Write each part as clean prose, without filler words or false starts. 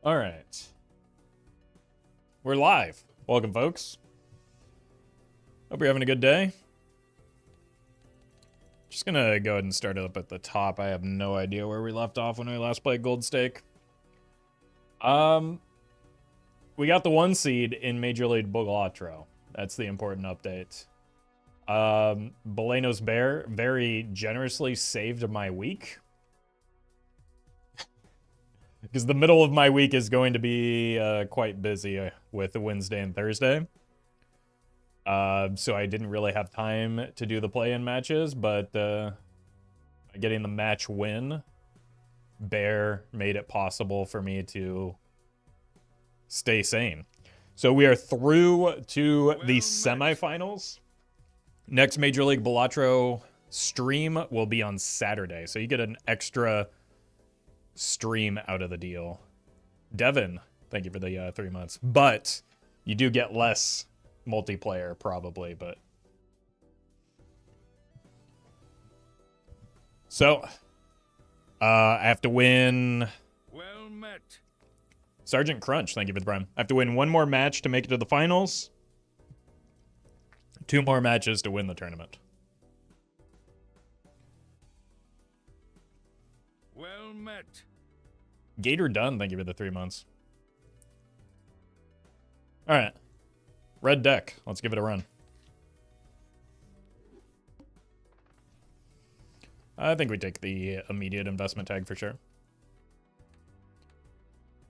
All right. We're live. Welcome, folks. Hope you're having a good day. Just gonna go ahead and start it up at the top. I have no idea where we left off when we last played Gold Stake. We got the 1 seed in Major League Balatro. That's the important update. Belenos Bear very generously saved my week. Because the middle of my week is going to be quite busy with Wednesday and Thursday. So I didn't really have time to do the play-in matches, but getting the match win, Bear made it possible for me to stay sane. So we are through to the semifinals. Next Major League Balatro stream will be on Saturday, so you get an extra stream out of the deal. Devin, thank you for the 3 months. But you do get less multiplayer, probably, but... So, I have to win... Well met. Sergeant Crunch, thank you for the prime. I have to win 1 more match to make it to the finals. 2 more matches to win the tournament. Well met. Gator Dunn, thank you for the 3 months. Alright. Red deck. Let's give it a run. I think we take the immediate investment tag for sure.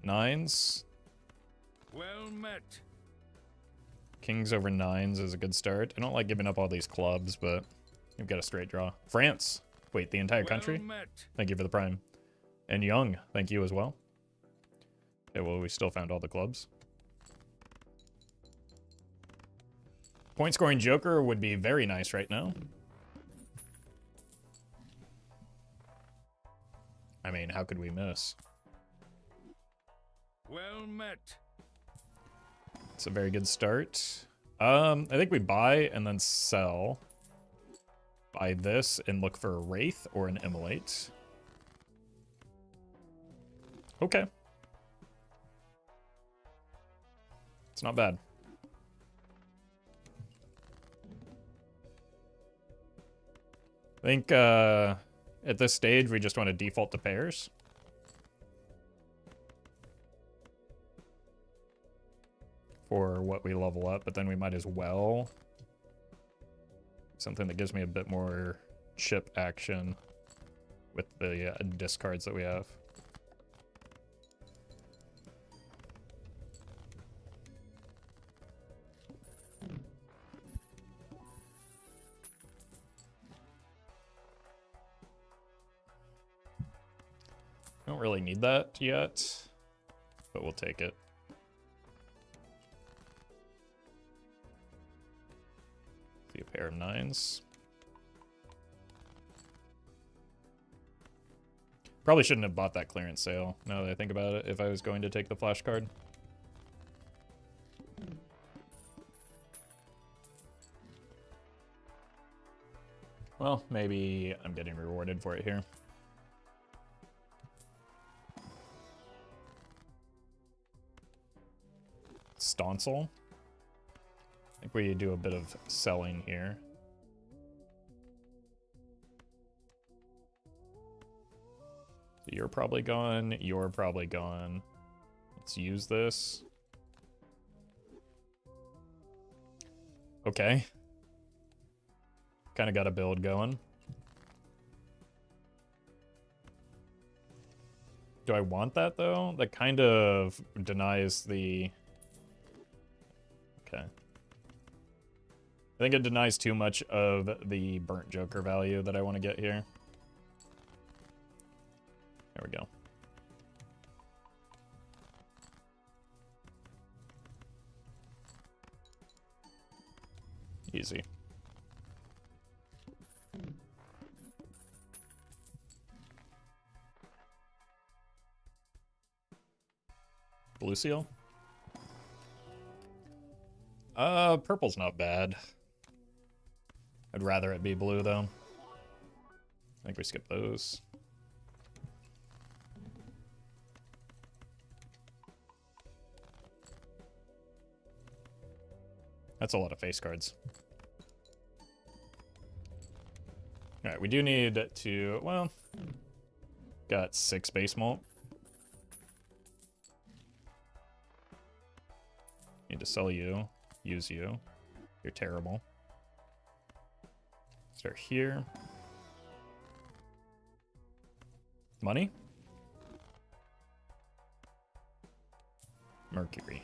9s. Well met. Kings over 9s is a good start. I don't like giving up all these clubs, but we've got a straight draw. France. Wait, the entire country? Well met. Thank you for the prime. And Young, thank you as well. Okay, well, we still found all the clubs. Point scoring Joker would be very nice right now. I mean, how could we miss? Well met. It's a very good start. I think we buy and then sell. Buy this and look for a Wraith or an Immolate. Okay. It's not bad. I think at this stage we just want to default to pairs. For what we level up, but then we might as well something that gives me a bit more chip action with the discards that we have. Don't really need that yet, but we'll take it. See a pair of 9s. Probably shouldn't have bought that clearance sale, now that I think about it, if I was going to take the flash card. Well, maybe I'm getting rewarded for it here. Stoncil. I think we do a bit of selling here. So you're probably gone. You're probably gone. Let's use this. Okay. Kind of got a build going. Do I want that, though? That kind of denies the... Okay. I think it denies too much of the burnt Joker value that I want to get here. There we go. Easy. Blue seal? Purple's not bad. I'd rather it be blue, though. I think we skip those. That's a lot of face cards. Alright, we do need to, well, got 6 base malt. Need to sell you, use you. You're terrible. Start here. Money? Mercury.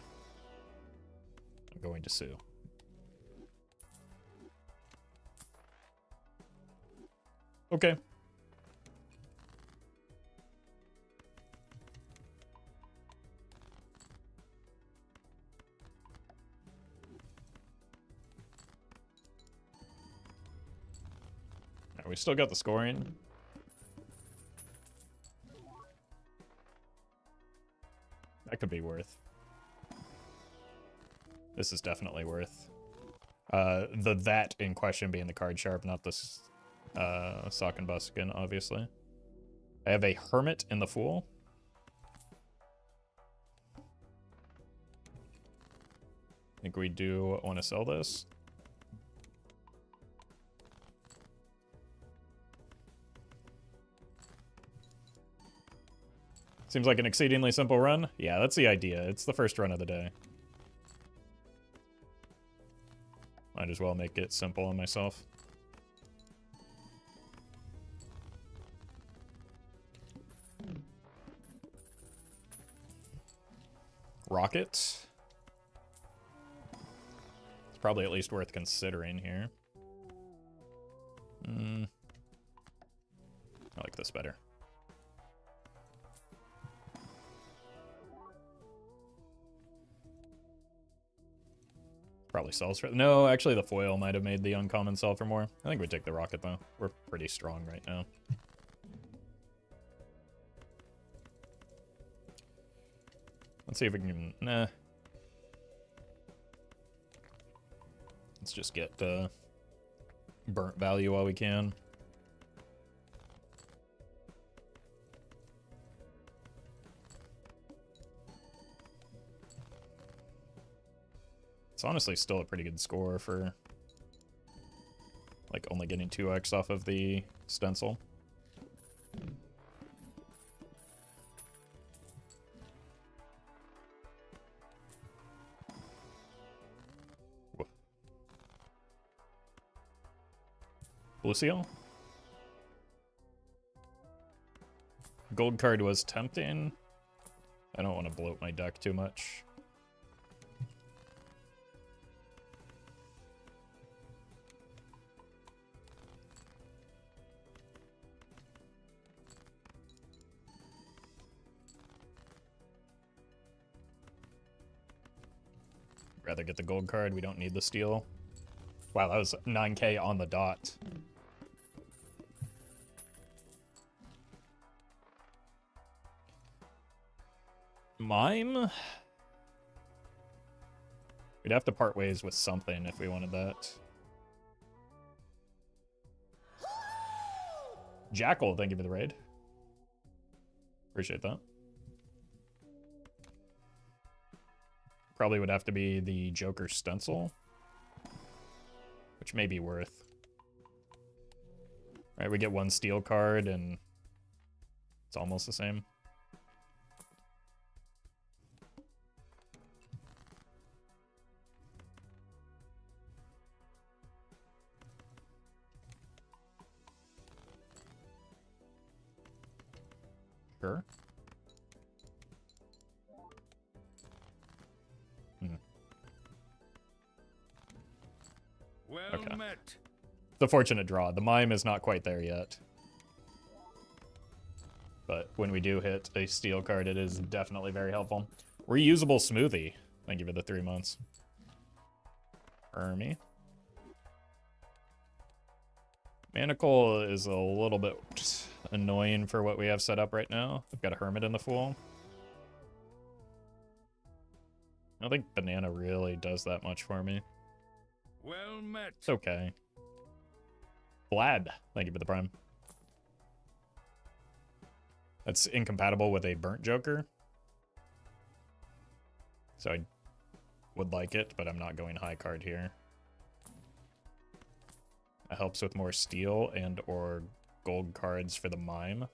I'm going to sue. Okay. We still got the scoring. That could be worth. This is definitely worth. That in question being the card sharp, not this sock and buskin, obviously. I have a hermit in the fool. I think we do want to sell this. Seems like an exceedingly simple run. Yeah, that's the idea. It's the first run of the day. Might as well make it simple on myself. Rocket. It's probably at least worth considering here. I like this better. Probably sells for... No, actually the foil might have made the uncommon sell for more. I think we take the rocket, though. We're pretty strong right now. Let's see if we can... Nah. Let's just get burnt value while we can. It's honestly still a pretty good score for like only getting 2x off of the stencil. Whoa. Blue seal? Gold card was tempting. I don't want to bloat my deck too much. Rather get the gold card. We don't need the steel. Wow, that was 9k on the dot. Mime? We'd have to part ways with something if we wanted that. Jackal, thank you for the raid. Appreciate that. Probably would have to be the Joker stencil, which may be worth. All right, we get 1 steel card and it's almost the same. Sure. Well okay. met. It's a fortunate draw. The mime is not quite there yet. But when we do hit a steel card, it is definitely very helpful. Reusable smoothie. Thank you for the 3 months. Hermy. Manacle is a little bit annoying for what we have set up right now. I've got a hermit in the fool. I don't think banana really does that much for me. Well met. It's okay. Vlad, thank you for the prime. That's incompatible with a burnt joker. So I would like it, but I'm not going high card here. It helps with more steel and or gold cards for the mime.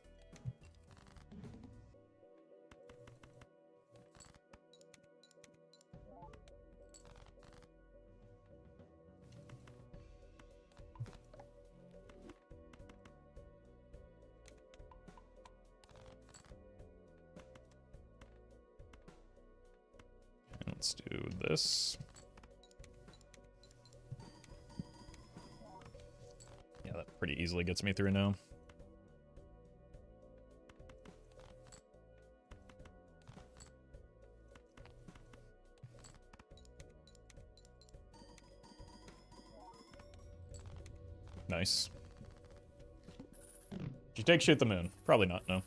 Let's do this. Yeah, that pretty easily gets me through now. Nice. Did you take Shoot the Moon? Probably not, no.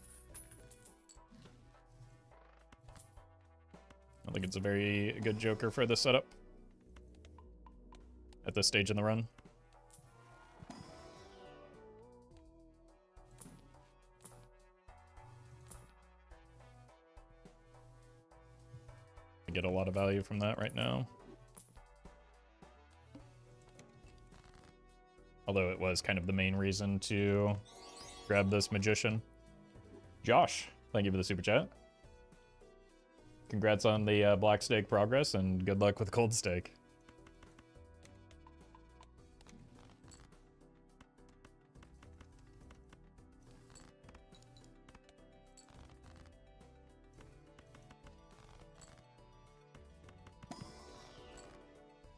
I think it's a very good Joker for this setup at this stage in the run. I get a lot of value from that right now. Although it was kind of the main reason to grab this Magician. Josh, thank you for the super chat. Congrats on the black stake progress, and good luck with cold stake.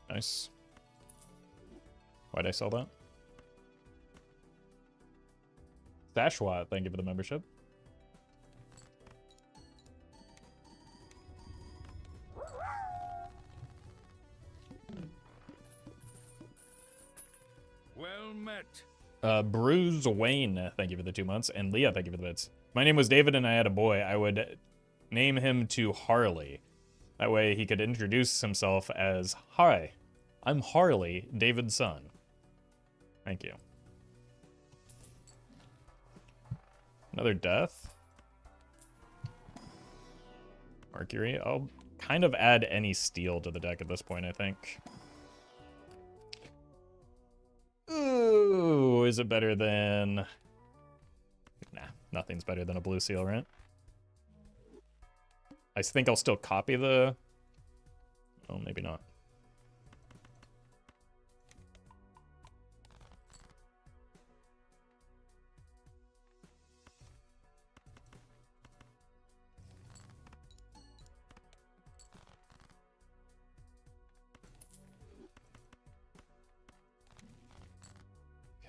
Nice. Why'd I sell that? Dashwa, thank you for the membership. Well met. Bruce Wayne, thank you for the 2 months. And Leah, thank you for the bits. My name was David and I had a boy. I would name him to Harley. That way he could introduce himself as, "Hi, I'm Harley, David's son." Thank you. Another death. Mercury. I'll kind of add any steel to the deck at this point, I think. Ooh, is it better than... Nah, nothing's better than a blue seal, right? I think I'll still copy the... Oh, maybe not.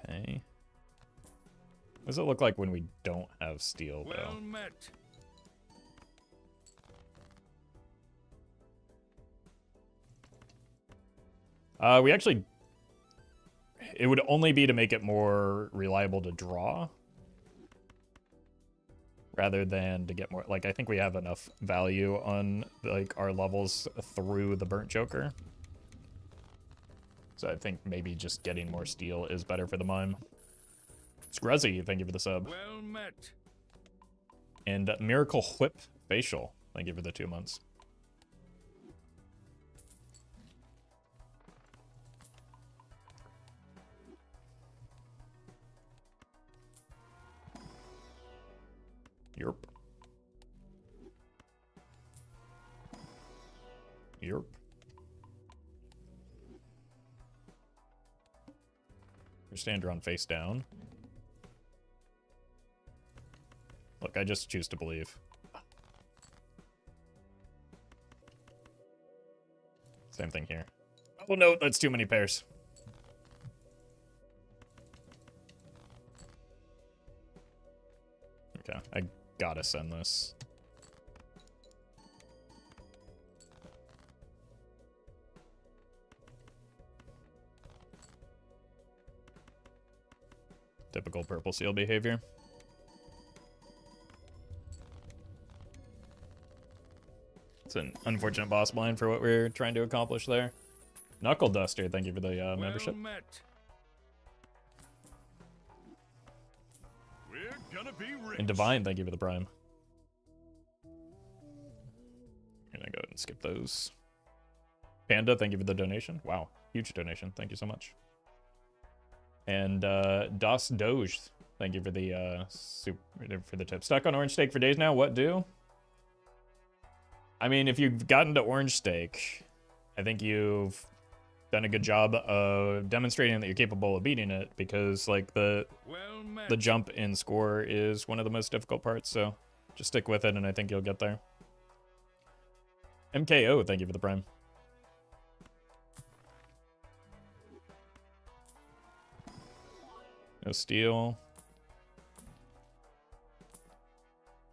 Okay. What does it look like when we don't have steel, though? Well met. We actually... It would only be to make it more reliable to draw. Rather than to get more... Like, I think we have enough value on, like, our levels through the Burnt Joker. So I think maybe just getting more steel is better for the mime. Scruzzy, thank you for the sub. Well met. And Miracle Whip Facial, thank you for the 2 months. Yerp. Yerp. Your stander on face down. Look, I just choose to believe. Same thing here. Oh no, that's too many pairs. Okay, I gotta send this. Typical purple seal behavior. It's an unfortunate boss blind for what we're trying to accomplish there. Knuckle Duster, thank you for the membership. Well met. We're gonna be rich. And Divine, thank you for the prime. I'm gonna go ahead and skip those. Panda, thank you for the donation. Wow, huge donation. Thank you so much. And Das Doge, thank you for the for the tip. Stuck on orange steak for days now. What do? I mean, if you've gotten to orange steak, I think you've done a good job of demonstrating that you're capable of beating it, because like the jump in score is one of the most difficult parts. So just stick with it, and I think you'll get there. MKO, thank you for the prime. No steal.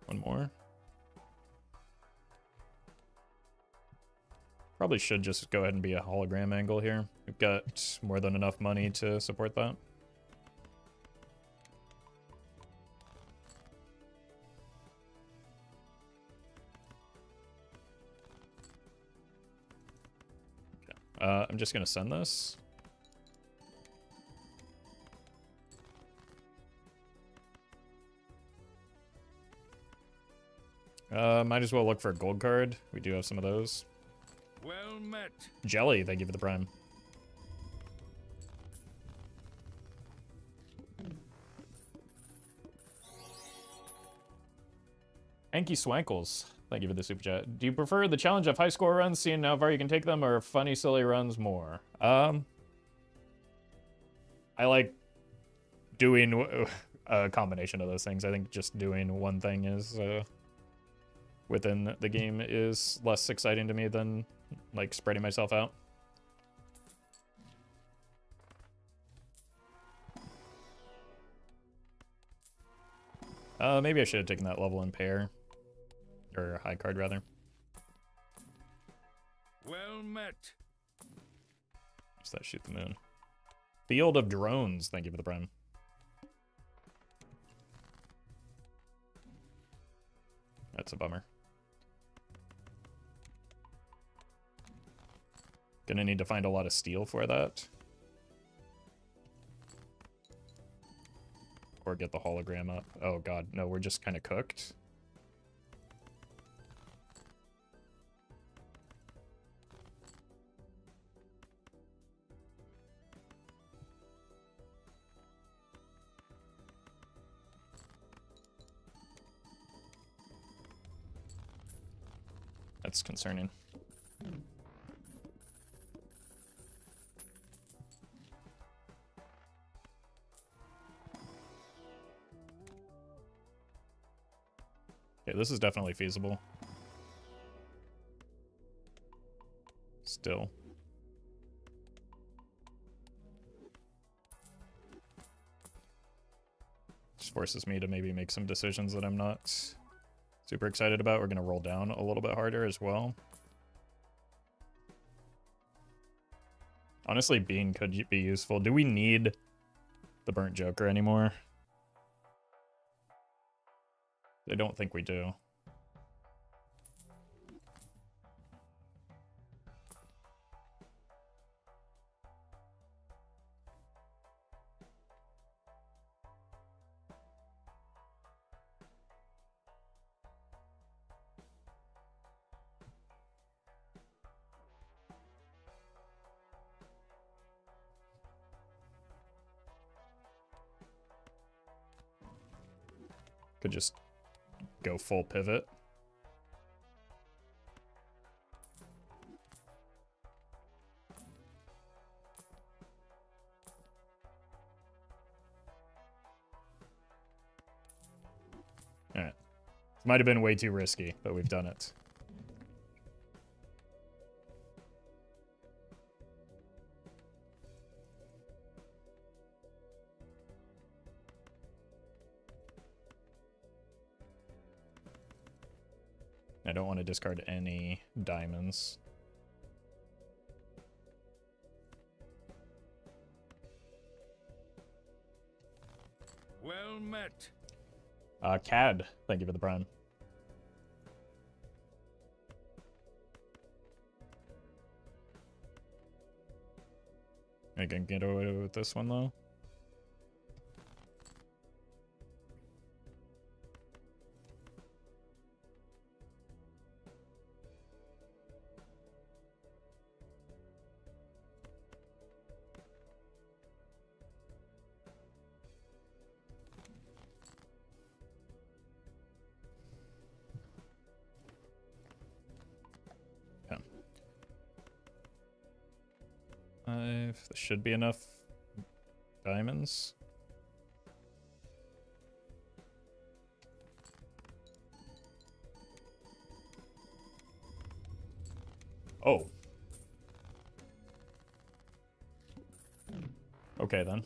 One more. Probably should just go ahead and be a hologram angle here. We've got more than enough money to support that. Okay. I'm just gonna send this. Might as well look for a gold card. We do have some of those. Well met. Jelly, thank you for the prime. Hanky Swankles, thank you for the super chat. Do you prefer the challenge of high score runs, seeing how far you can take them, or funny, silly runs more? I like doing a combination of those things. I think just doing one thing is within the game is less exciting to me than like spreading myself out. Maybe I should have taken that level in pair. Or high card, rather. Well met. What's that? Shoot the moon. Field of Drones, thank you for the prime. That's a bummer. Gonna need to find a lot of steel for that. Or get the hologram up. Oh god, no, we're just kind of cooked. That's concerning. Okay, this is definitely feasible. Still. Just forces me to maybe make some decisions that I'm not super excited about. We're going to roll down a little bit harder as well. Honestly, Bean could be useful. Do we need the Burnt Joker anymore? I don't think we do. Could just go full pivot. Alright. Might have been way too risky, but we've done it. I don't want to discard any diamonds. Well met. CAD, thank you for the prime. I can get away with this one though. 5. This should be enough diamonds. Oh. Okay, then.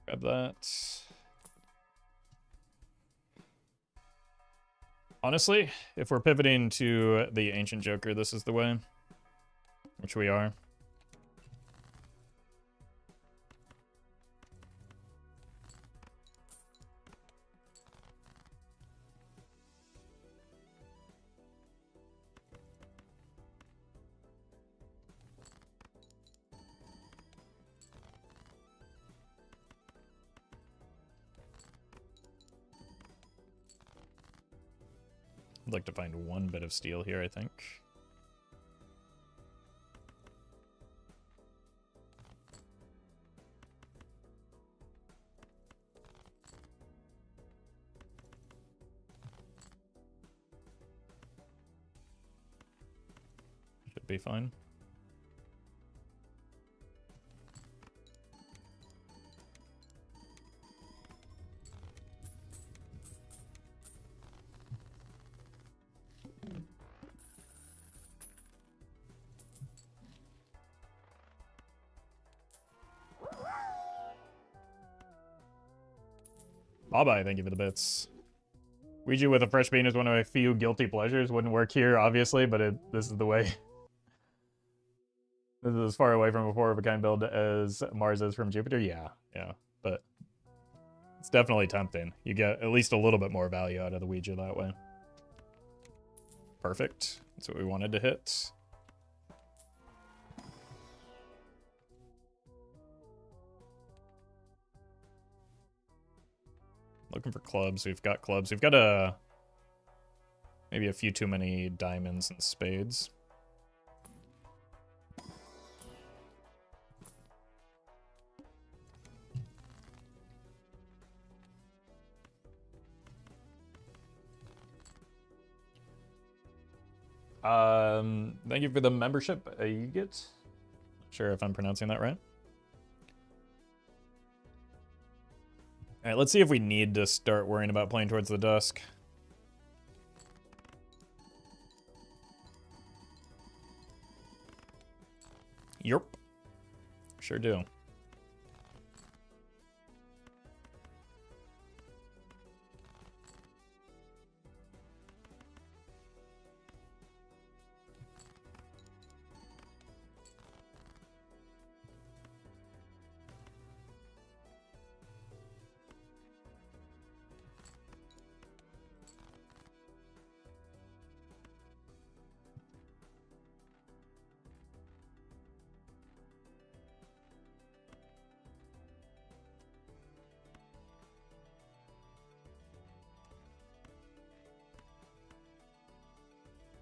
Grab that. Honestly, if we're pivoting to the Ancient Joker, this is the way. Which we are. I'd like to find one bit of steel here, I think. Should be fine. Bye-bye, thank you for the bits. Ouija with a fresh bean is one of my few guilty pleasures. Wouldn't work here, obviously, but this is the way. This is as far away from a four-of-a-kind build as Mars is from Jupiter. Yeah, but it's definitely tempting. You get at least a little bit more value out of the Ouija that way. Perfect. That's what we wanted to hit. Looking for clubs. We've got clubs. We've got maybe a few too many diamonds and spades. Thank you for the membership, Not sure if I'm pronouncing that right. Alright, let's see if we need to start worrying about playing towards the dusk. Yerp. Sure do.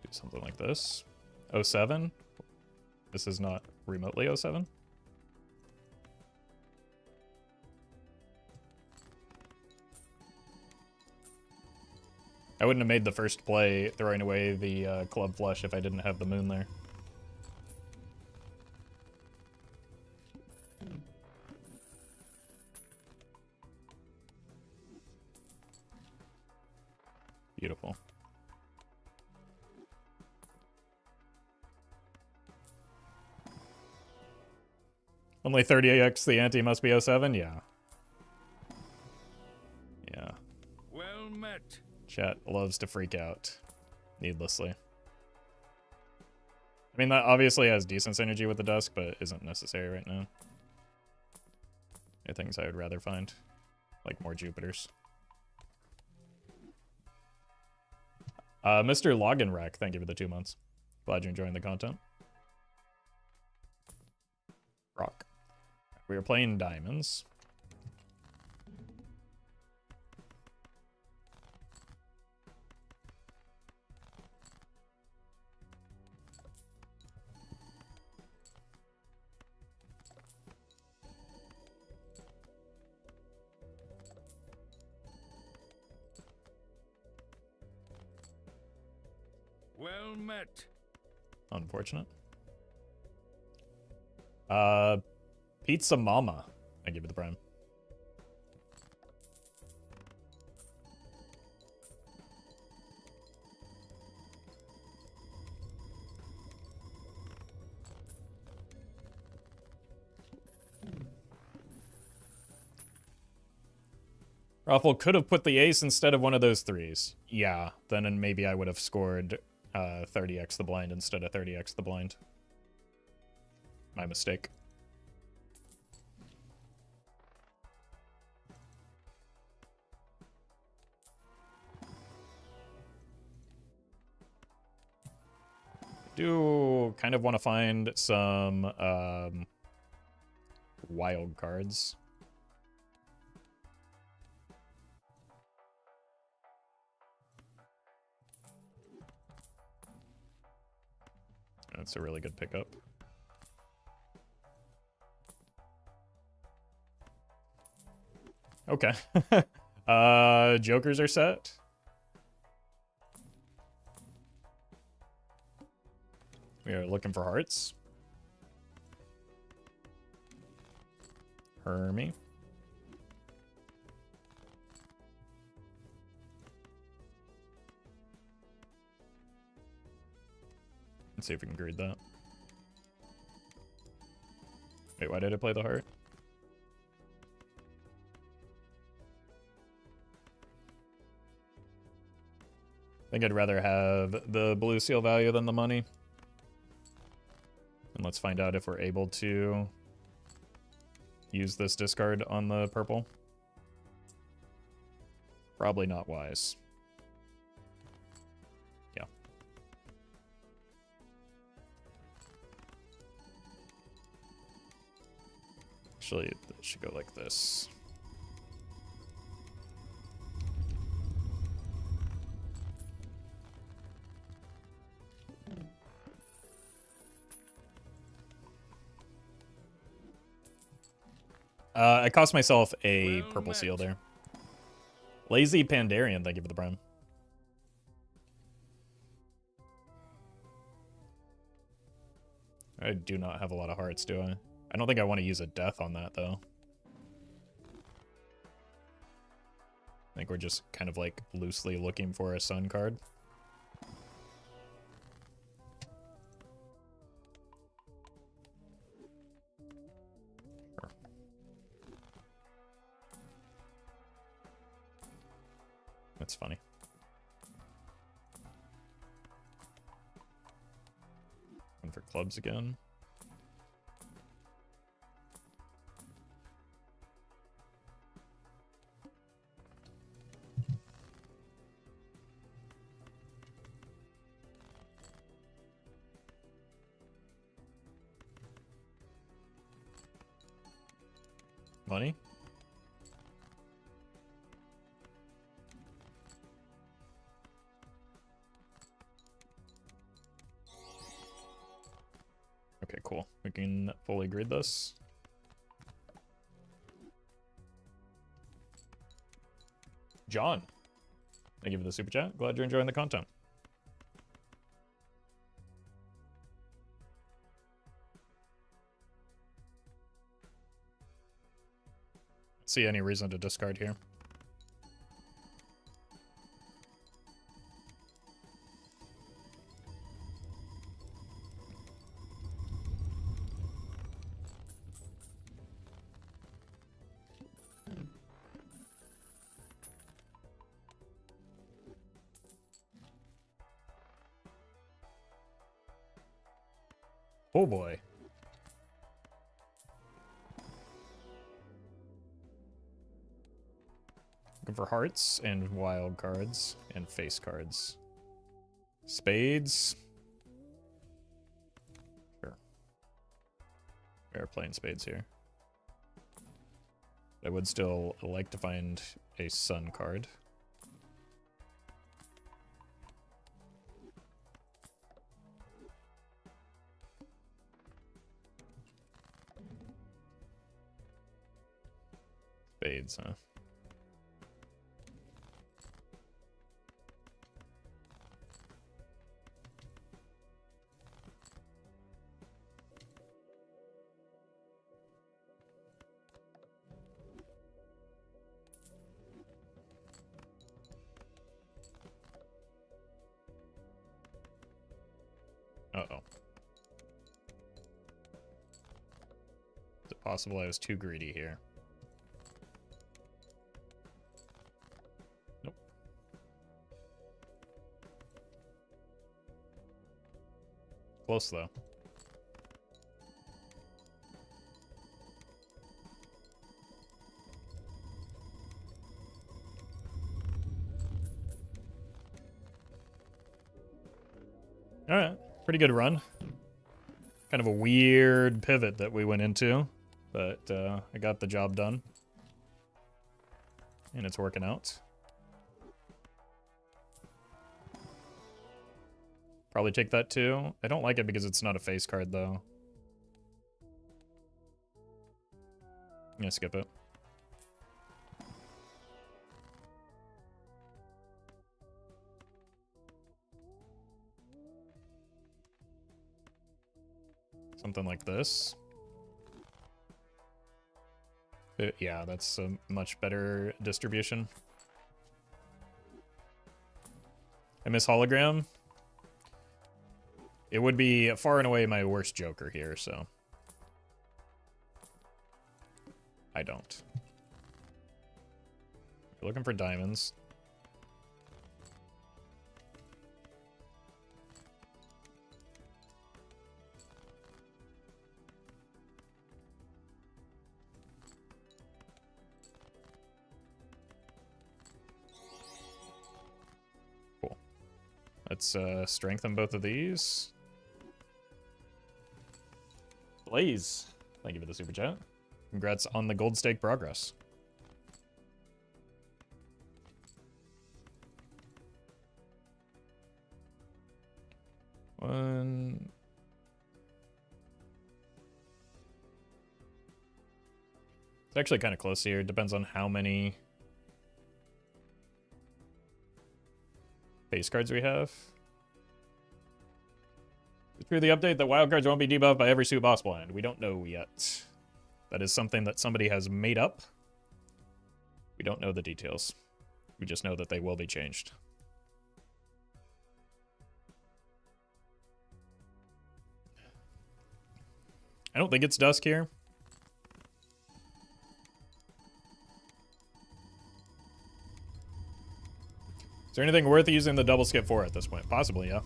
Do something like this. 07? This is not remotely 07. I wouldn't have made the first play throwing away the club flush if I didn't have the moon there. Beautiful. Only 30x the ante must be 07? Yeah. Yeah. Well met. Chat loves to freak out needlessly. I mean, that obviously has decent synergy with the dusk, but isn't necessary right now. There are things I would rather find, like more Jupiters. Mr. Login Rack, thank you for the 2 months. Glad you're enjoying the content. We are playing diamonds. Well met. Unfortunate. Pizza Mama. I give it the prime. Roffle could have put the ace instead of one of those threes. Yeah, then maybe I would have scored 30x the blind instead of 30x the blind. My mistake. Do kind of want to find some wild cards. That's a really good pickup. Okay. Jokers are set. We are looking for hearts. Hermie. Let's see if we can greed that. Wait, why did I play the heart? I think I'd rather have the blue seal value than the money. And let's find out if we're able to use this discard on the purple. Probably not wise. Yeah. Actually, it should go like this. I cost myself a purple seal there. Lazy Pandarian, thank you for the prime. I do not have a lot of hearts, do I? I don't think I want to use a death on that, though. I think we're just kind of like loosely looking for a sun card. That's funny. Going for clubs again. Money. Okay, cool. We can fully grid this. John, thank you for the super chat. Glad you're enjoying the content. See any reason to discard here? Oh boy. Looking for hearts and wild cards and face cards. Spades. Sure. We are playing spades here. I would still like to find a sun card. Spades, huh? Uh-oh. Is it possible I was too greedy here? Nope. Close, though. Alright, pretty good run. Kind of a weird pivot that we went into, but I got the job done. And it's working out. Probably take that too. I don't like it because it's not a face card though. I'm gonna skip it. Something like this. Yeah, that's a much better distribution. I miss hologram. It would be far and away my worst Joker here, so I don't. You're looking for diamonds. Cool. Let's strengthen both of these. Blaze, thank you for the super chat. Congrats on the gold stake progress. One. It's actually kind of close here. It depends on how many face cards we have. Through the update that wildcards won't be debuffed by every suit boss blind. We don't know yet. That is something that somebody has made up. We don't know the details. We just know that they will be changed. I don't think it's dusk here. Is there anything worth using the double skip for at this point? Possibly, yeah.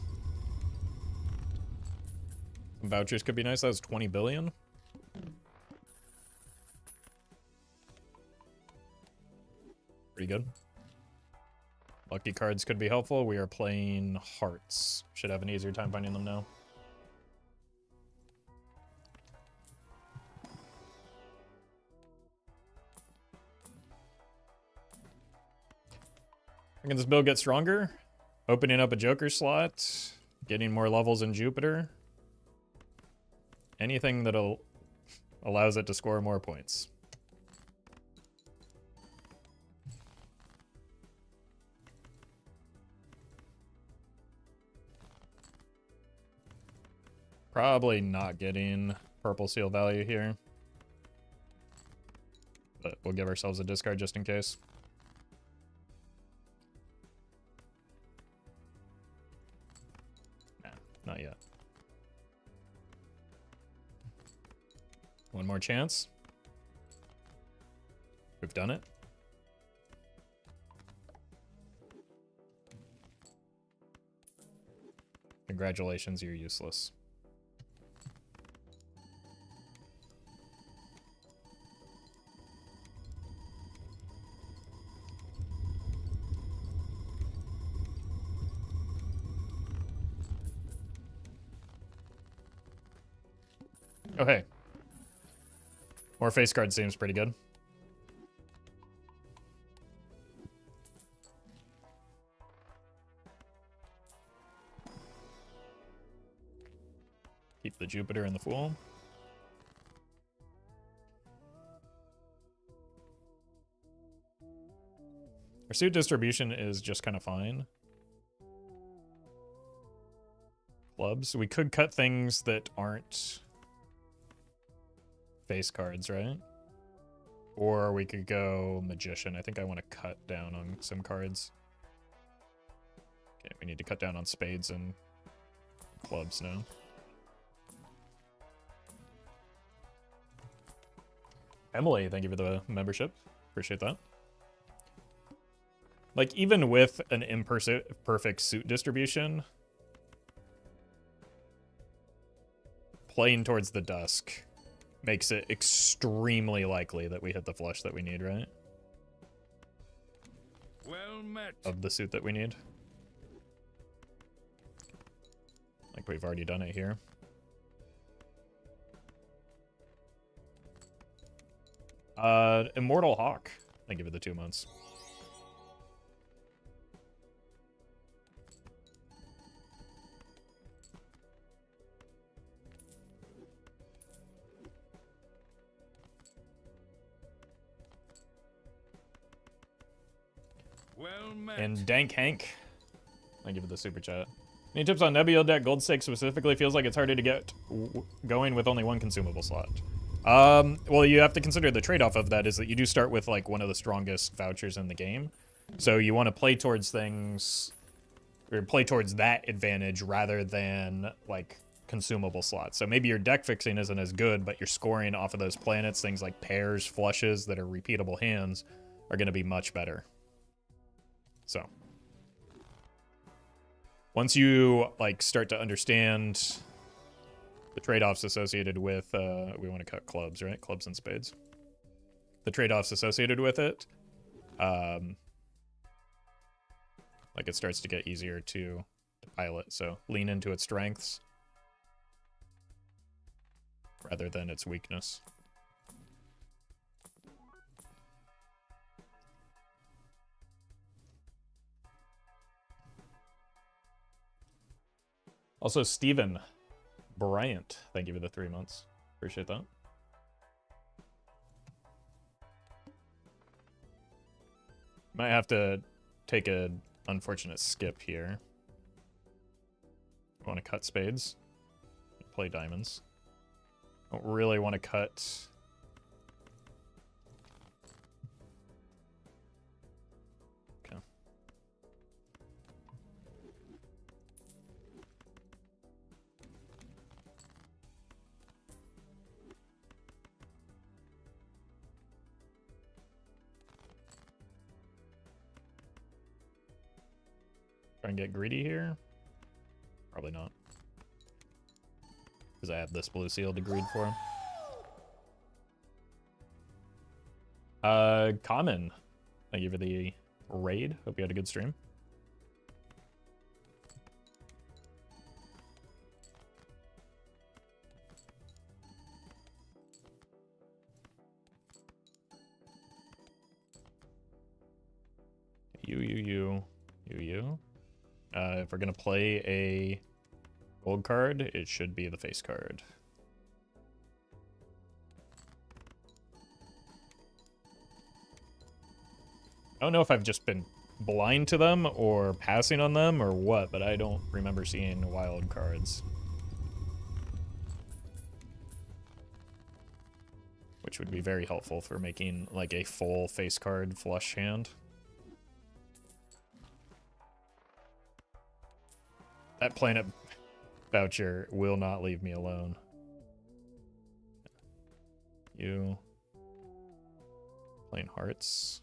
Some vouchers could be nice. That was 20 billion. Pretty good. Lucky cards could be helpful. We are playing hearts. Should have an easier time finding them now. Can this build get stronger? Opening up a Joker slot. Getting more levels in Jupiter. Anything that allows it to score more points. Probably not getting purple seal value here. But we'll give ourselves a discard just in case. Nah, not yet. One more chance. We've done it. Congratulations, you're useless. Oh, hey. More face card seems pretty good. keep the Jupiter and the Fool. Our suit distribution is just kind of fine. Clubs. We could cut things that aren't face cards, right? Or we could go Magician. I think I want to cut down on some cards. Okay, we need to cut down on spades and clubs now. Emily, thank you for the membership. Appreciate that. Like, even with an imperfect suit distribution, playing towards the dusk makes it extremely likely that we hit the flush that we need, right? Well met. Of the suit that we need. Like we've already done it here. Immortal Hawk. I give it the 2 months. Well met. And Dank Hank. I give it the super chat. Any tips on Nebula deck? Gold Stake specifically feels like it's harder to get going with only one consumable slot. Well, you have to consider the trade-off of that is that you do start with like one of the strongest vouchers in the game. So you want to play towards things, or play towards that advantage rather than like consumable slots. So maybe your deck fixing isn't as good, but your scoring off of those planets, things like pairs, flushes that are repeatable hands, are going to be much better. So once you like start to understand the trade-offs associated with, we want to cut clubs, right? Clubs and spades. The trade-offs associated with it, like it starts to get easier to pilot. So lean into its strengths rather than its weakness. Also, Steven Bryant, thank you for the 3 months. Appreciate that. Might have to take an unfortunate skip here. I want to cut spades. Play diamonds. Don't really want to cut... Okay. Try and get greedy here? Probably not. Because I have this blue seal to greed for him. Common. Thank you for the raid. Hope you had a good stream. You. If we're gonna play a gold card, it should be the face card. I don't know if I've just been blind to them or passing on them or what, but I don't remember seeing wild cards. Which would be very helpful for making like a full face card flush hand. That planet voucher will not leave me alone. You playing hearts.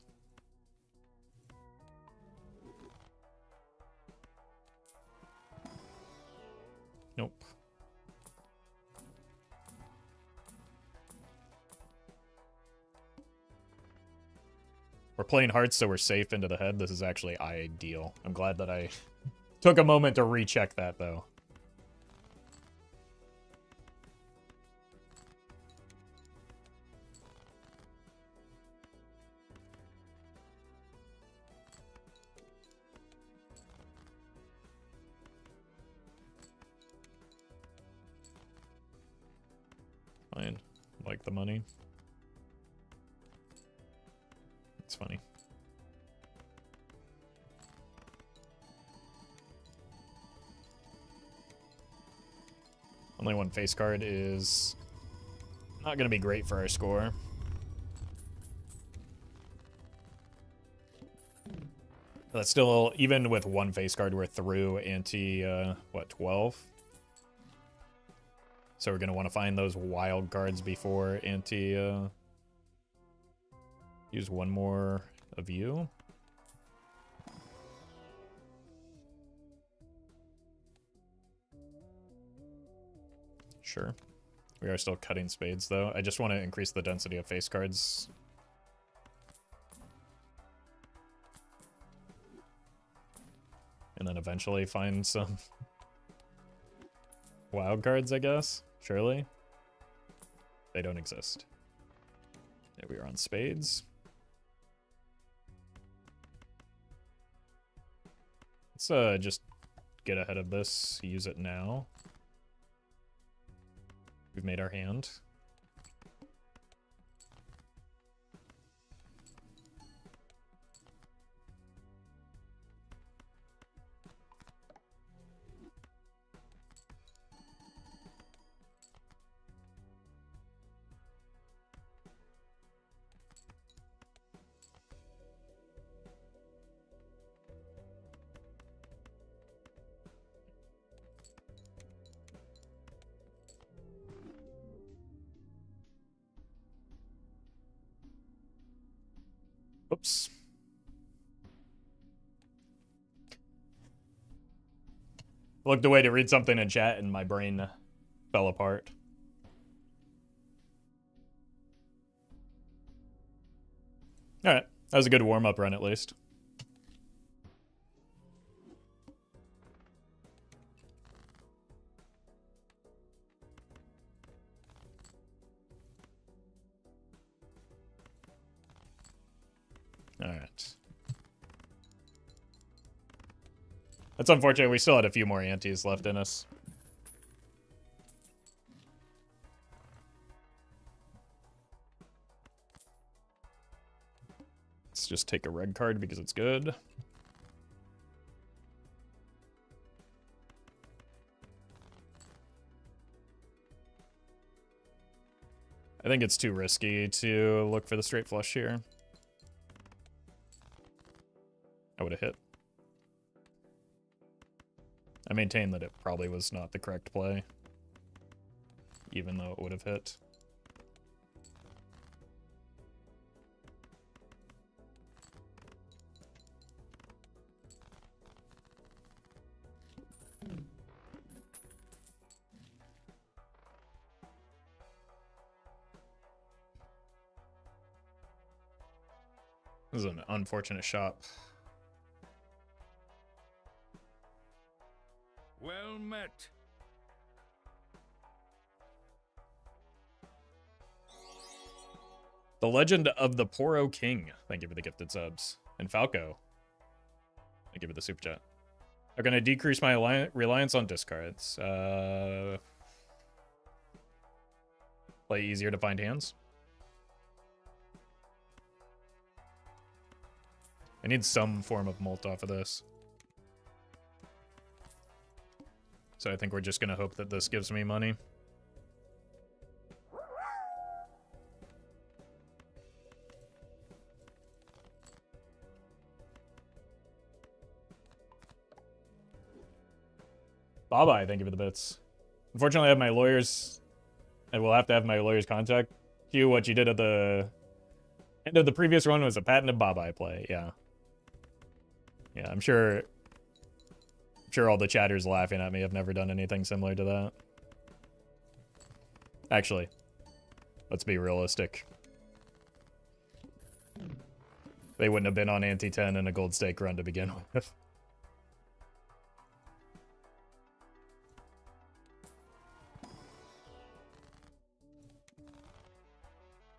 Nope. We're playing hearts, so we're safe into the head. This is actually ideal. I'm glad that I took a moment to recheck that, though. like the money. It's funny. Only one face card is not going to be great for our score. That's still, even with one face card, we're through ante, what, 12? So we're going to want to find those wild cards before ante, use one more of you. Sure. We are still cutting spades, though. I just want to increase the density of face cards. And then eventually find some wild cards, I guess. Surely. They don't exist. Yeah, we are on spades. Let's just get ahead of this. Use it now. We've made our hand. Oops. Looked away to read something in chat and my brain fell apart. Alright, that was a good warm-up run at least. Alright. That's unfortunate. We still had a few more antes left in us. Let's just take a red card because it's good. I think it's too risky to look for the straight flush here. I would have hit. I maintain that it probably was not the correct play, even though it would have hit. This is an unfortunate shot. Well met. The Legend of the Poro King. Thank you for the gifted subs. And Falco. Thank you for the super chat. I'm going to decrease my reliance on discards. Play easier to find hands. I need some form of mult off of this. So I think we're just going to hope that this gives me money. Bye-bye, thank you for the bits. Unfortunately, I have my lawyers... I will have to have my lawyers contact you. What you did at the end of the previous run was a patented bye-bye play, yeah. Yeah, I'm sure all the chatters laughing at me have never done anything similar to that. Actually, let's be realistic. They wouldn't have been on ante 10 in a gold stake run to begin with.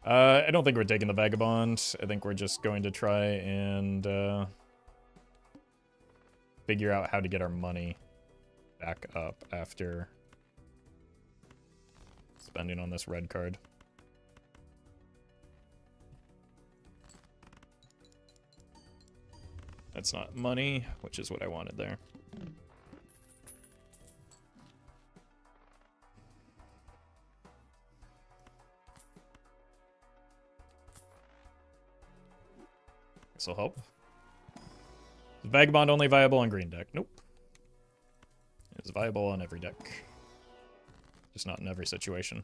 I don't think we're taking the Vagabond. I think we're just going to try and figure out how to get our money back up after spending on this red card. That's not money, which is what I wanted there. This will help. Is Vagabond only viable on green deck? Nope. It's viable on every deck. Just not in every situation.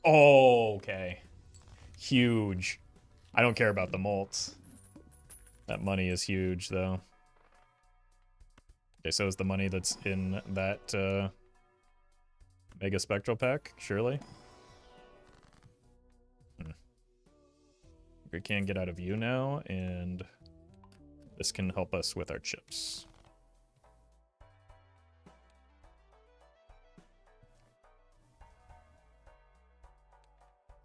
Oh, okay. Huge. I don't care about the mults. That money is huge, though. Okay, so is the money that's in that Mega Spectral pack, surely? We can get out of you now, and this can help us with our chips.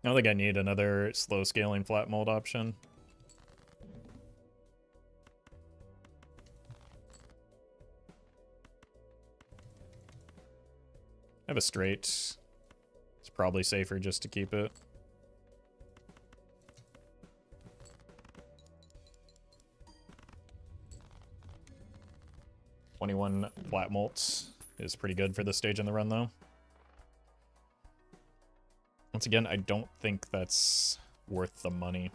I don't think I need another slow scaling flat mold option. I have a straight. It's probably safer just to keep it. $21 flat mults is pretty good for this stage in the run, though. Once again, I don't think that's worth the money.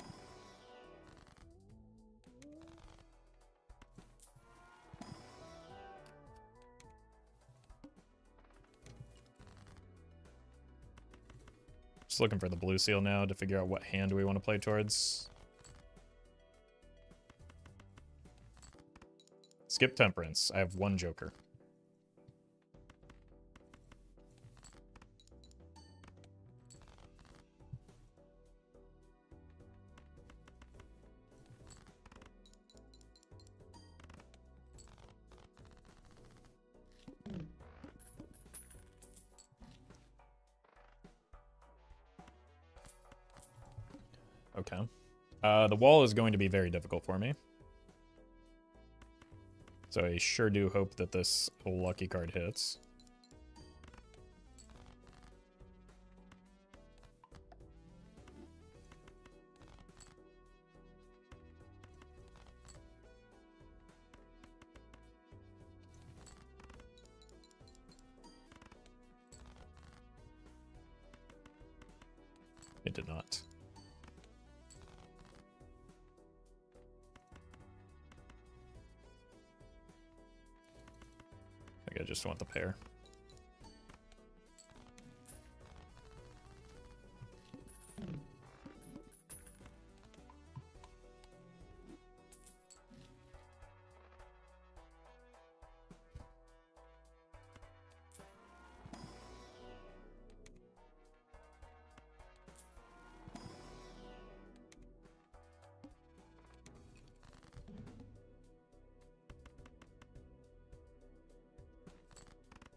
Just looking for the blue seal now to figure out what hand we want to play towards. Skip Temperance. I have one joker. Okay. The wall is going to be very difficult for me. So I sure do hope that this lucky card hits. It did not. I think I just want the pair.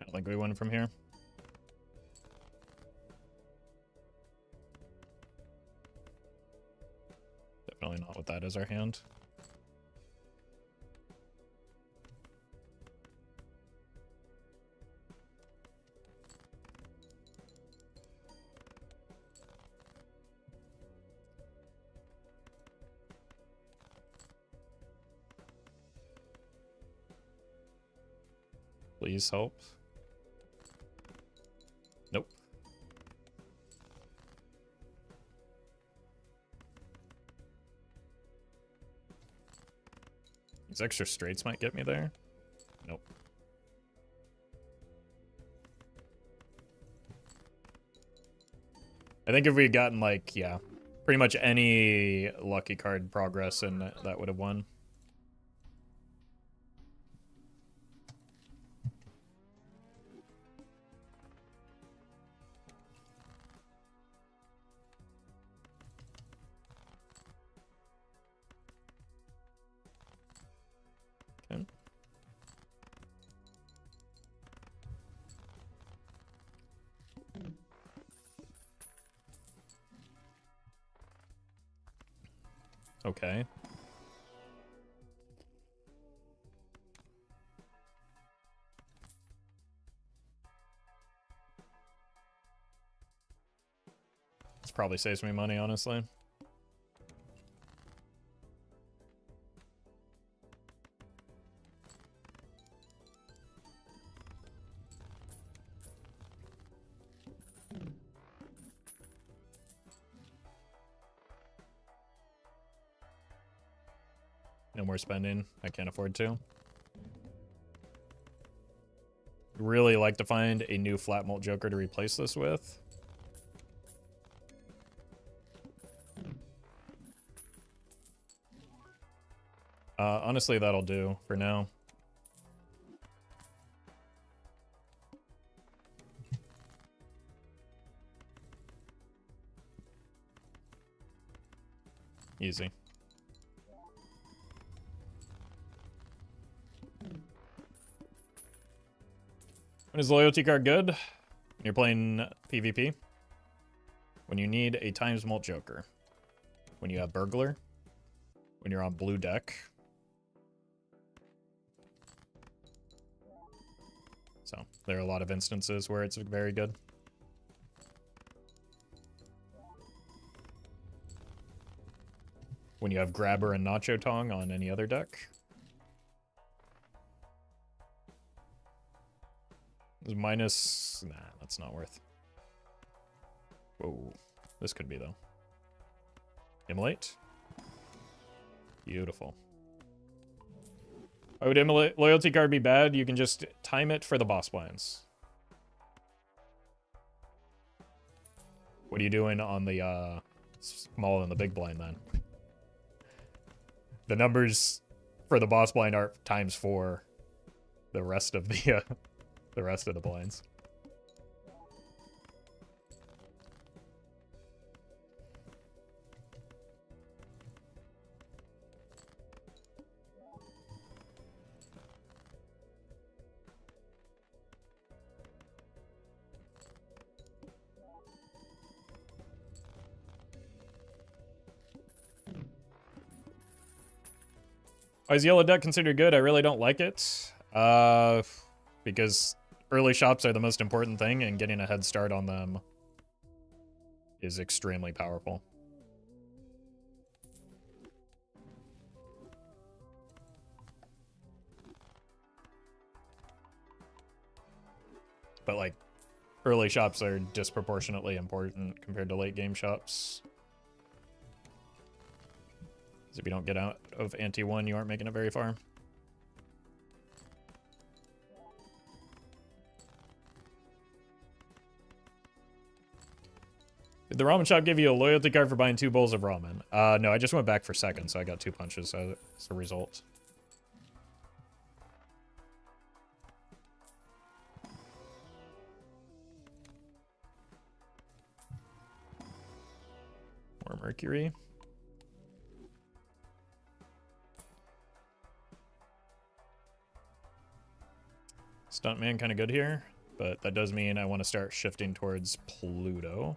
I don't think we win from here. Definitely not with that as our hand. Please help. Nope. These extra straights might get me there. Nope. I think if we had gotten, like, yeah, pretty much any lucky card progress, and that would have won. Okay. Okay. probably saves me money, honestly. No more spending. I can't afford to. Really like to find a new flat mult joker to replace this with. Honestly, that'll do for now. Easy. When is loyalty card good? When you're playing PvP. When you need a times mult joker. When you have burglar. When you're on blue deck. So there are a lot of instances where it's very good. When you have grabber and nacho tong on any other deck. Minus... Nah, that's not worth. Whoa. This could be, though. Immolate. Beautiful. Why would Immolate loyalty card be bad? You can just time it for the boss blinds. What are you doing on the small and the big blind, then? The numbers for the boss blind are ×4 the rest of the rest of the blinds. Why is yellow deck considered good? I really don't like it. Because early shops are the most important thing, and getting a head start on them is extremely powerful. But, like, early shops are disproportionately important compared to late game shops. Because if you don't get out of ante 1, you aren't making it very far. Did the ramen shop give you a loyalty card for buying 2 bowls of ramen? No, I just went back for second, so I got 2 punches as a result. More mercury. Stuntman kind of good here, but that does mean I want to start shifting towards Pluto.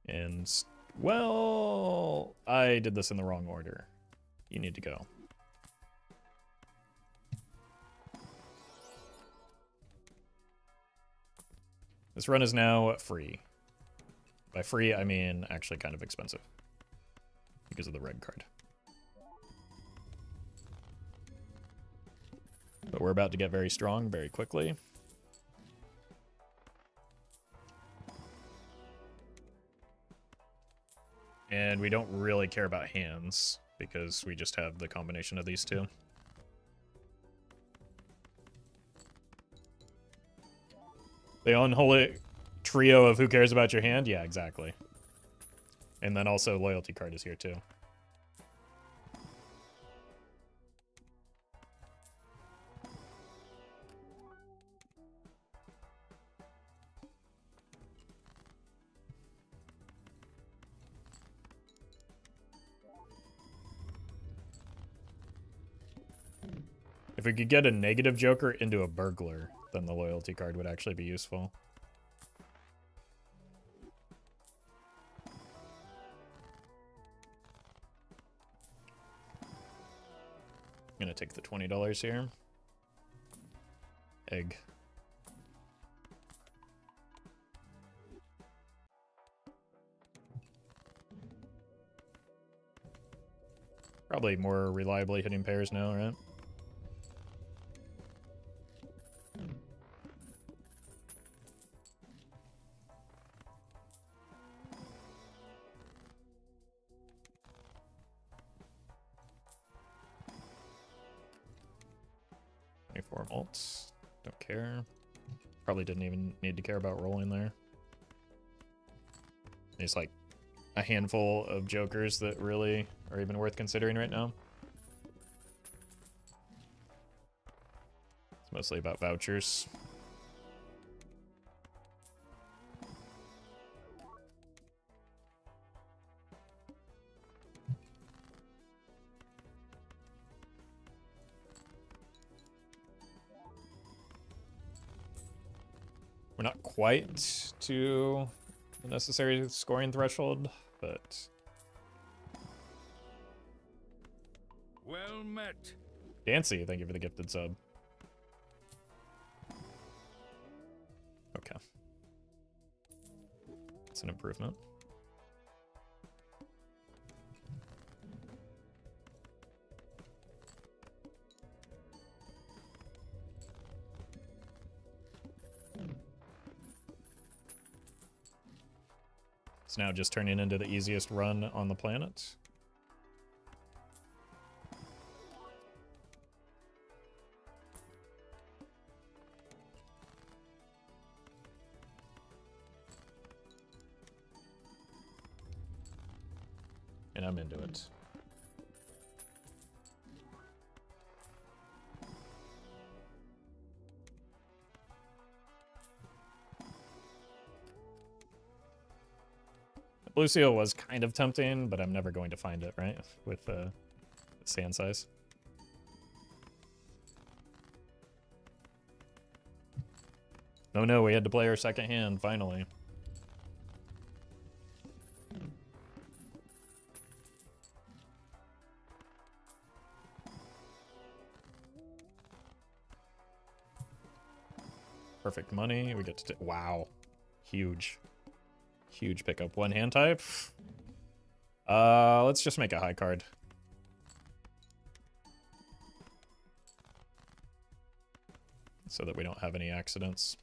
And, well, I did this in the wrong order. You need to go. This run is now free. By free, I mean actually kind of expensive. Because of the red card. But we're about to get very strong very quickly. And we don't really care about hands, because we just have the combination of these two. The unholy trio of who cares about your hand? Yeah, exactly. And then also loyalty card is here too. If we could get a negative joker into a burglar, then the loyalty card would actually be useful. gonna take the $20 here. Egg. Probably more reliably hitting pairs now, right? Four mults. Don't care. Probably didn't even need to care about rolling there. There's like a handful of jokers that really are even worth considering right now. It's mostly about vouchers. We're not quite to the necessary scoring threshold, but... Well met. Dancy, thank you for the gifted sub. Okay. It's an improvement. It's now just turning into the easiest run on the planet. And I'm into it. Blue seal was kind of tempting, but I'm never going to find it, right? With the sand size. Oh no, we had to play our second hand, finally. Perfect money. We get to... Wow. Huge. Huge pickup. One hand type. Let's just make a high card. So that we don't have any accidents.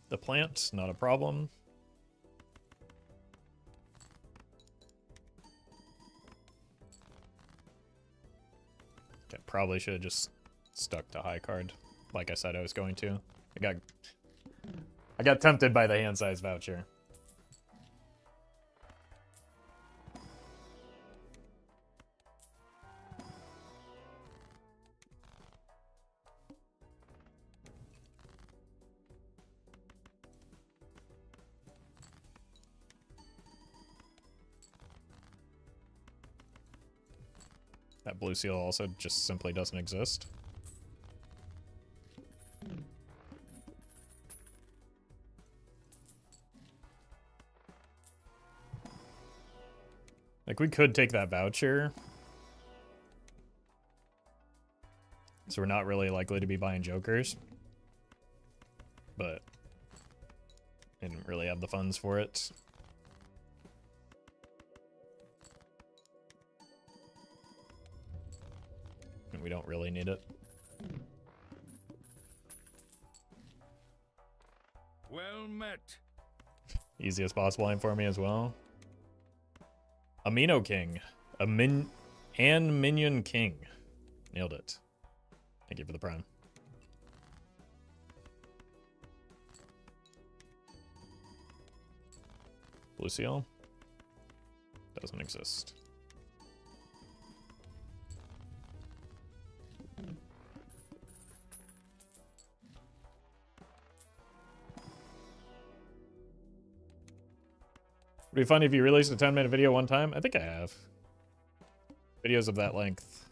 The plant, not a problem. Okay, probably should have just stuck to high card, like I said I was going to. I got tempted by the hand size voucher. That blue seal also just simply doesn't exist. Like, we could take that voucher. So we're not really likely to be buying jokers. But didn't really have the funds for it. And we don't really need it. Well met. Easiest boss line for me as well. Amino King. And Minion King. Nailed it. Thank you for the prime. Blue seal. Doesn't exist. Would it be funny if you released a 10-minute video one time? I think I have. Videos of that length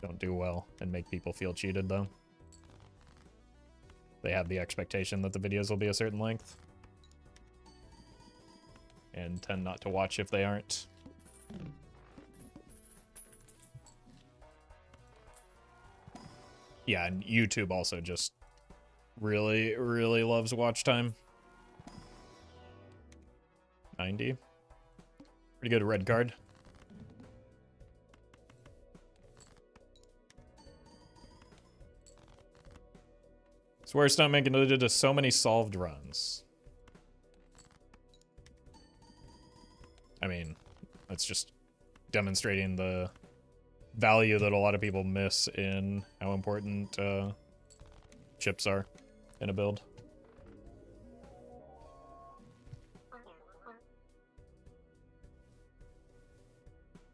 don't do well and make people feel cheated, though. They have the expectation that the videos will be a certain length and tend not to watch if they aren't. Yeah, and YouTube also just really, really loves watch time. 90. Pretty good red card. Swear it's not making it to so many solved runs. I mean, that's just demonstrating the value that a lot of people miss in how important chips are in a build.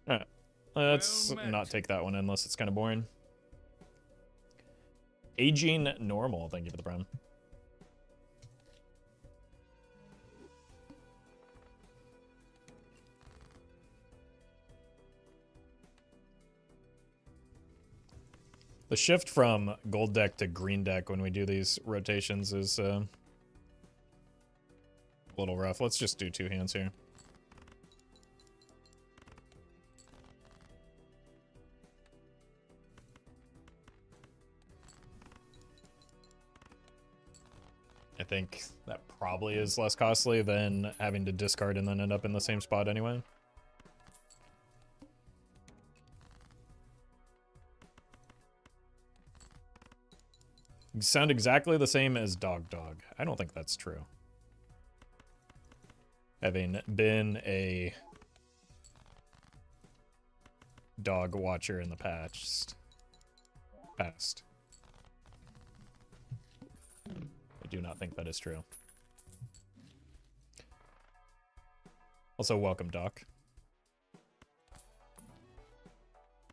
Alright, let's not take that one unless it's kind of boring. Aging normal, thank you for the prime. The shift from gold deck to green deck when we do these rotations is a little rough. Let's just do 2 hands here. I think that probably is less costly than having to discard and then end up in the same spot anyway. You sound exactly the same as Dog Dog. I don't think that's true. Having been a dog watcher in the past. I do not think that is true. Also, welcome, Doc.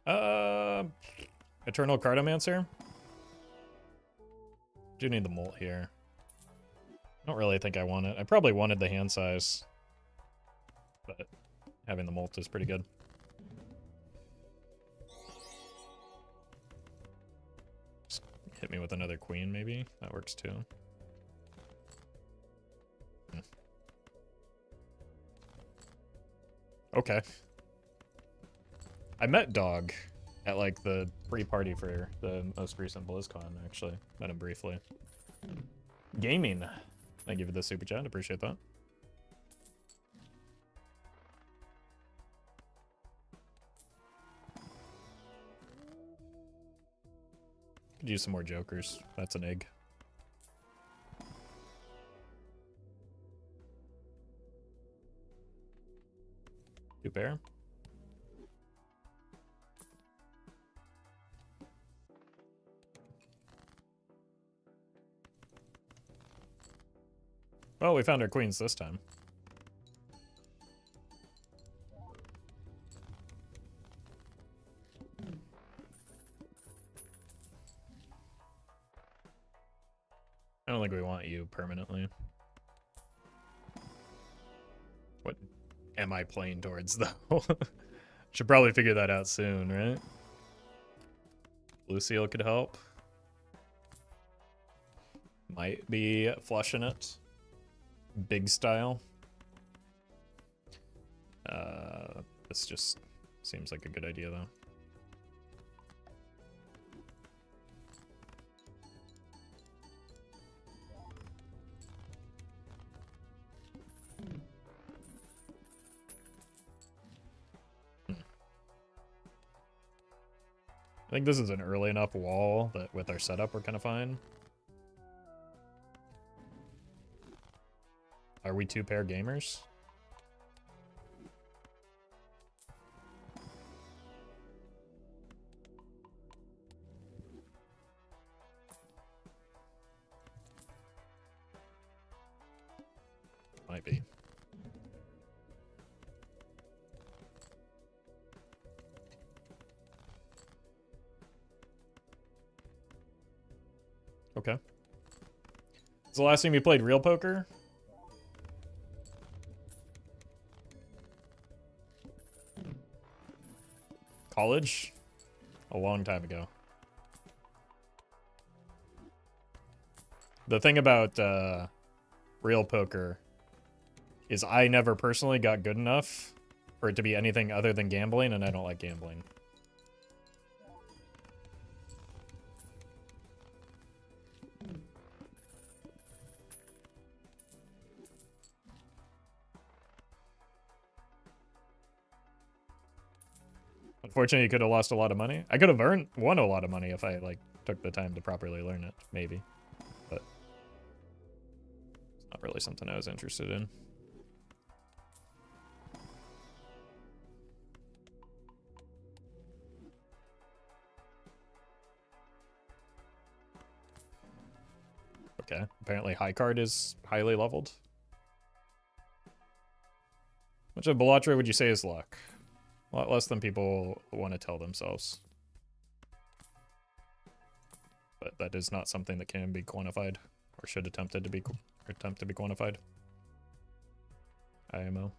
Eternal Cartomancer? Do need the molt here. I don't really think I want it. I probably wanted the hand size, but having the molt is pretty good. Just hit me with another queen, maybe. That works too. Okay. I met Dog at like the pre-party for the most recent BlizzCon, actually. Met him briefly. Gaming. Thank you for the super chat. Appreciate that. Could use some more jokers. That's an egg. Two pair. Well, we found our queens this time. I don't think we want you permanently. What am I playing towards, though? Should probably figure that out soon, right? Lucille could help. Might be flushing it. Big style. This just seems like a good idea, though. I think this is an early enough wall that with our setup we're kind of fine. Are we two pair gamers? Might be. Okay. It's the last time you played real poker? College? A long time ago. The thing about real poker is I never personally got good enough for it to be anything other than gambling, and I don't like gambling. Unfortunately, you could have lost a lot of money. I could have won a lot of money if I like took the time to properly learn it, maybe. But it's not really something I was interested in. Okay, apparently high card is highly leveled. How much of Bellatre would you say is luck? A lot less than people want to tell themselves. But that is not something that can be quantified, or should attempt to be quantified. IMO.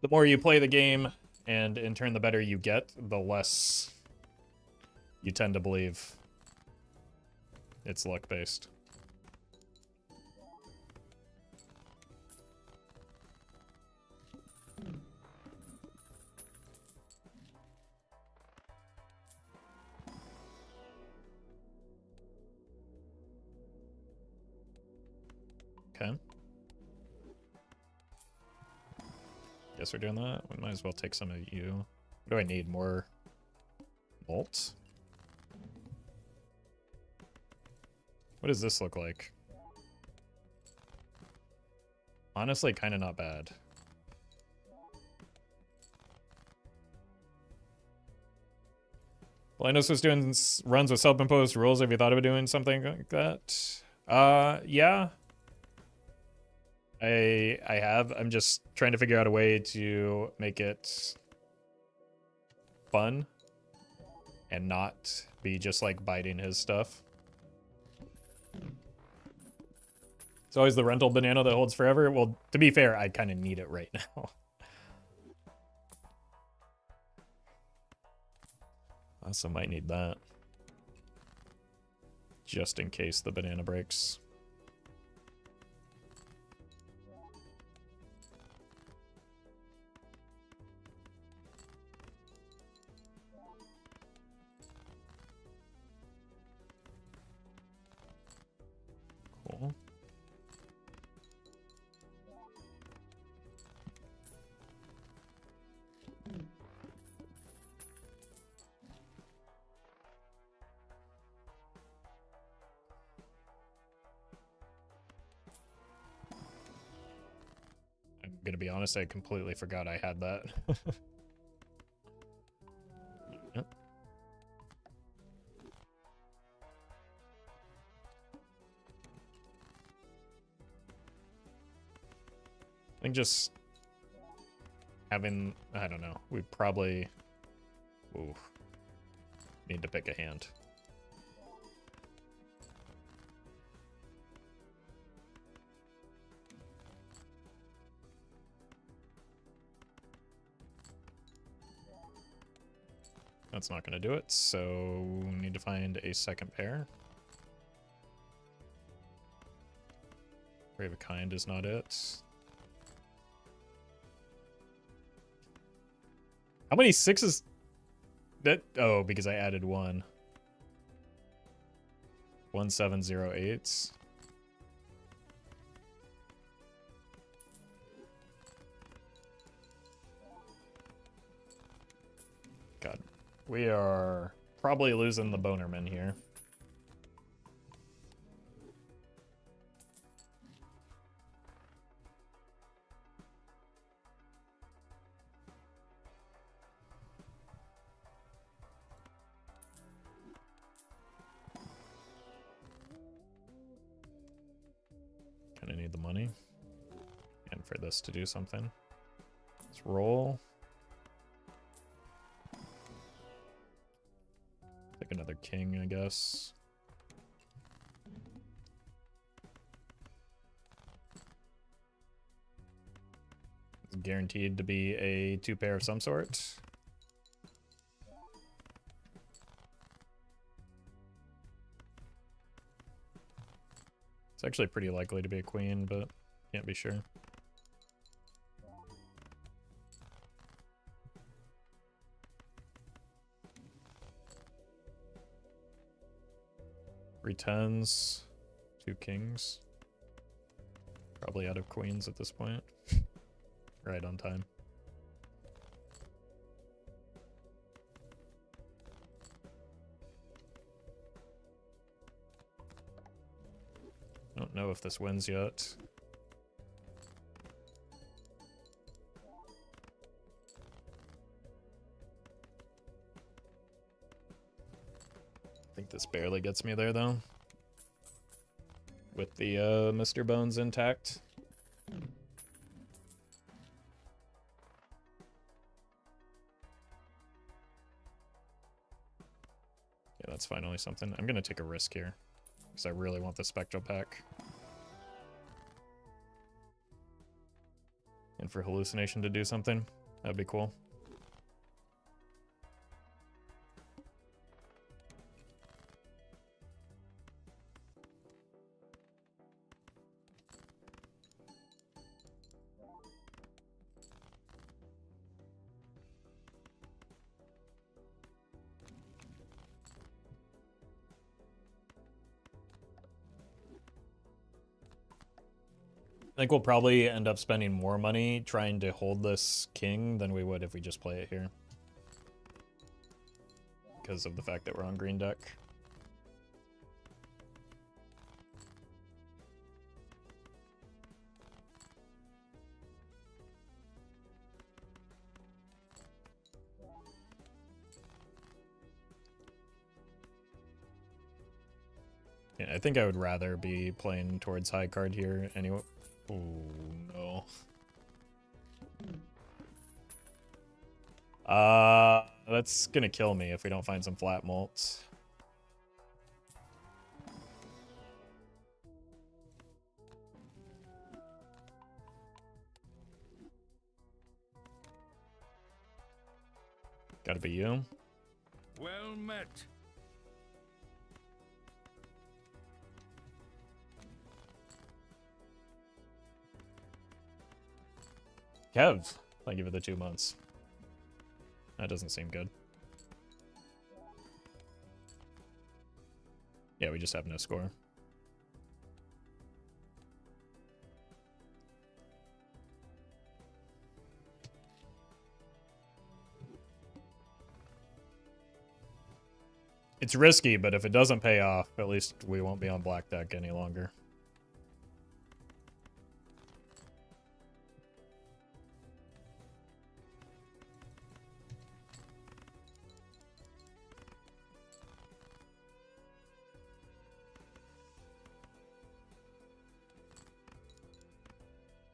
The more you play the game, and in turn the better you get, the less you tend to believe it's luck-based. Okay. Guess we're doing that. We might as well take some of you. What do I need? More malt? What does this look like? Honestly, kind of not bad. Linus was doing runs with self-imposed rules. Have you thought about doing something like that? Yeah. I have. I'm just trying to figure out a way to make it fun and not be just like biting his stuff. It's always the rental banana that holds forever. Well, to be fair, I kind of need it right now. Also might need that. Just in case the banana breaks. Cool. I'm gonna be honest, I completely forgot I had that. Yep. I think just having, I don't know, we probably need to pick a hand. That's not going to do it, so we need to find a second pair. Brave of Kind is not it. How many sixes? That, oh, because I added one. 1708. God. We are probably losing the Bonerman here. Kind of need the money. And for this to do something. Let's roll. Like another king, I guess. It's guaranteed to be a 2-pair of some sort. It's actually pretty likely to be a queen, but can't be sure. Three tens, 2 kings. Probably out of queens at this point. Right on time. I don't know if this wins yet. I think this barely gets me there, though. With the Mr. Bones intact. Yeah, that's finally something. I'm gonna take a risk here, because I really want the Spectral Pack. And for Hallucination to do something, that'd be cool. I think we'll probably end up spending more money trying to hold this king than we would if we just play it here. Because of the fact that we're on green deck. Yeah, I think I would rather be playing towards high card here anyway. Oh, no. That's gonna kill me if we don't find some flat mults. Gotta be you. Well met. Kev, thank you for the 2 months. That doesn't seem good. Yeah, we just have no score. It's risky, but if it doesn't pay off, at least we won't be on black deck any longer.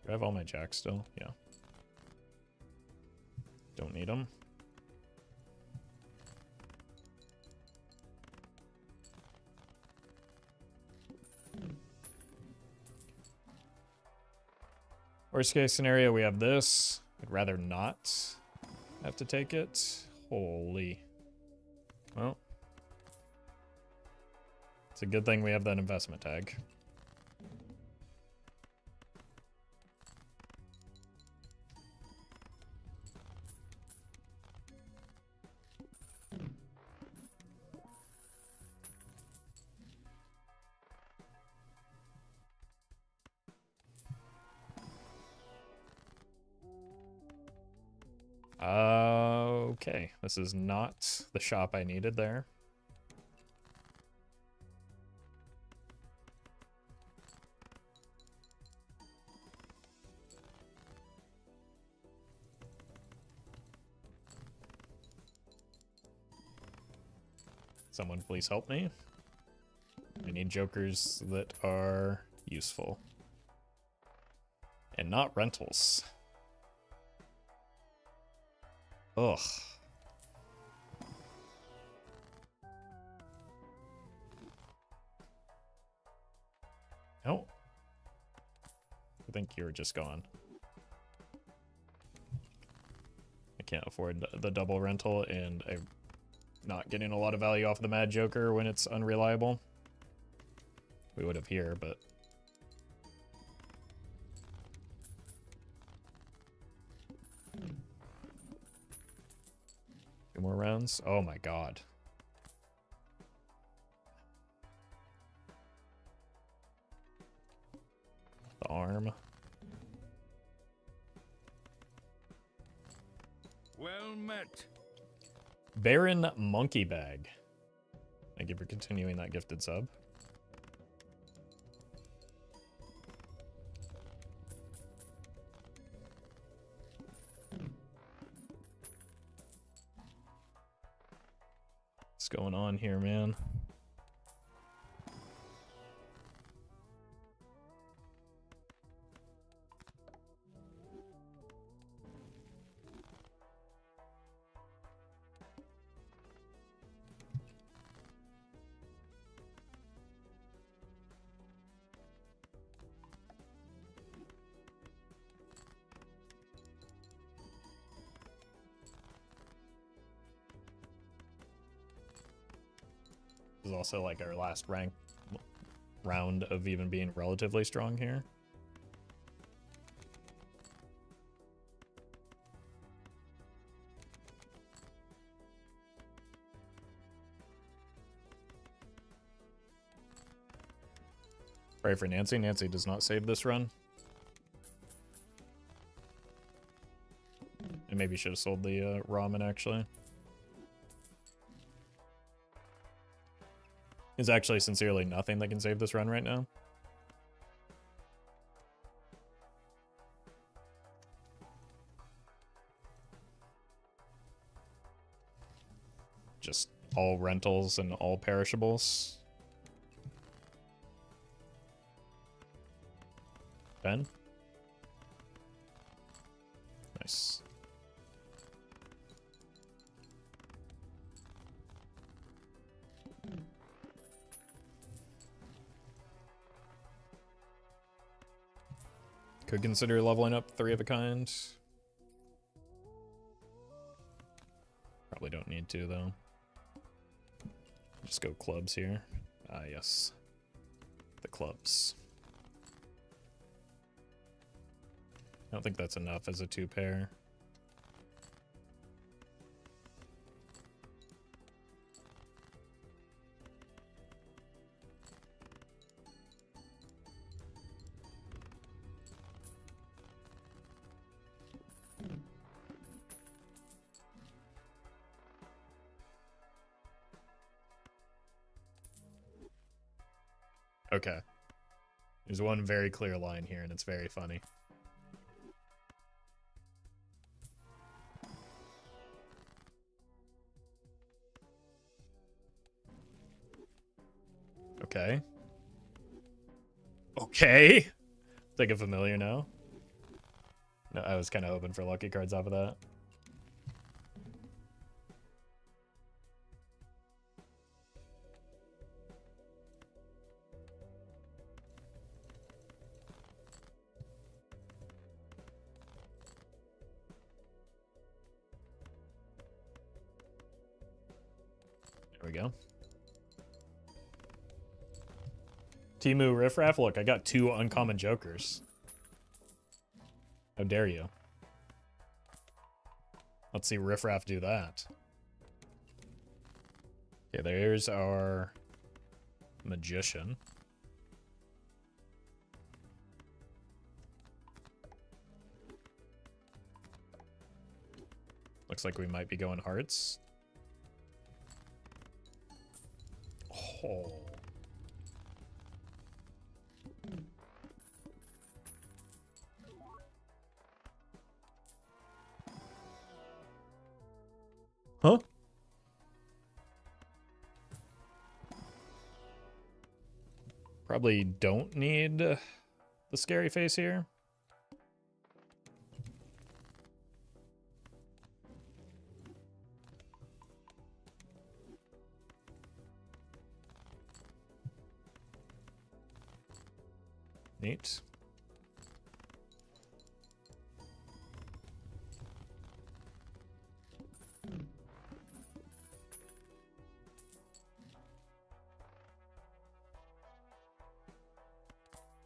Do I have all my jacks still? Yeah. Don't need them. Worst case scenario, we have this. I'd rather not have to take it. Holy. Well. It's a good thing we have that investment tag. Okay, this is not the shop I needed there. Someone please help me. I need jokers that are useful. And not rentals. Ugh. No. I think you're just gone. I can't afford the double rental, and I'm not getting a lot of value off the Mad Joker when it's unreliable. We would have here, but... Two more rounds? Oh my god. The arm. Well met. Baron Monkey Bag. Thank you for continuing that gifted sub. What's going on here, man? This is also like our last round of even being relatively strong here. Pray for Nancy. Nancy does not save this run. And maybe should have sold the ramen, actually. There's actually sincerely nothing that can save this run right now. Just all rentals and all perishables. Ben? Nice. Could consider leveling up 3 of a kind. Probably don't need to, though. Just go clubs here. Ah, yes. The clubs. I don't think that's enough as a 2-pair. Okay. There's one very clear line here, and it's very funny. Okay. Okay. Take a familiar now. No, I was kind of hoping for lucky cards off of that. There we go. Timu Riffraff, look, I got 2 uncommon jokers. How dare you? Let's see Riffraff do that. Okay, there's our magician. Looks like we might be going hearts. Oh. Huh? Probably don't need the scary face here. Neat.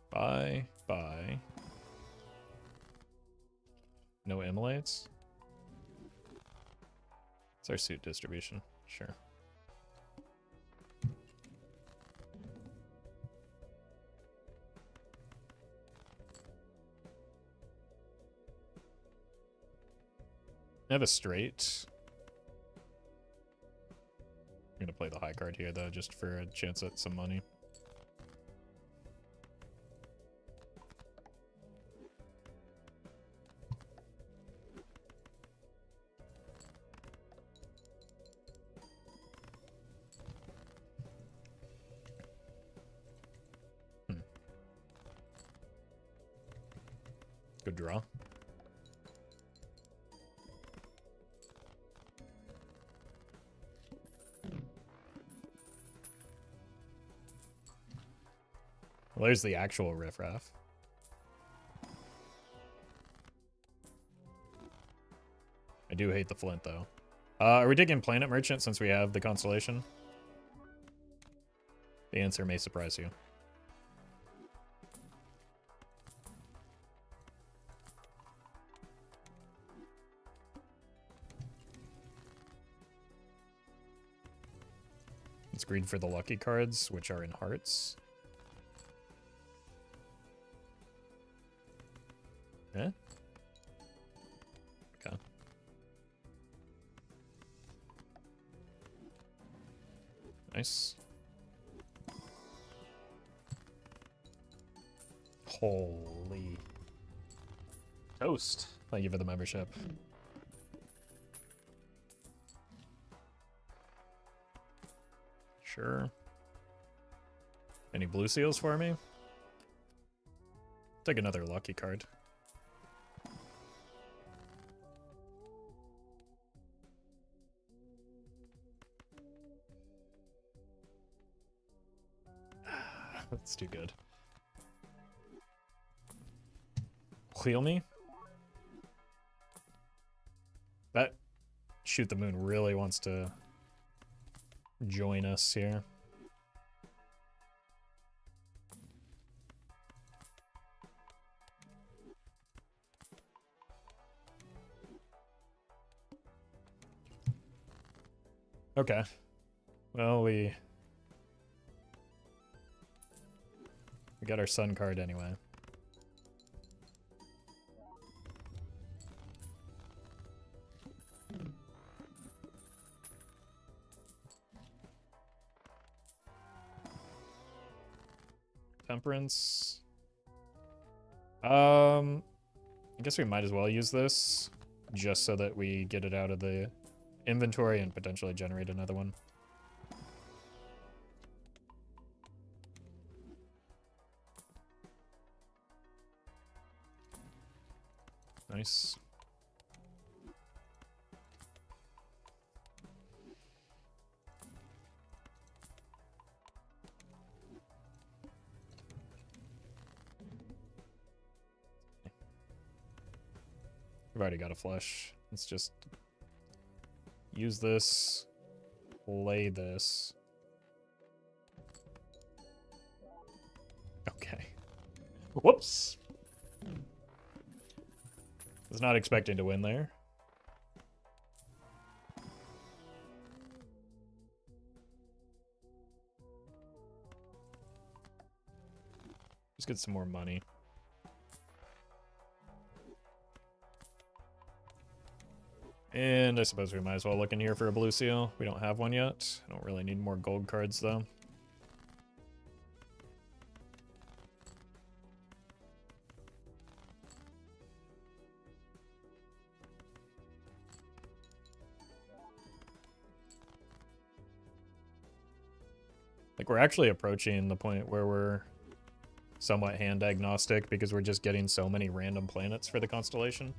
Bye. Bye. No immolates? It's our suit distribution. Sure. I have a straight. I'm gonna play the high card here though, just for a chance at some money. Good draw. Well, there's the actual riffraff. I do hate the flint, though. Are we taking Planet Merchant since we have the Constellation? The answer may surprise you. Let's greed for the lucky cards, which are in hearts. Yeah? Okay. Nice. Holy toast. Thank you for the membership. Sure. Any blue seals for me? Take another lucky card. That's too good. Heal me? That Shoot the Moon really wants to join us here. Okay. Well, we got our sun card anyway. Temperance. I guess we might as well use this just so that we get it out of the inventory and potentially generate another one. Nice. We've already got a flush. Let's just use this, play this. Okay. Whoops. Was not expecting to win there. Let's get some more money. And I suppose we might as well look in here for a blue seal. We don't have one yet. I don't really need more gold cards, though. Like, we're actually approaching the point where we're somewhat hand agnostic because we're just getting so many random planets for the constellation.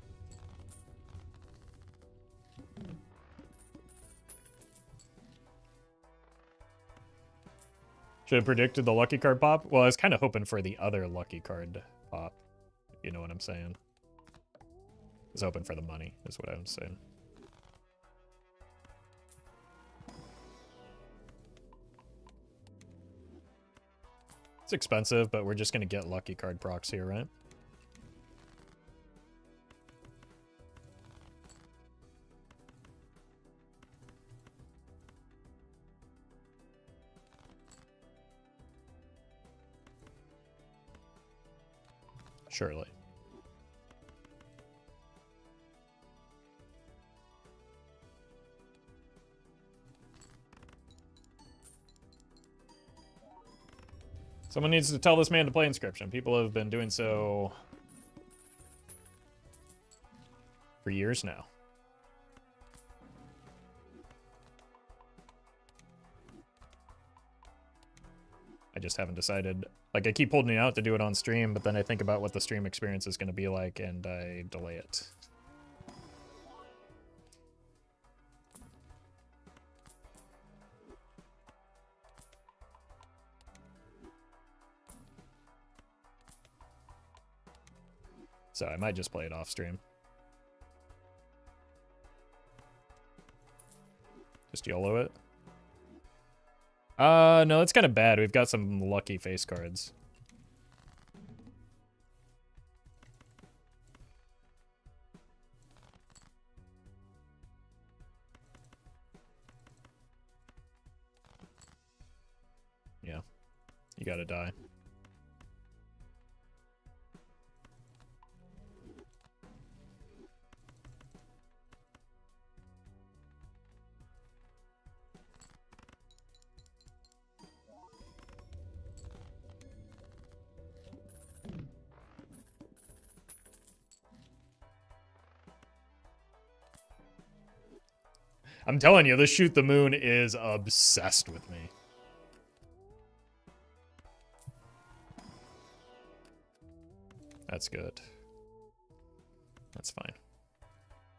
Should have predicted the lucky card pop. Well, I was kind of hoping for the other lucky card pop. You know what I'm saying? I was hoping for the money, is what I'm saying. It's expensive, but we're just going to get lucky card procs here, right? Surely. Someone needs to tell this man to play Inscription. People have been doing so for years now. I just haven't decided. Like, I keep holding it out to do it on stream, but then I think about what the stream experience is going to be like, and I delay it. So I might just play it off stream. Just YOLO it. No, it's kind of bad. We've got some lucky face cards. Yeah, you gotta die. I'm telling you, this Shoot the Moon is obsessed with me. That's good. That's fine.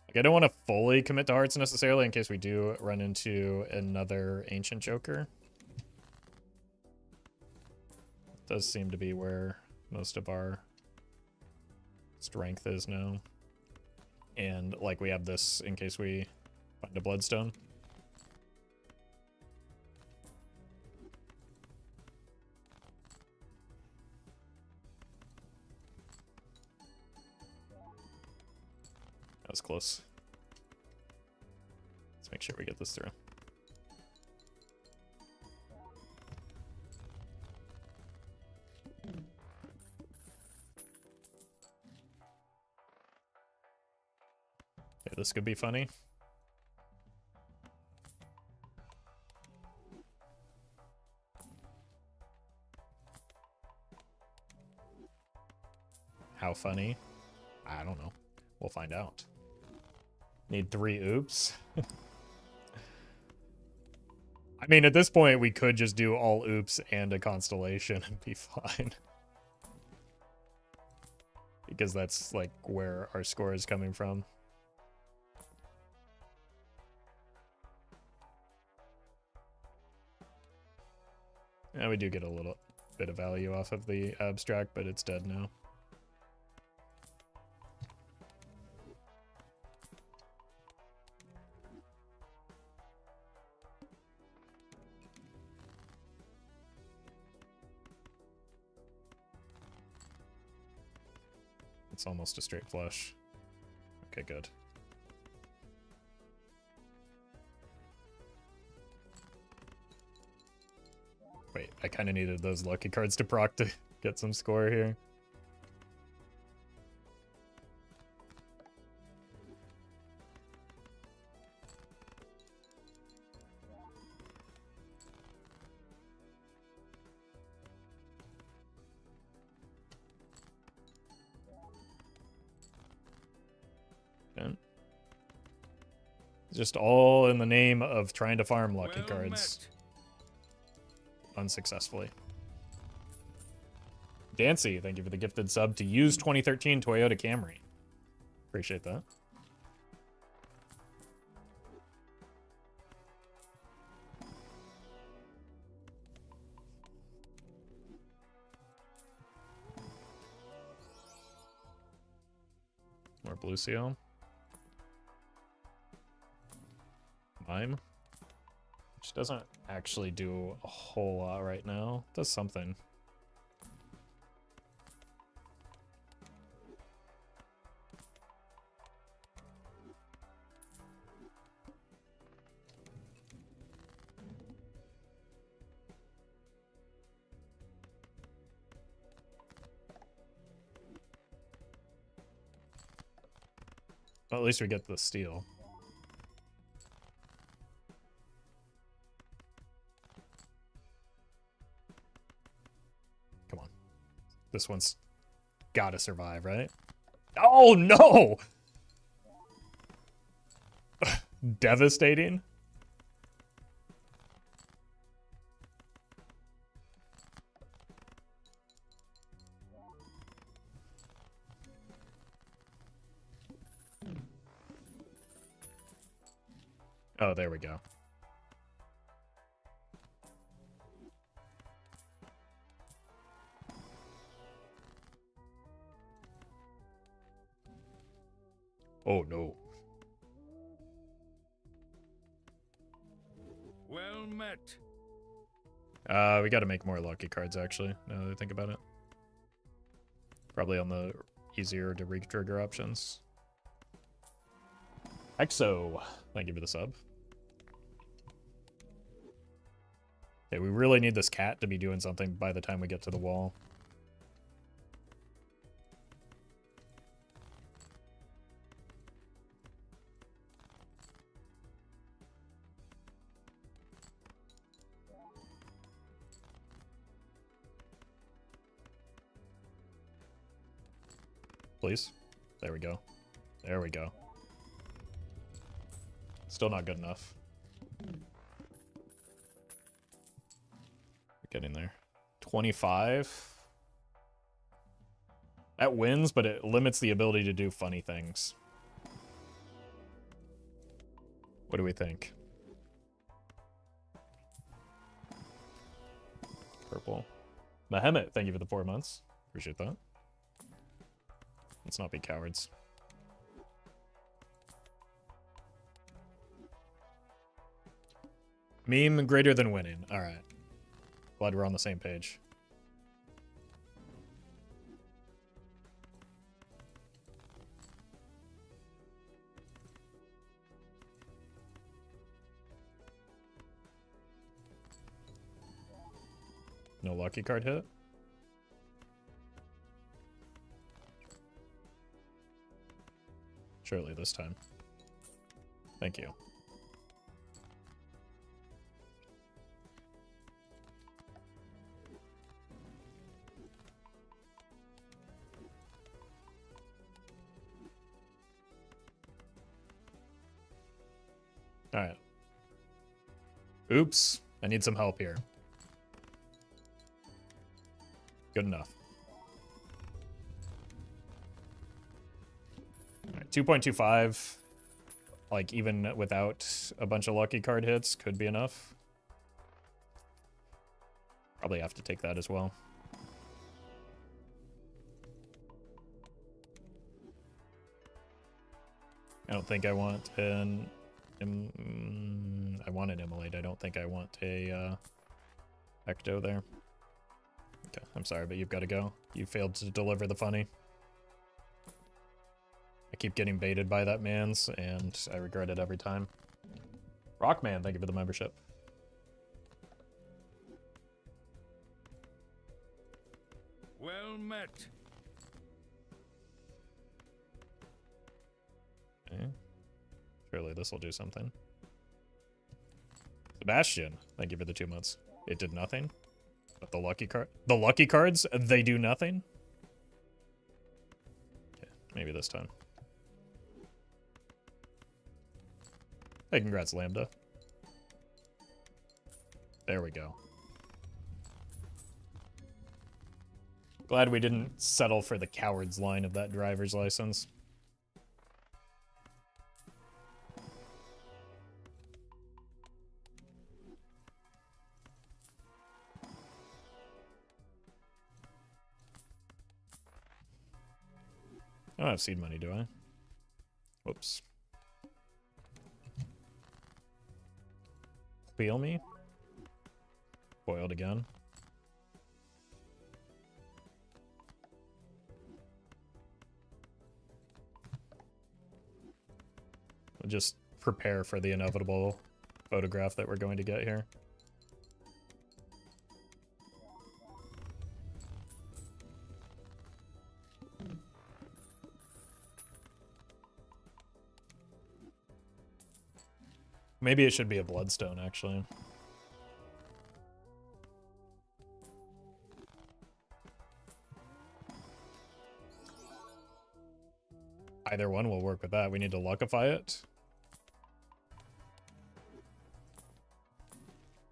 Like, I don't want to fully commit to hearts necessarily in case we do run into another Ancient Joker. It does seem to be where most of our strength is now. And, like, we have this in case we find a Bloodstone. That was close. Let's make sure we get this through. Okay, this could be funny. How funny? I don't know. We'll find out. Need 3 oops. I mean, at this point, we could just do all oops and a constellation and be fine. Because that's, like, where our score is coming from. Yeah, we do get a little bit of value off of the abstract, but it's dead now. It's almost a straight flush. Okay, good. Wait, I kind of needed those lucky cards to proc to get some score here. Just all in the name of trying to farm lucky cards. Unsuccessfully. Dancy, thank you for the gifted sub to use 2013 Toyota Camry. Appreciate that. More blue seal. Mime. Which doesn't actually do a whole lot right now. It does something. Well, at least we get the steal. Come on. This one's gotta survive, right? Oh, no! Devastating. Oh, there we go. Oh, no. Well met. We gotta make more lucky cards, actually, now that I think about it. Probably on the easier to re-trigger options. Exo, thank you for the sub. Okay, we really need this cat to be doing something by the time we get to the wall. Please. There we go. There we go. Still not good enough. Getting there. 25. That wins, but it limits the ability to do funny things. What do we think? Purple. Mahemet, thank you for the 4 months. Appreciate that. Let's not be cowards. Meme greater than winning. All right. Glad we're on the same page. No lucky card hit. Surely this time. Thank you. All right. Oops. I need some help here. Good enough. All right, 2.25. Like, even without a bunch of lucky card hits, could be enough. Probably have to take that as well. I don't think I want an... I want an Immolate. I don't think I want a Ecto there. Okay, I'm sorry, but you've got to go. You failed to deliver the funny. I keep getting baited by that man's, and I regret it every time. Rockman, thank you for the membership. Well met. Okay. Surely this will do something. Sebastian, thank you for the 2 months. It did nothing. But the lucky cards, they do nothing. Okay, maybe this time. Hey, congrats, Lambda. There we go. Glad we didn't settle for the coward's line of that driver's license. I don't have seed money, do I? Whoops. Feel me? Foiled again. We'll just prepare for the inevitable photograph that we're going to get here. Maybe it should be a bloodstone, actually. Either one will work with that. We need to luckify it.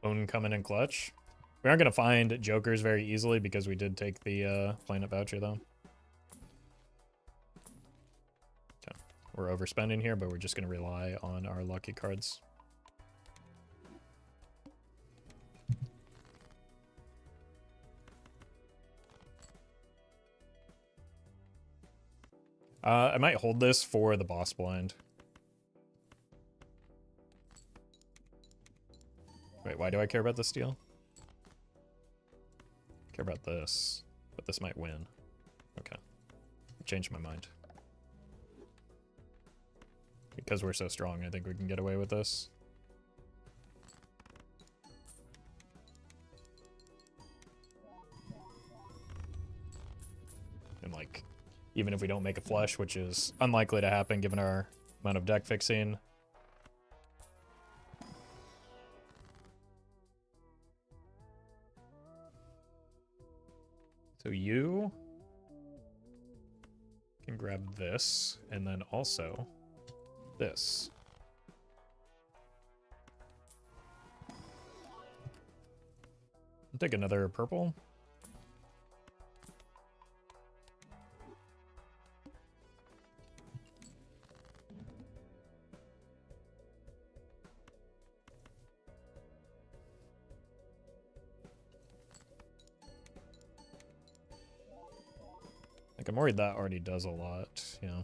Bone coming in clutch. We aren't going to find jokers very easily because we did take the planet voucher, though. Okay. We're overspending here, but we're just going to rely on our lucky cards. I might hold this for the boss blind. Wait, why do I care about this deal? Care about this, but this might win. Okay. Changed my mind. Because we're so strong, I think we can get away with this. And like, even if we don't make a flush, which is unlikely to happen given our amount of deck fixing. So you can grab this, and then also this. I'll take another purple. Like, I'm worried that already does a lot, yeah.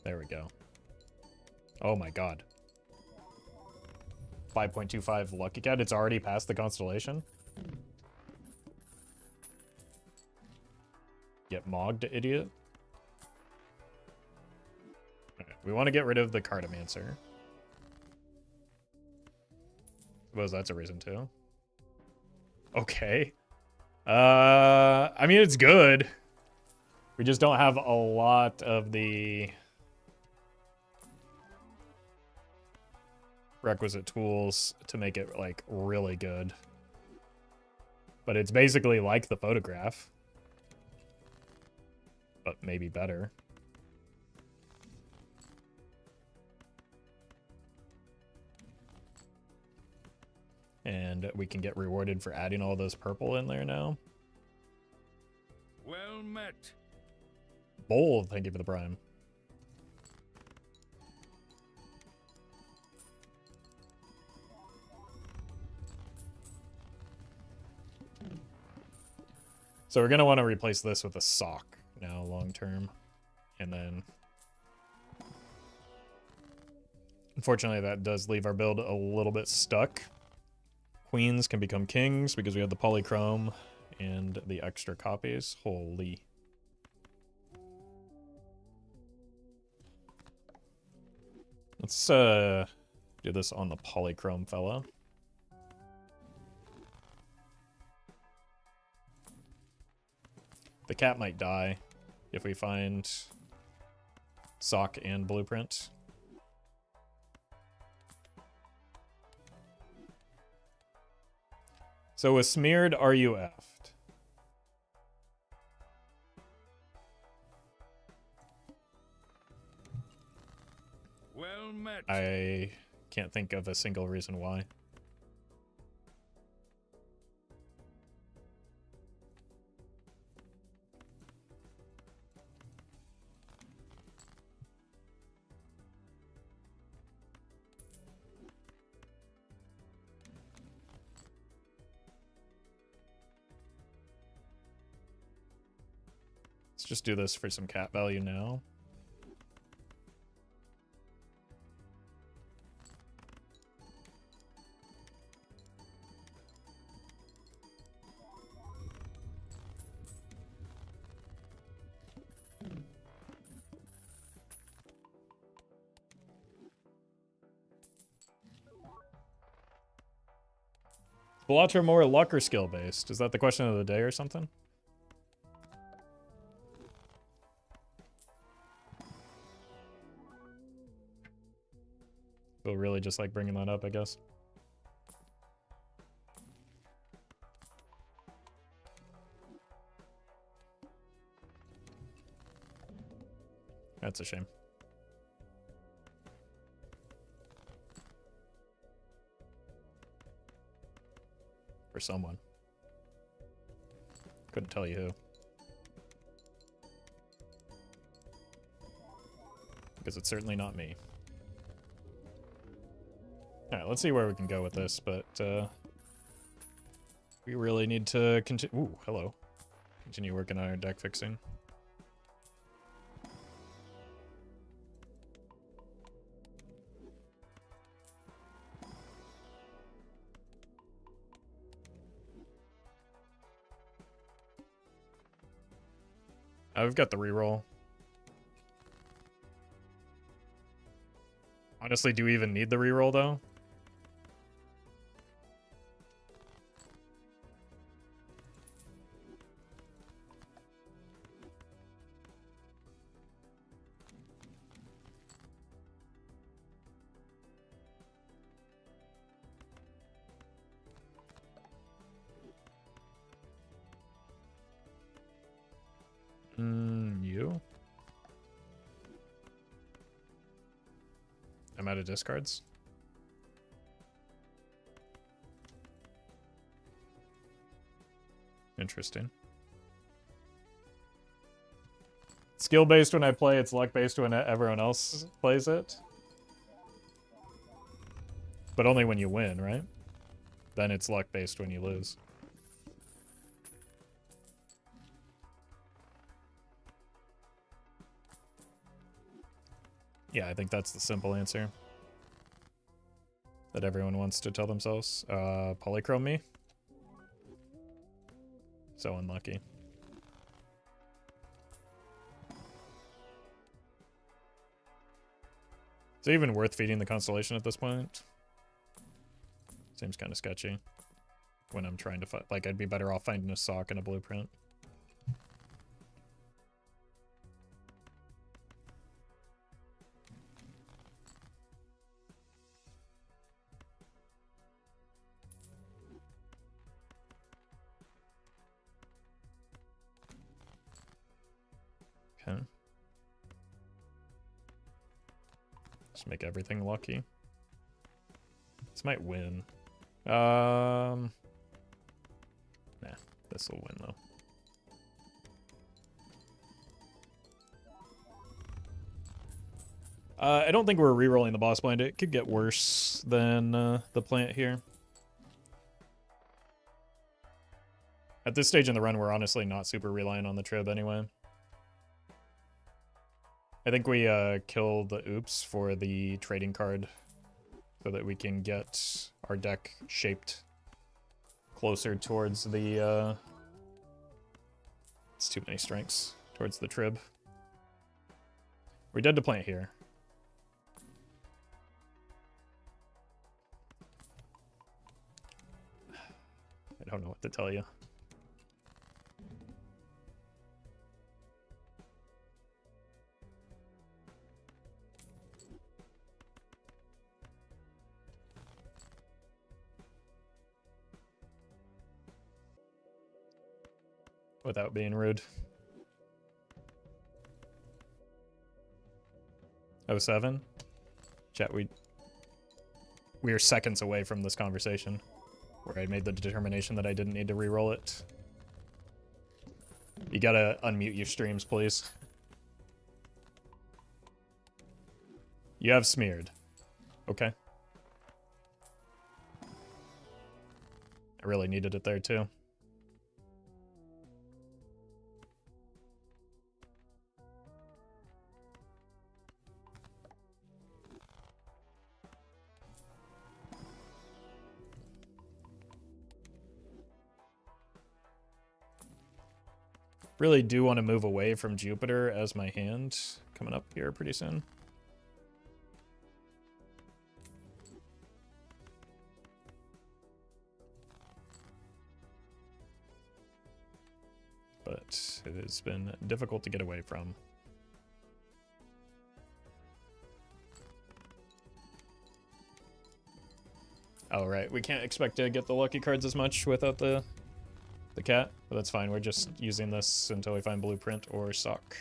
There we go. Oh my god. 5.25 Lucky Cat. It's already past the constellation. Get mogged, idiot. Okay, we want to get rid of the Cartomancer. Suppose that's a reason too. Okay. I mean, it's good. We just don't have a lot of the requisite tools to make it, like, really good. But it's basically like the photograph. But maybe better. And we can get rewarded for adding all those purple in there now. Well met. Bold, thank you for the prime. So we're going to want to replace this with a sock now long term. And then unfortunately that does leave our build a little bit stuck. Queens can become kings because we have the polychrome and the extra copies. Holy. Let's do this on the polychrome fella. The cat might die if we find sock and blueprint. So with smeared, are you effed? Well met. I can't think of a single reason why. Let's just do this for some cat value now. Spilatra more luck or skill based? Is that the question of the day or something? Feel really just like bringing that up, I guess. That's a shame. For someone. Couldn't tell you who. Because it's certainly not me. Alright, let's see where we can go with this, but we really need to continue. Ooh, hello. Continue working on our deck fixing. I've got the reroll. Honestly, do we even need the reroll though? You? I'm out of discards. Interesting. Skill based when I play, it's luck based when everyone else plays it. But only when you win, right? Then it's luck based when you lose. Yeah, I think that's the simple answer that everyone wants to tell themselves. Polychrome me. So unlucky. Is it even worth feeding the Constellation at this point? Seems kind of sketchy. When I'm trying to find, like, I'd be better off finding a sock and a blueprint. Okay. Just make everything lucky. This might win. Nah, this will win though. I don't think we're re-rolling the boss blind. It could get worse than the plant here. At this stage in the run, we're honestly not super reliant on the trib anyway. I think we kill the oops for the trading card so that we can get our deck shaped closer towards the it's too many strengths towards the trib. We're dead to plant here. I don't know what to tell you. Without being rude. 07? Chat, we are seconds away from this conversation where I made the determination that I didn't need to re-roll it. You gotta unmute your streams, please. You have smeared. Okay. I really needed it there too. Really do want to move away from Jupiter as my hand coming up here pretty soon. But it has been difficult to get away from. Oh, right. We can't expect to get the lucky cards as much without the cat, but that's fine. We're just using this until we find blueprint or sock.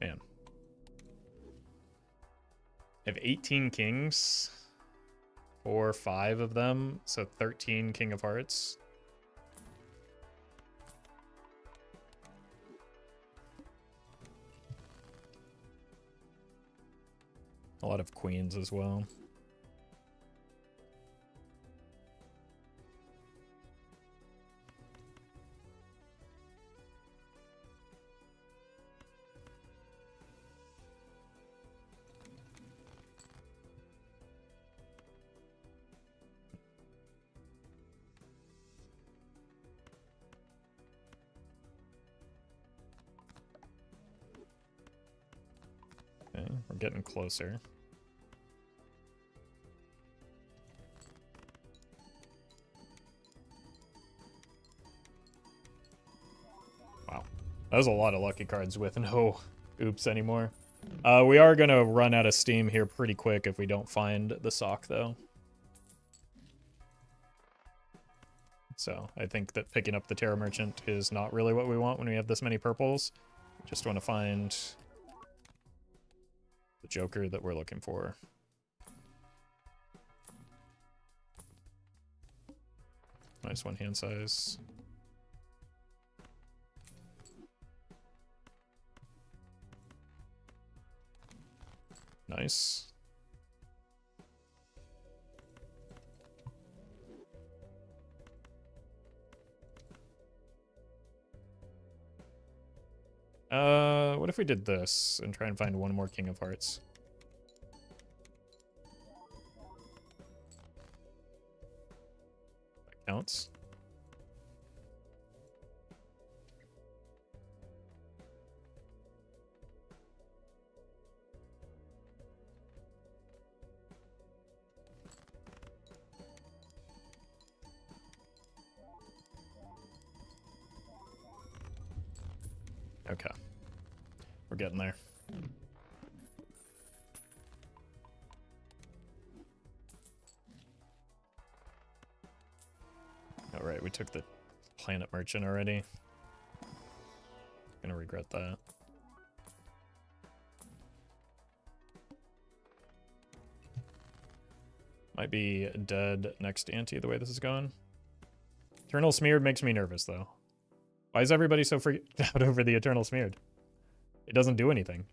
Man. I have 18 kings. 4 or 5 of them, so 13 King of Hearts. A lot of queens as well. Okay, we're getting closer. Wow. That was a lot of lucky cards with no oops anymore. We are going to run out of steam here pretty quick if we don't find the sock, though. So I think that picking up the Terra Merchant is not really what we want when we have this many purples. We just want to find the Joker that we're looking for. Nice one hand size. Nice. What if we did this and try and find one more King of Hearts? That counts. Okay. We're getting there. All right, we took the Planet Merchant already. Gonna regret that. Might be dead next ante the way this is going. Eternal Smeared makes me nervous, though. Why is everybody so freaked out over the Eternal Smeared? It doesn't do anything.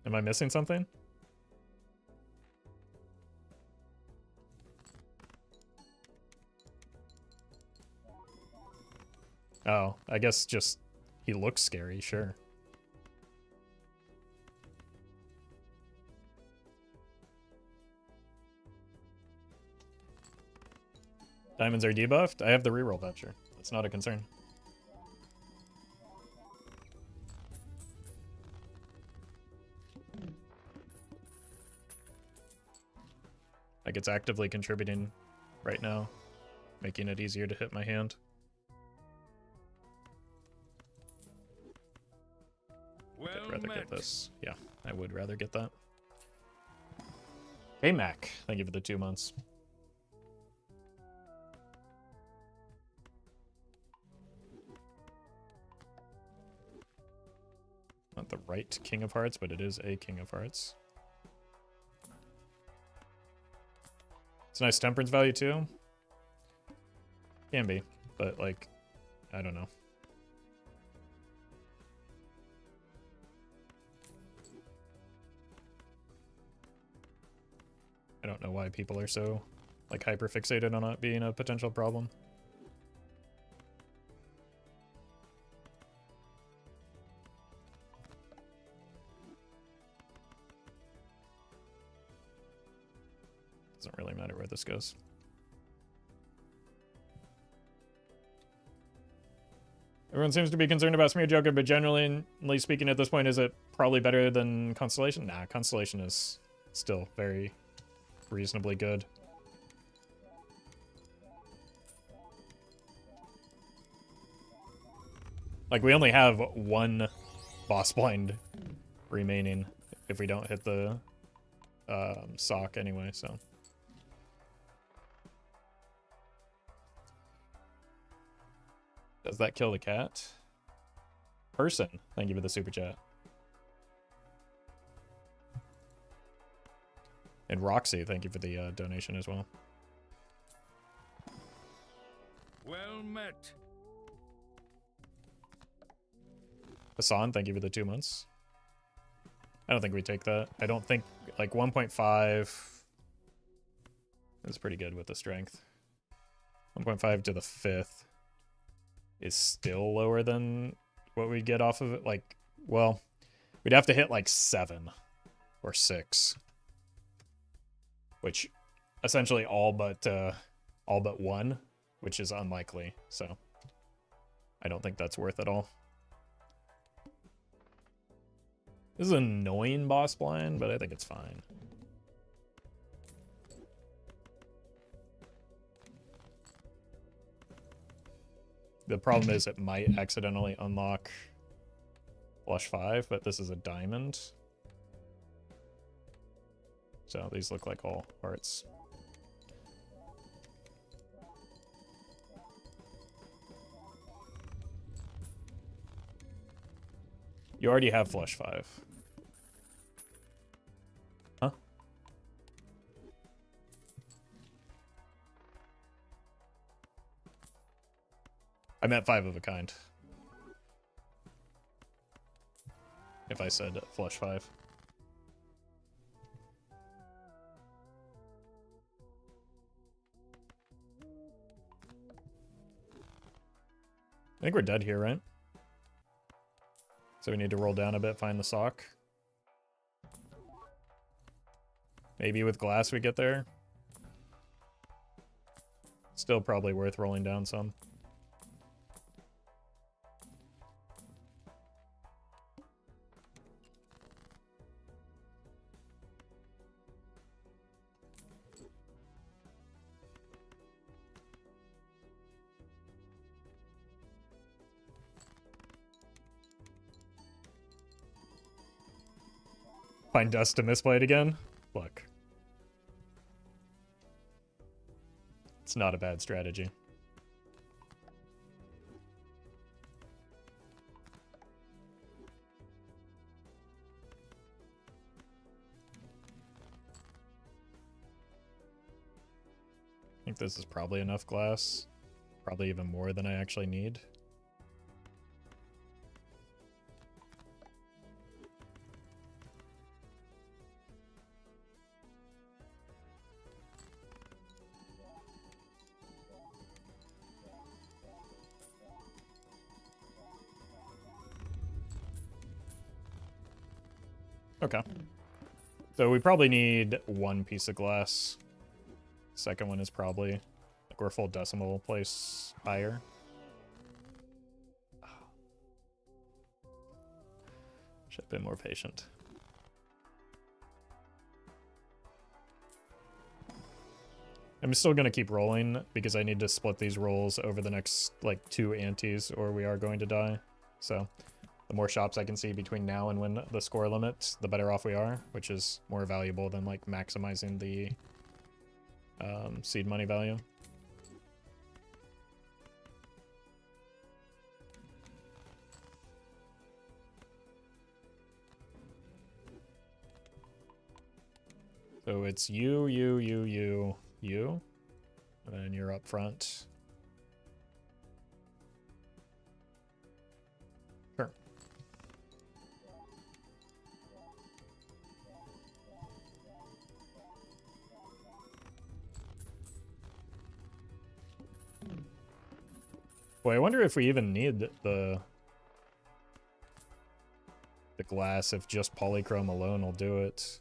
Am I missing something? Oh, I guess just he looks scary, sure. Diamonds are debuffed? I have the reroll voucher. That's not a concern. Like it's actively contributing right now, making it easier to hit my hand. Well I'd rather met. get this. Yeah, I would rather get that. Hey, Mac. Thank you for the 2 months. Not the right King of Hearts, but it is a King of Hearts. It's a nice temperance value, too. Can be, but, like, I don't know. I don't know why people are so, like, hyper-fixated on it being a potential problem. Doesn't really matter where this goes. Everyone seems to be concerned about Smear Joker, but generally speaking at this point, is it probably better than Constellation? Nah, Constellation is still very reasonably good. Like, we only have one boss blind remaining if we don't hit the sock anyway, so. Does that kill the cat? Person, thank you for the super chat. And Roxy, thank you for the donation as well. Well met. Hassan, thank you for the 2 months. I don't think we take that. I don't think, like, 1.5 is pretty good with the strength. 1.5 to the 5th is still lower than what we'd get off of it. Like, well, we'd have to hit, like, 7 or 6. Which, essentially all but 1, which is unlikely, so I don't think that's worth it all. This is an annoying boss blind, but I think it's fine. The problem is it might accidentally unlock Flush 5, but this is a diamond. So these look like all hearts. You already have Flush 5. Huh? I meant 5 of a kind. If I said Flush 5. I think we're dead here, right? So we need to roll down a bit, find the sock. Maybe with glass we get there. Still probably worth rolling down some. Find dust to misplay it again? Look. It's not a bad strategy. I think this is probably enough glass. Probably even more than I actually need. Okay. So we probably need 1 piece of glass. Second one is probably, like, we're a full decimal place higher. Should have been more patient. I'm still going to keep rolling because I need to split these rolls over the next, like, 2 antes or we are going to die. So the more shops I can see between now and when the score limit, the better off we are, which is more valuable than, like, maximizing the seed money value. So it's you, and then you're up front. Sure. Boy, I wonder if we even need the glass, if just polychrome alone will do it.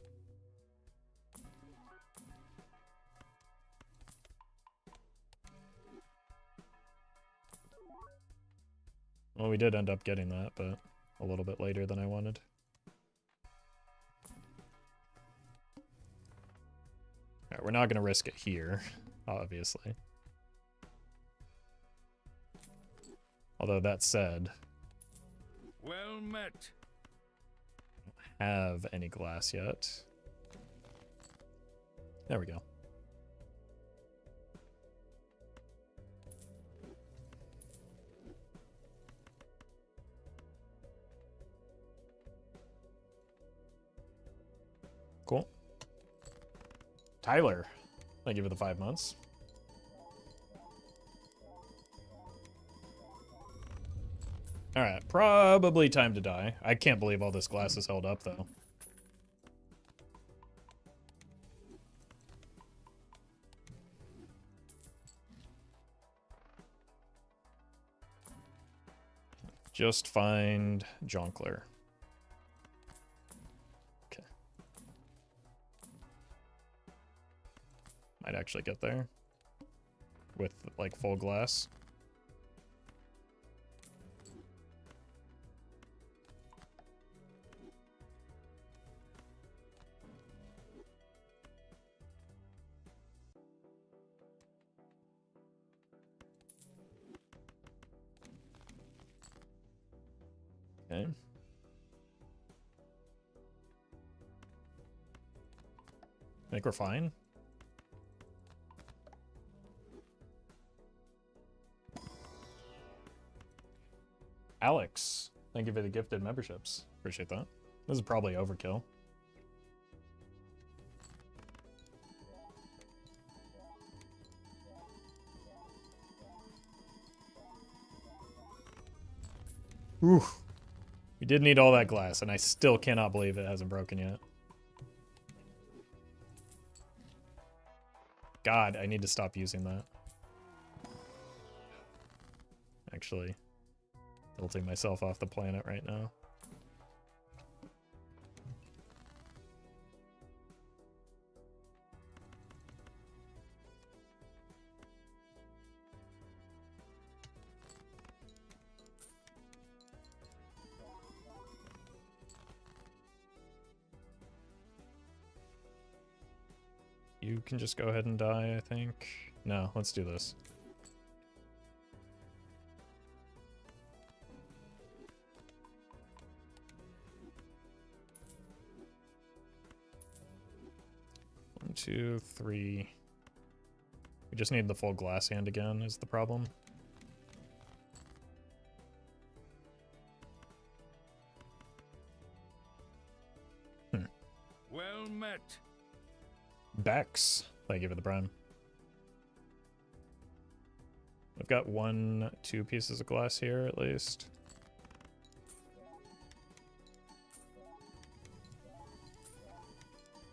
Well, we did end up getting that, but a little bit later than I wanted. Alright, we're not going to risk it here, obviously. Although that said, Well met. I don't have any glass yet. There we go. Cool. Tyler, thank you for the 5 months. Alright, probably time to die. I can't believe all this glass is held up, though. Just find Jonkler. Okay. Might actually get there. With, like, full glass. Okay. I think we're fine. Alex, thank you for the gifted memberships. Appreciate that. This is probably overkill. Ooh. We did need all that glass, and I still cannot believe it hasn't broken yet. God, I need to stop using that. Actually, tilting myself off the planet right now. You can just go ahead and die, I think. No, let's do this. One, two, three. We just need the full glass hand again, is the problem. Well met. Bex, thank you for the prime. We've got 1, 2 pieces of glass here at least.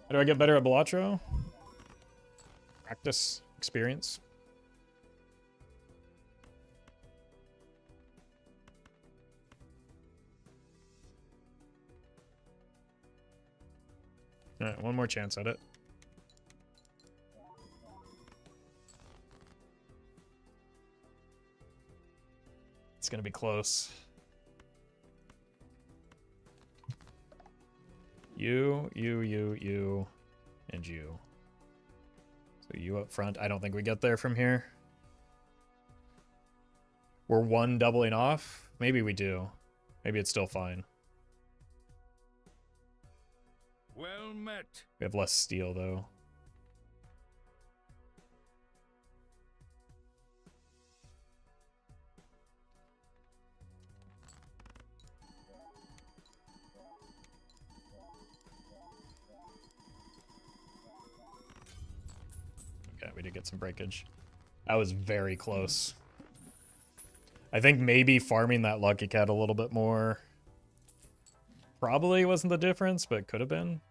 How do I get better at Balatro? Practice, experience. Alright, one more chance at it. It's gonna be close. You, and you. So you up front. I don't think we get there from here. We're 1 doubling off. Maybe we do. Maybe it's still fine. Well met. We have less steel, though. Okay, we did get some breakage. That was very close. I think maybe farming that Lucky Cat a little bit more probably wasn't the difference, but could have been.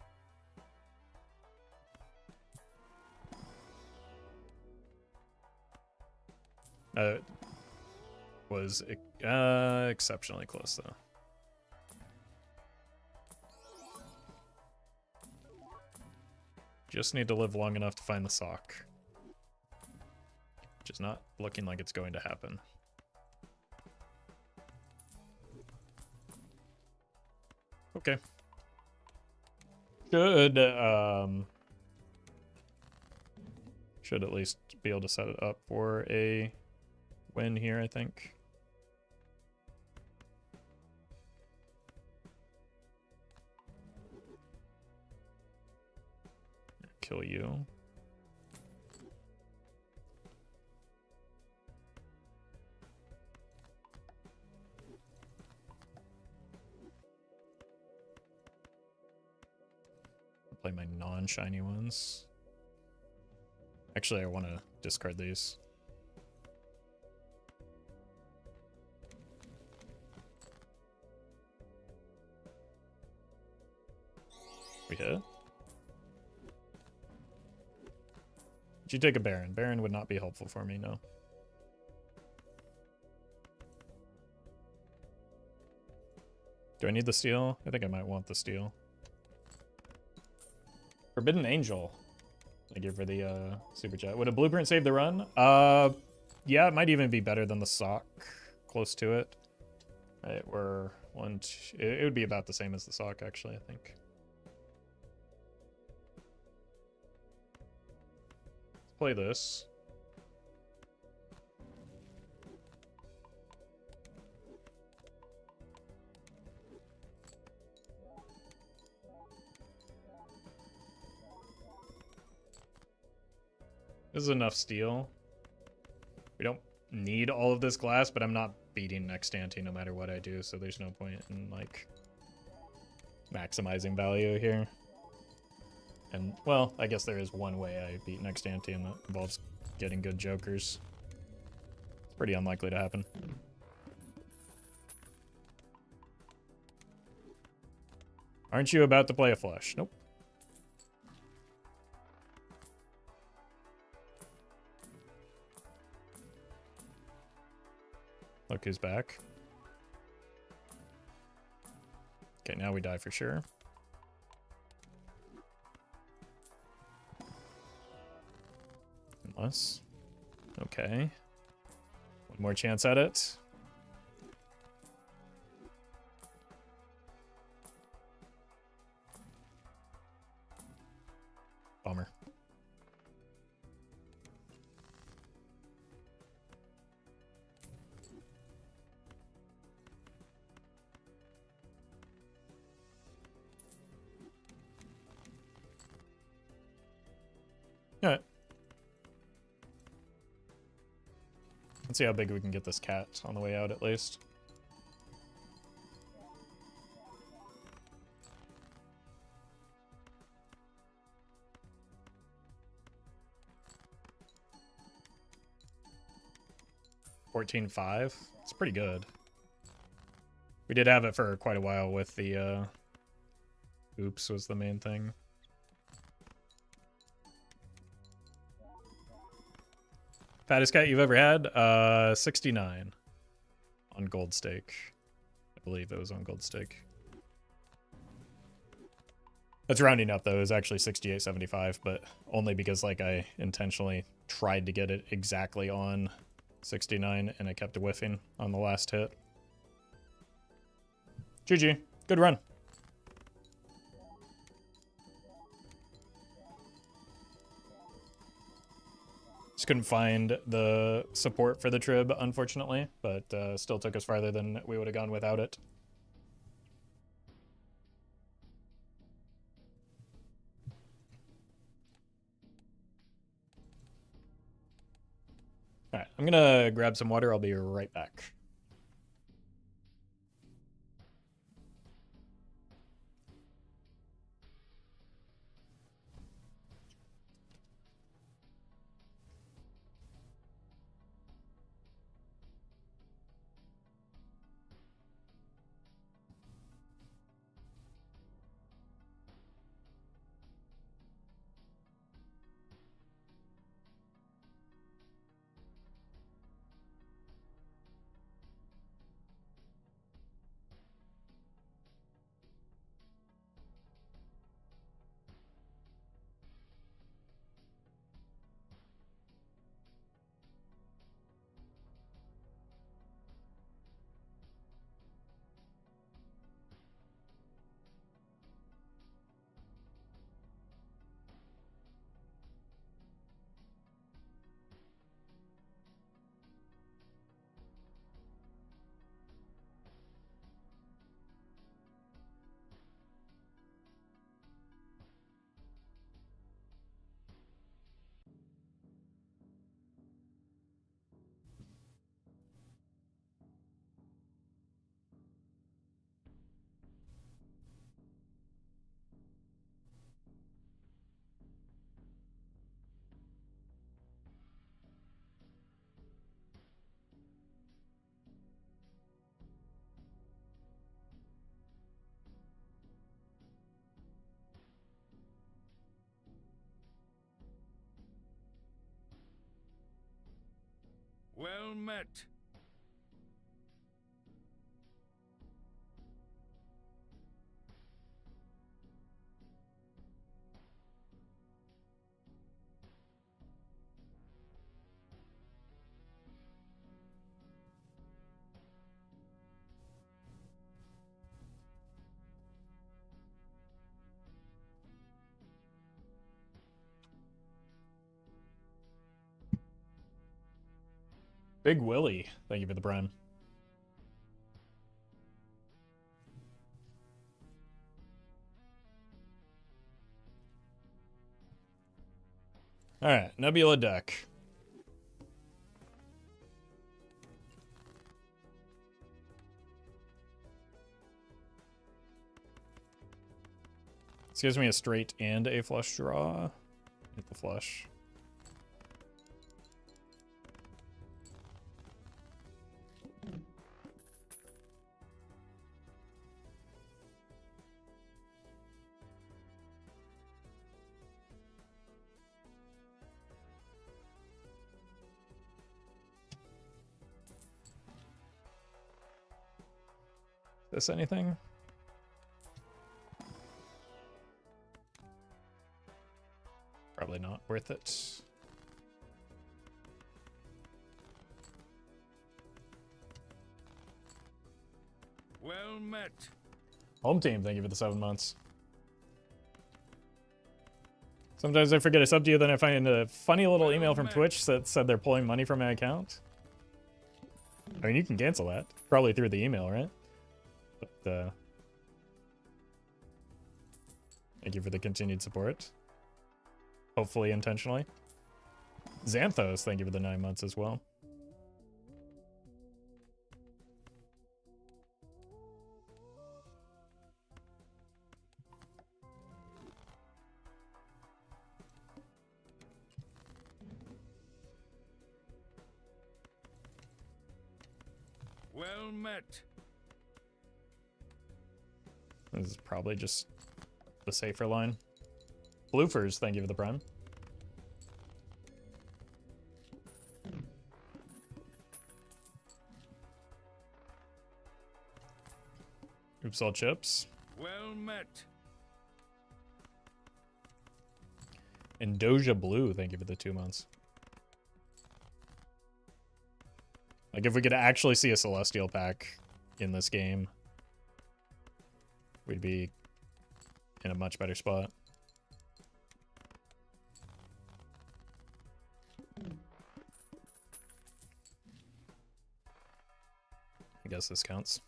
Was exceptionally close, though. Just need to live long enough to find the sock. Which is not looking like it's going to happen. Okay. Should at least be able to set it up for a win here, I think. Kill you. Play my non-shiny ones. Actually, I want to discard these. We hit. Did you take a Baron? Baron would not be helpful for me, no. Do I need the steal? I think I might want the steal. Forbidden Angel. Thank you for the super chat. Would a blueprint save the run? Yeah, it might even be better than the sock. Close to it. Right, we're one. It would be about the same as the sock, actually, I think. Let's play this. This is enough steel. We don't need all of this glass, but I'm not beating next ante no matter what I do, so there's no point in, like, maximizing value here. And, well, I guess there is one way I beat next ante, and that involves getting good jokers. It's pretty unlikely to happen. Aren't you about to play a flush? Nope. Look who's back. Okay, now we die for sure. Unless. Okay. One more chance at it. Bummer. Alright. Let's see how big we can get this cat on the way out, at least. $14.5. It's pretty good. We did have it for quite a while with the oops was the main thing. Fattest cat you've ever had? 69 on gold stake. I believe it was on gold stake. That's rounding up though. It was actually 68.75, but only because like I intentionally tried to get it exactly on 69 and I kept whiffing on the last hit. GG. Good run. Just couldn't find the support for the trib, unfortunately, but still took us farther than we would have gone without it. All right, I'm gonna grab some water. I'll be right back. Well met. Big Willie, thank you for the prime. All right, Nebula deck. This gives me a straight and a flush draw. Hit the flush. This anything? Probably not worth it. Well met. Home team, thank you for the 7 months. Sometimes I forget I sub to you, then I find a funny little email from Twitch that said they're pulling money from my account. I mean, you can cancel that. Probably through the email, right? But, thank you for the continued support. Hopefully intentionally. Xanthos, thank you for the 9 months as well. Well met. This is probably just the safer line. Bloofers, thank you for the prime. Oops, all chips. Well met. And Doja Blue, thank you for the 2 months. Like, if we could actually see a Celestial pack in this game, we'd be in a much better spot. I guess this counts.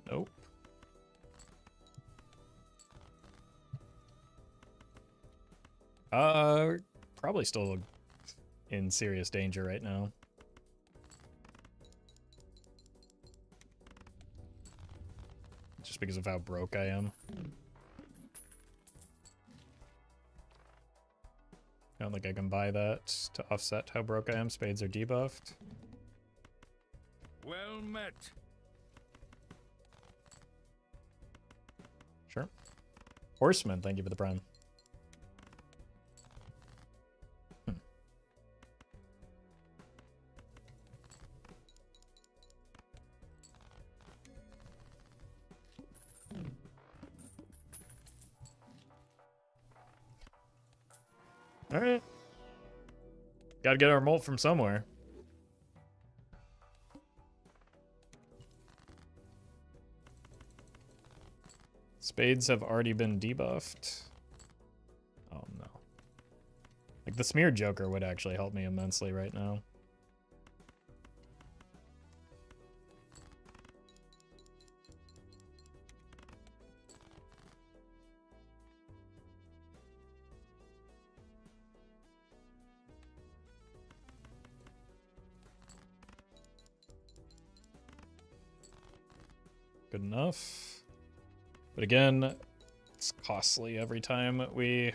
Nope. Probably still in serious danger right now. Just because of how broke I am. I don't think I can buy that to offset how broke I am. Spades are debuffed. Well met. Sure. Horseman, thank you for the prime. Alright. Gotta get our molt from somewhere. Spades have already been debuffed. Oh no. Like, the Smeared Joker would actually help me immensely right now. Good enough. But again, it's costly every time we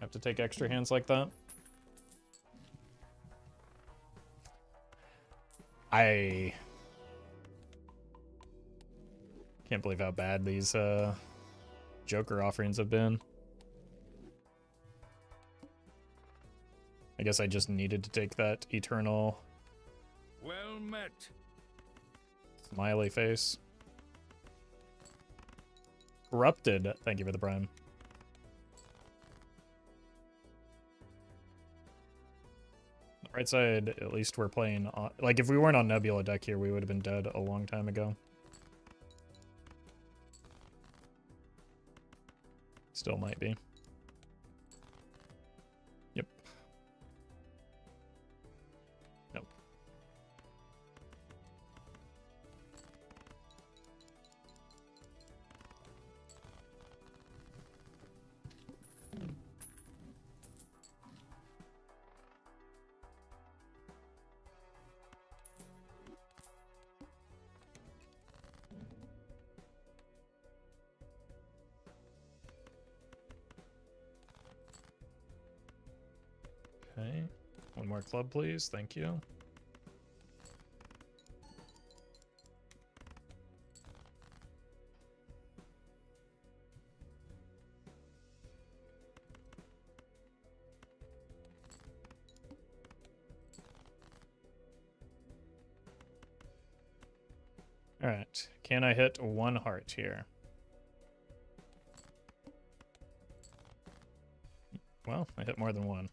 have to take extra hands like that. I can't believe how bad these Joker offerings have been. I guess I just needed to take that eternal Well met. smiley face. Corrupted. Thank you for the prime. Right side, at least we're playing on... Like, if we weren't on Nebula deck here, we would have been dead a long time ago. Still might be. Yep. Nope. Okay. One more club, please. Thank you. All right. Can I hit one heart here? Well, I hit more than one.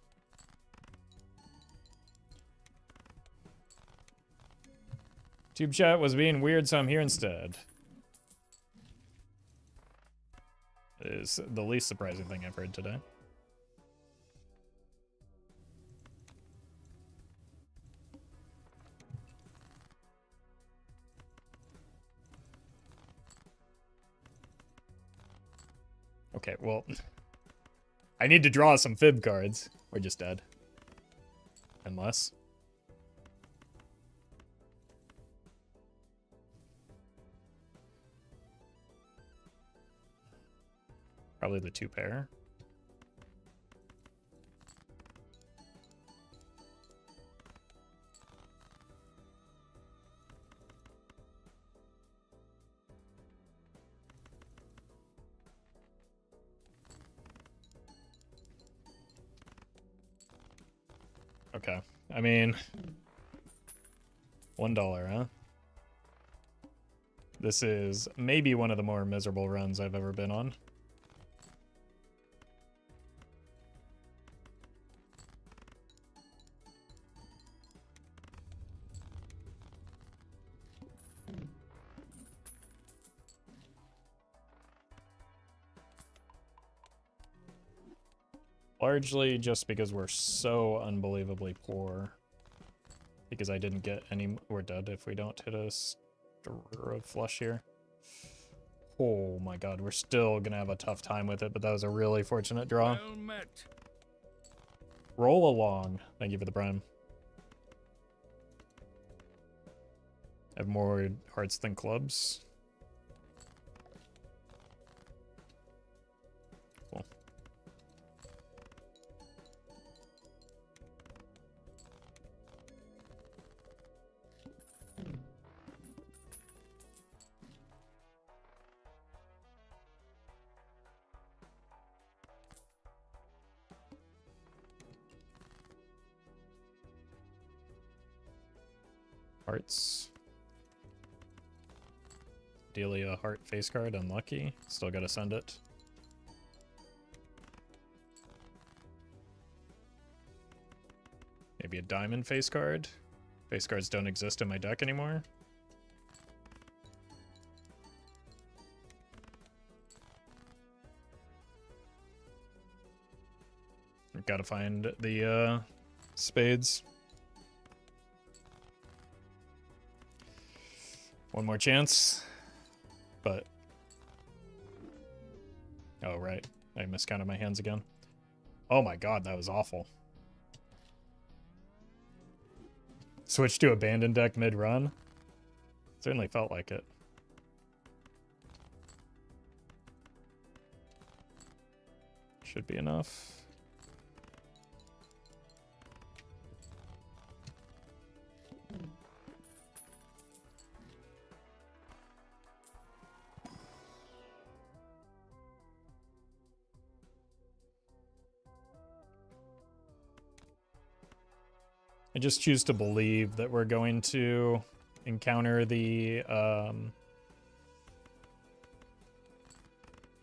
Tube chat was being weird, so I'm here instead. Is the least surprising thing I've heard today. Okay, well, I need to draw some fib cards. We're just dead. Unless. Probably the 2-pair. Okay. I mean, $1, huh? This is maybe one of the more miserable runs I've ever been on. Largely just because we're so unbelievably poor. Because I didn't get any... We're dead if we don't hit a flush here. Oh my god, we're still gonna have a tough time with it, but that was a really fortunate draw. Well met. Roll along. Thank you for the prime. I have more hearts than clubs. Cool. Hearts. Delia heart face card, unlucky. Still gotta send it. Maybe a diamond face card. Face cards don't exist in my deck anymore. I've gotta find the spades. One more chance, but... Oh, right. I miscounted my hands again. Oh my god, that was awful. Switch to abandoned deck mid-run? Certainly felt like it. Should be enough. I just choose to believe that we're going to encounter the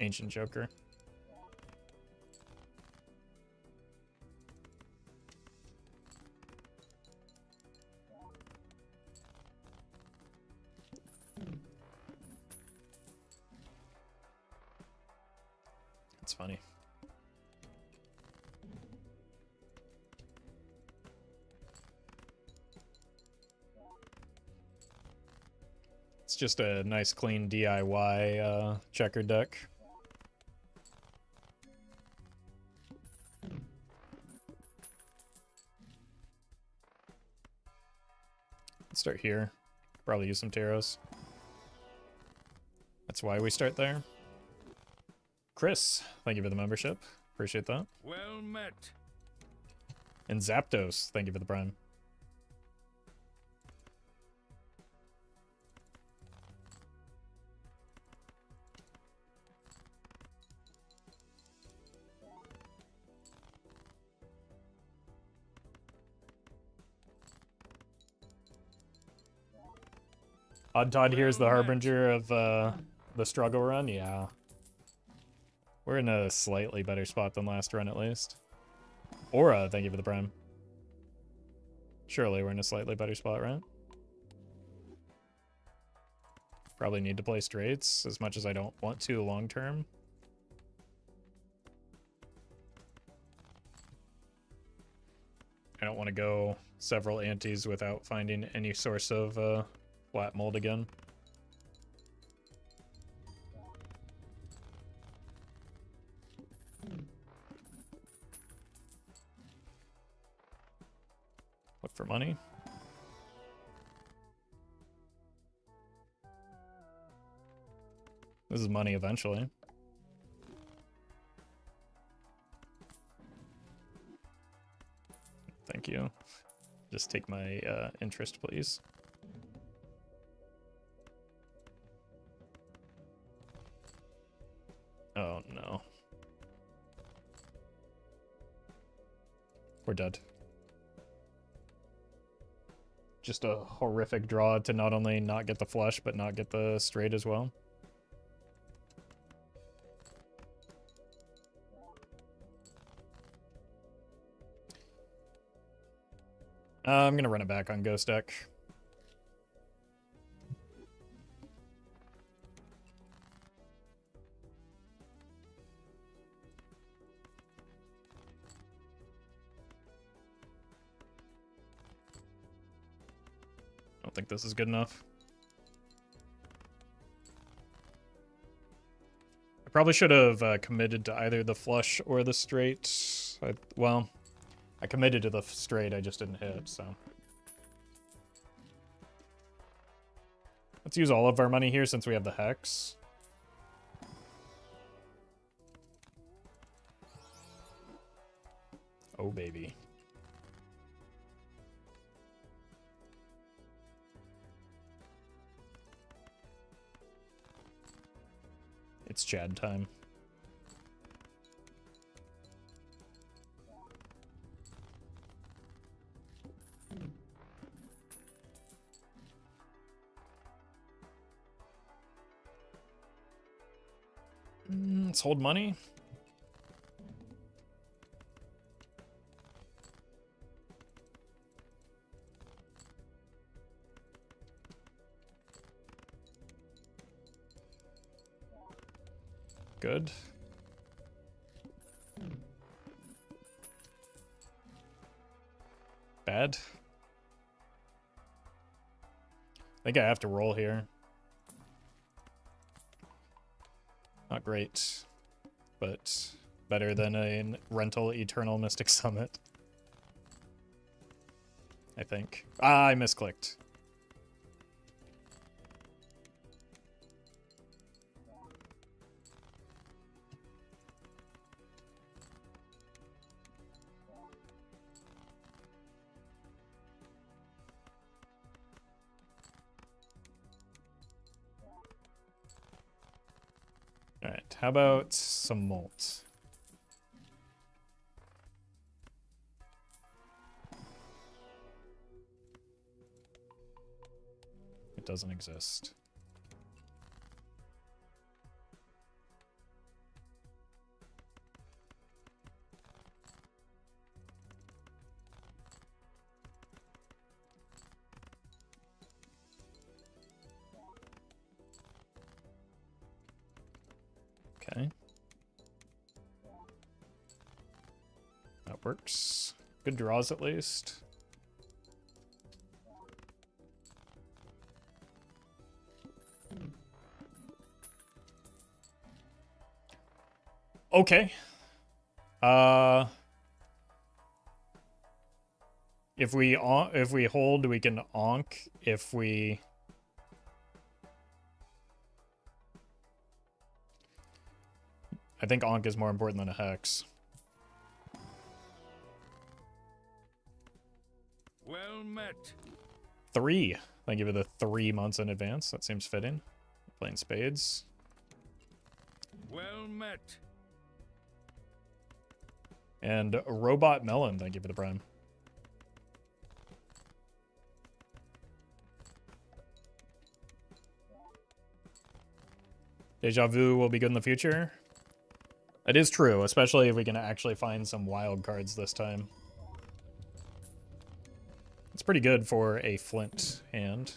Ancient Joker. That's funny. It's just a nice clean DIY checker deck. Let's start here. Probably use some taros. That's why we start there. Chris, thank you for the membership. Appreciate that. Well met. And Zapdos, thank you for the prime. Odd Todd here is the harbinger of the struggle run. Yeah. We're in a slightly better spot than last run, at least. Aura, thank you for the prime. Surely we're in a slightly better spot, right? Probably need to play straights, as much as I don't want to long term. I don't want to go several antes without finding any source of flat mold again. Look for money. This is money eventually. Thank you. Just take my interest, please. Oh no. We're dead. Just a horrific draw to not only not get the flush, but not get the straight as well. I'm gonna run it back on Ghost Deck. I don't think this is good enough. I probably should have committed to either the flush or the straight. Well, I committed to the straight, I just didn't hit, so. Let's use all of our money here since we have the Hex. Oh, baby. It's Chad time. Let's hold money. Good. Bad. I think I have to roll here. Not great, but better than a rental Eternal Mystic Summit. I think. Ah, I misclicked. Alright, how about some malt? It doesn't exist. Okay. That works. Good draws at least. Okay. If we hold, we can onk. If we I think onk is more important than a hex. Well met. 3. Thank you for the 3 months in advance. That seems fitting. Playing spades. Well met. And Robot Melon, thank you for the prime. Deja Vu will be good in the future. That is true, especially if we can actually find some wild cards this time. It's pretty good for a Flint hand.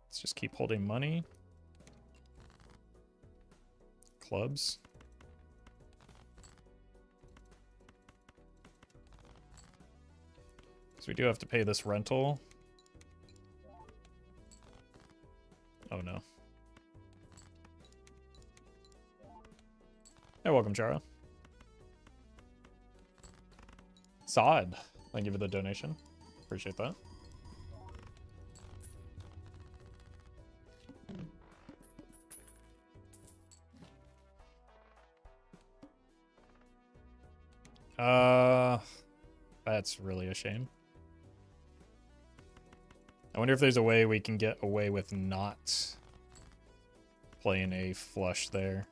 Let's just keep holding money. Clubs. So we do have to pay this rental. Oh no. Hey, welcome, Chara. Sod, thank you for the donation. Appreciate that. That's really a shame. I wonder if there's a way we can get away with not playing a flush there.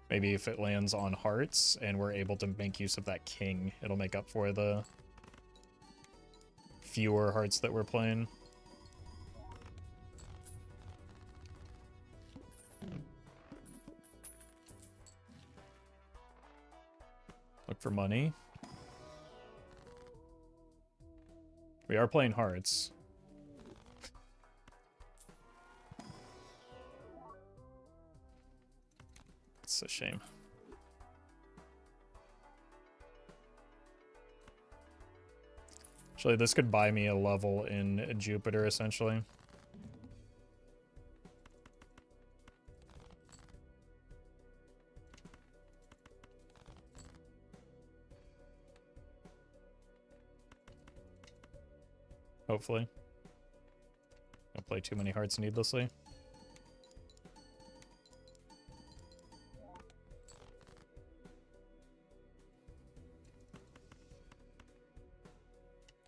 Maybe if it lands on hearts and we're able to make use of that king, it'll make up for the fewer hearts that we're playing. Look for money. We are playing hearts. It's a shame. Actually, this could buy me a level in Jupiter, essentially. Hopefully. Don't play too many hearts needlessly.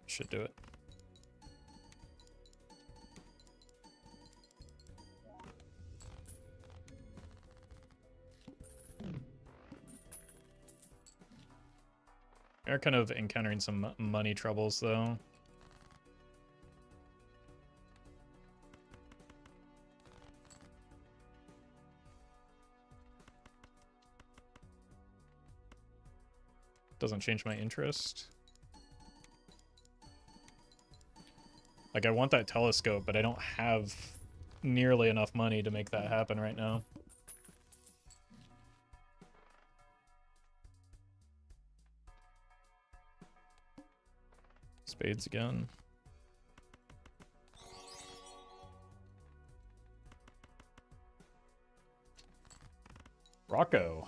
Should do it. We are kind of encountering some money troubles, though. Doesn't change my interest. Like, I want that telescope, but I don't have nearly enough money to make that happen right now. Spades again. Rocco.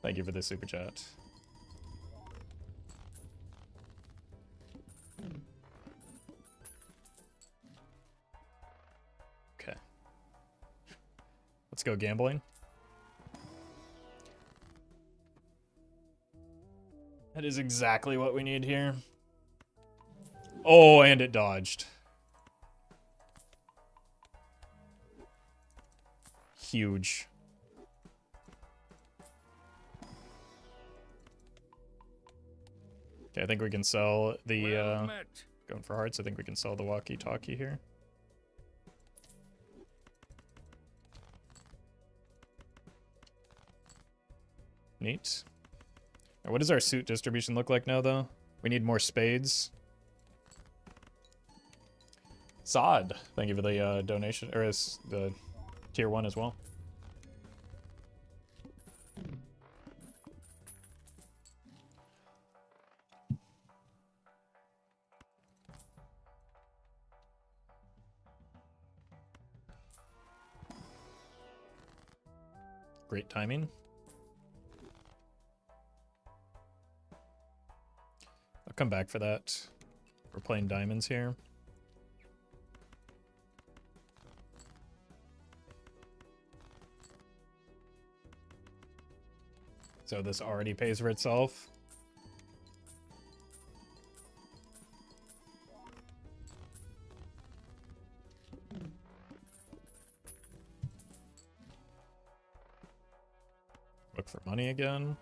Thank you for the super chat. Okay. Let's go gambling. That is exactly what we need here. Oh, and it dodged. Huge. Okay, I think we can sell the, Well met. going for hearts, I think we can sell the walkie-talkie here. Neat. Now, what does our suit distribution look like now, though? We need more spades. Sod, thank you for the donation, or the tier 1 as well. Great timing. I'll come back for that. We're playing diamonds here. So this already pays for itself. Look for money again.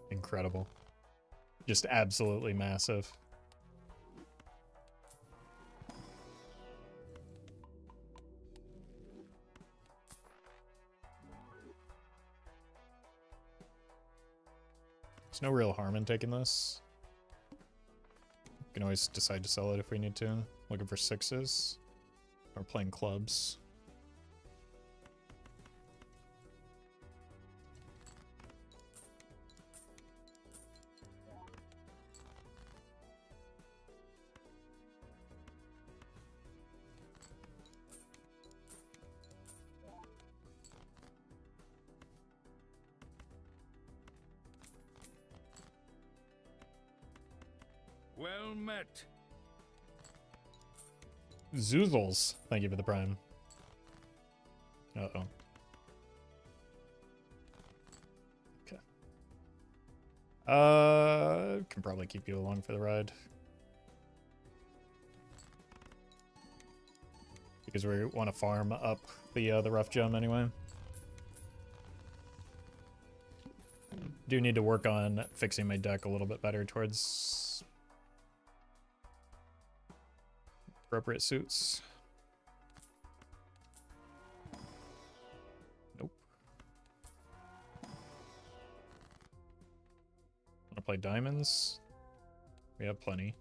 Incredible. Just absolutely massive. There's no real harm in taking this. We can always decide to sell it if we need to. Looking for sixes. Or playing clubs. Well met. Zoozles, thank you for the prime. Uh-oh. Okay. Can probably keep you along for the ride. Because we want to farm up the rough gem anyway. Do need to work on fixing my deck a little bit better towards appropriate suits. Nope. Wanna play diamonds? We have plenty.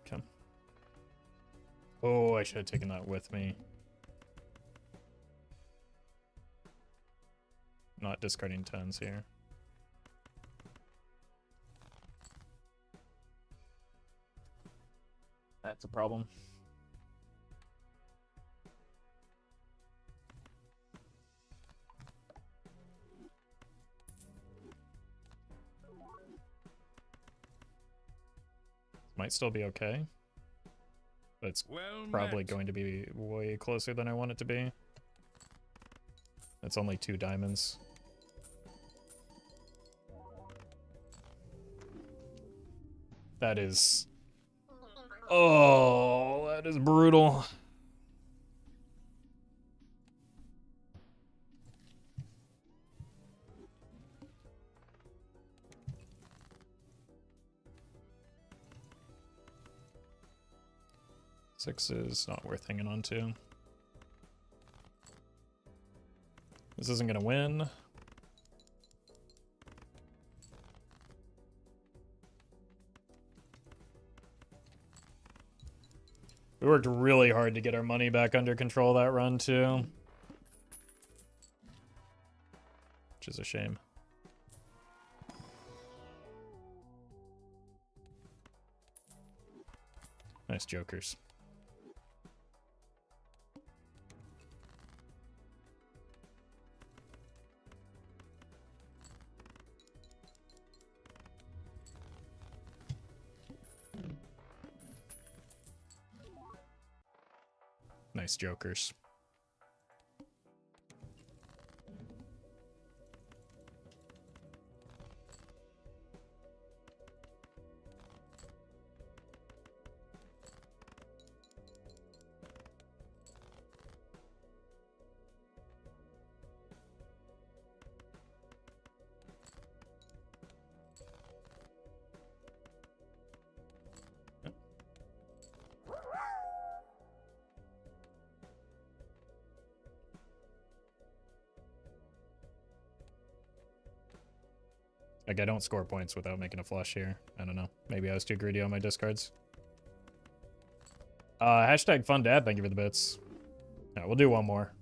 Okay. Oh, I should have taken that with me. Not discarding tens here. That's a problem. Might still be okay. But it's Well probably met. going to be way closer than I want it to be. It's only 2 diamonds. That is... Oh, that is brutal. Six is not worth hanging on to. This isn't gonna win. We worked really hard to get our money back under control that run too. Which is a shame. Nice jokers. Nice jokers. Like, I don't score points without making a flush here. I don't know. Maybe I was too greedy on my discards. Hashtag fun dad, thank you for the bits. Yeah, we'll do one more.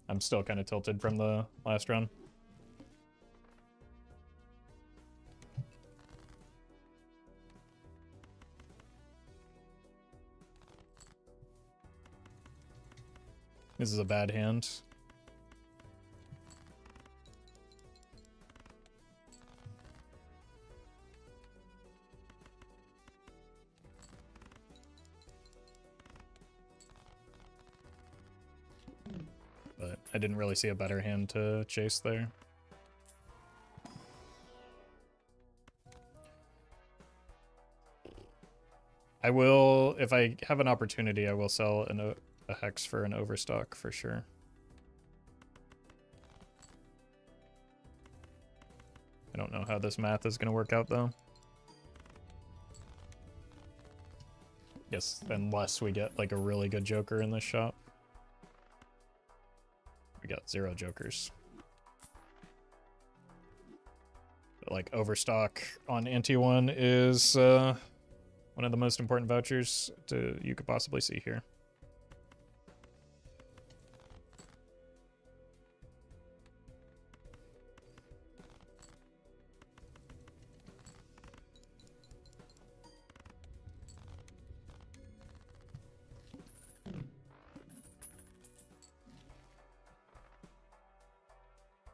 I'm still kind of tilted from the last run. This is a bad hand. But I didn't really see a better hand to chase there. I will, if I have an opportunity, I will sell a hex for an overstock for sure. I don't know how this math is going to work out though. Yes, unless we get like a really good joker in this shop. We got 0 jokers. But like overstock on Anti-1 is one of the most important vouchers you could possibly see here.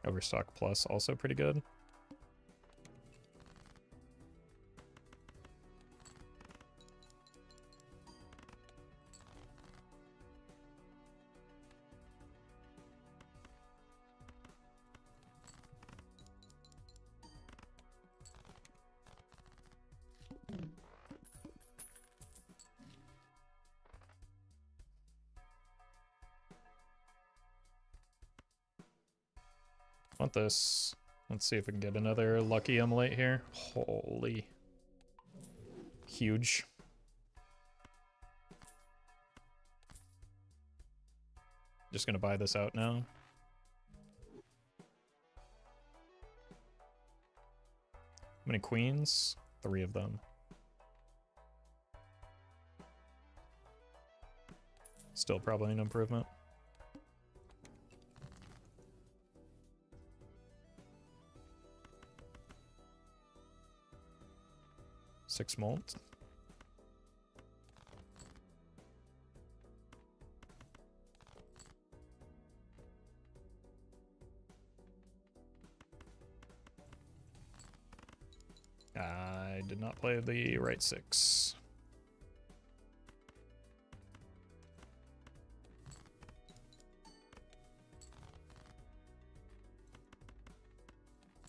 Overstock plus also pretty good. Want this. Let's see if we can get another lucky emulate here. Holy. Huge. Just gonna buy this out now. How many queens? 3 of them. Still probably an improvement. Six molt. I did not play the right 6.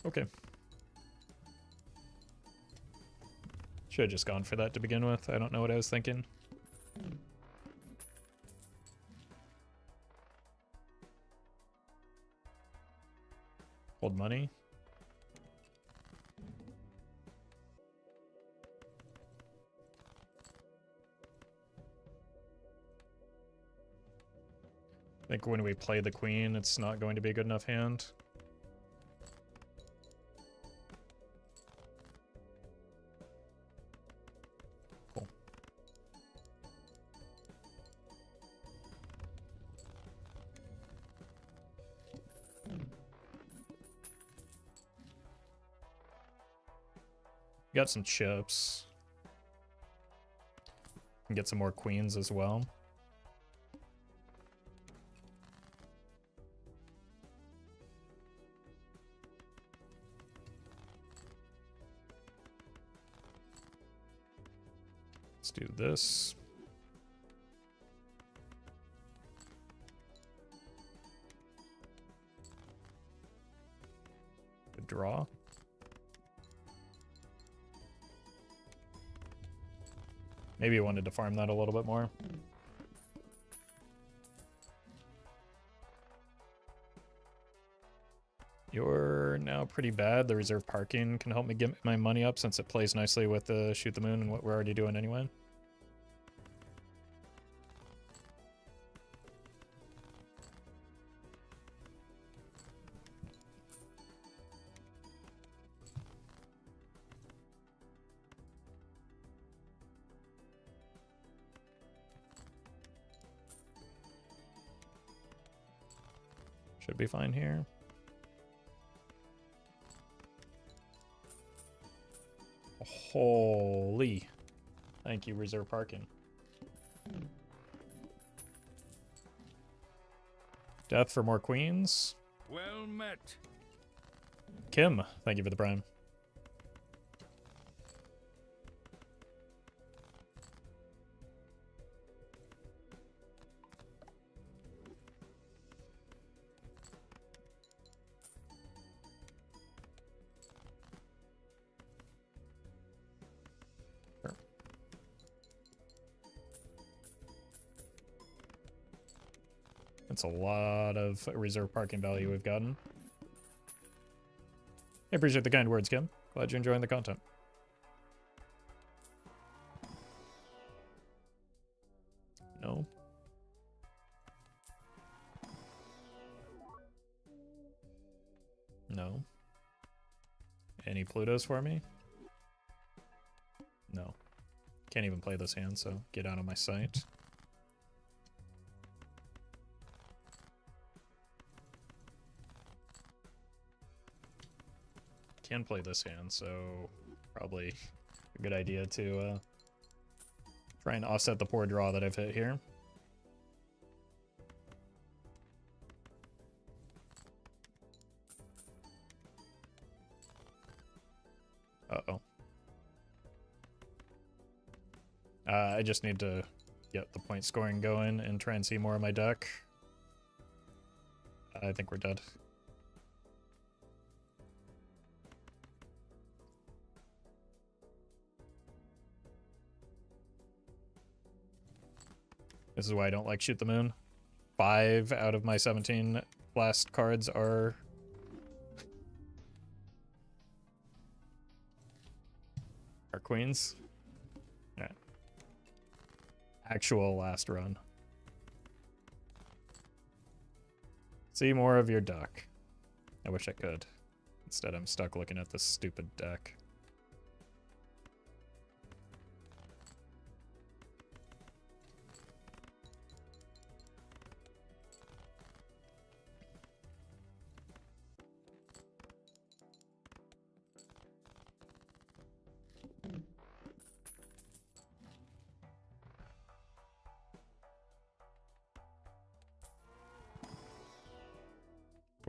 Okay. Should have just gone for that to begin with. I don't know what I was thinking. Hold money. I think when we play the queen, it's not going to be a good enough hand. Cool. Got some chips. Can get some more queens as well. Let's do this. Good draw. Maybe I wanted to farm that a little bit more. You're now pretty bad. The reserve parking can help me get my money up since it plays nicely with the shoot the moon and what we're already doing anyway. Should be fine here. Holy. Thank you, reserve parking. Death for more queens. Well met. Kim, thank you for the prime. That's a lot of reserve parking value we've gotten. I appreciate the kind words, Kim. Glad you're enjoying the content. No. No. Any Plutos for me? No. Can't even play this hand, so get out of my sight. Can play this hand, so probably a good idea to try and offset the poor draw that I've hit here. Uh-oh. I just need to get the point scoring going and try and see more of my deck. I think we're dead. This is why I don't like Shoot the Moon. 5 out of my 17 last cards are... queens. All right. Actual last run. See more of your deck. I wish I could. Instead, I'm stuck looking at this stupid deck.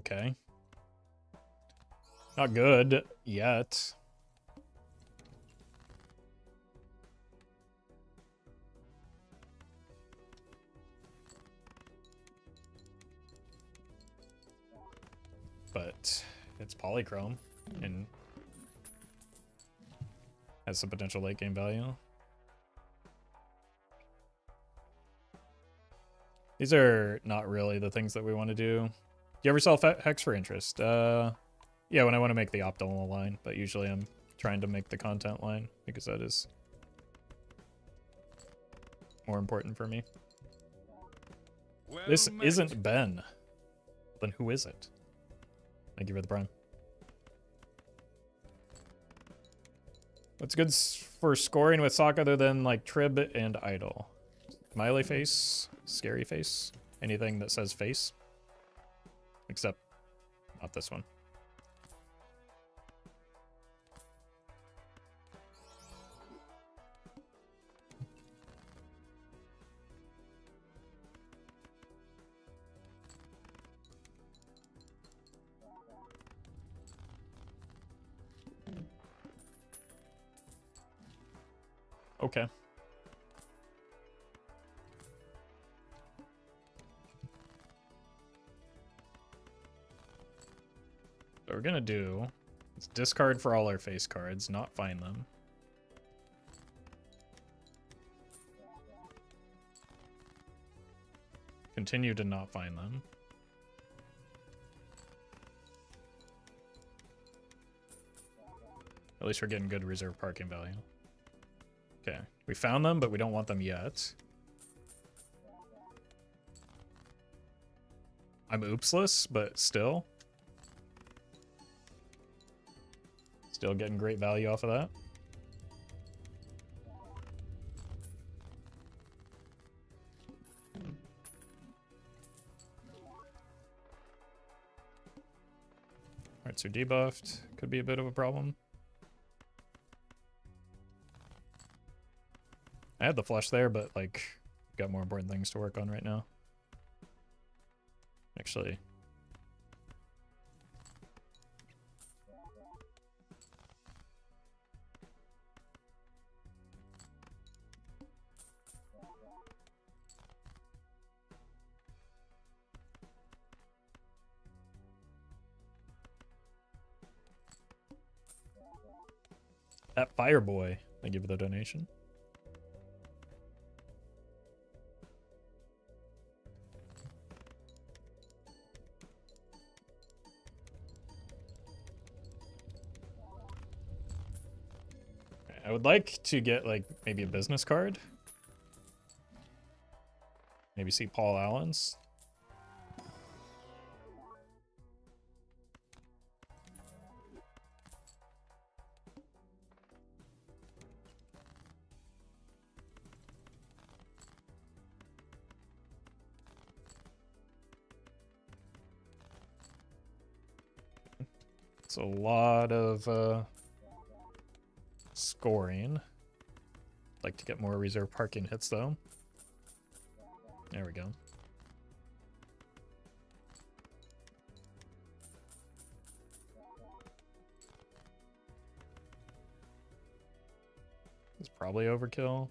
Okay. Not good yet. But it's polychrome and has some potential late game value. These are not really the things that we want to do. Do you ever sell Hex for interest? Yeah, when I want to make the optimal line, but usually I'm trying to make the content line because that is more important for me. Well This met. isn't Ben. Then who is it? Thank you for the prime. What's good for scoring with Sock other than like Trib and Idol? Smiley face, scary face, anything that says face. Except not this one. Okay. What we're gonna do is discard for all our face cards, not find them. Continue to not find them. At least we're getting good reserve parking value. Okay, we found them, but we don't want them yet. I'm oopsless, but still. Still getting great value off of that. Hearts are debuffed. Could be a bit of a problem. I had the flush there, but like, got more important things to work on right now. Actually. That Fireboy, thank you for the donation. I would like to get like maybe a business card. Maybe see Paul Allen's. It's a lot of scoring. Like to get more reserve parking hits though. There we go. It's probably overkill.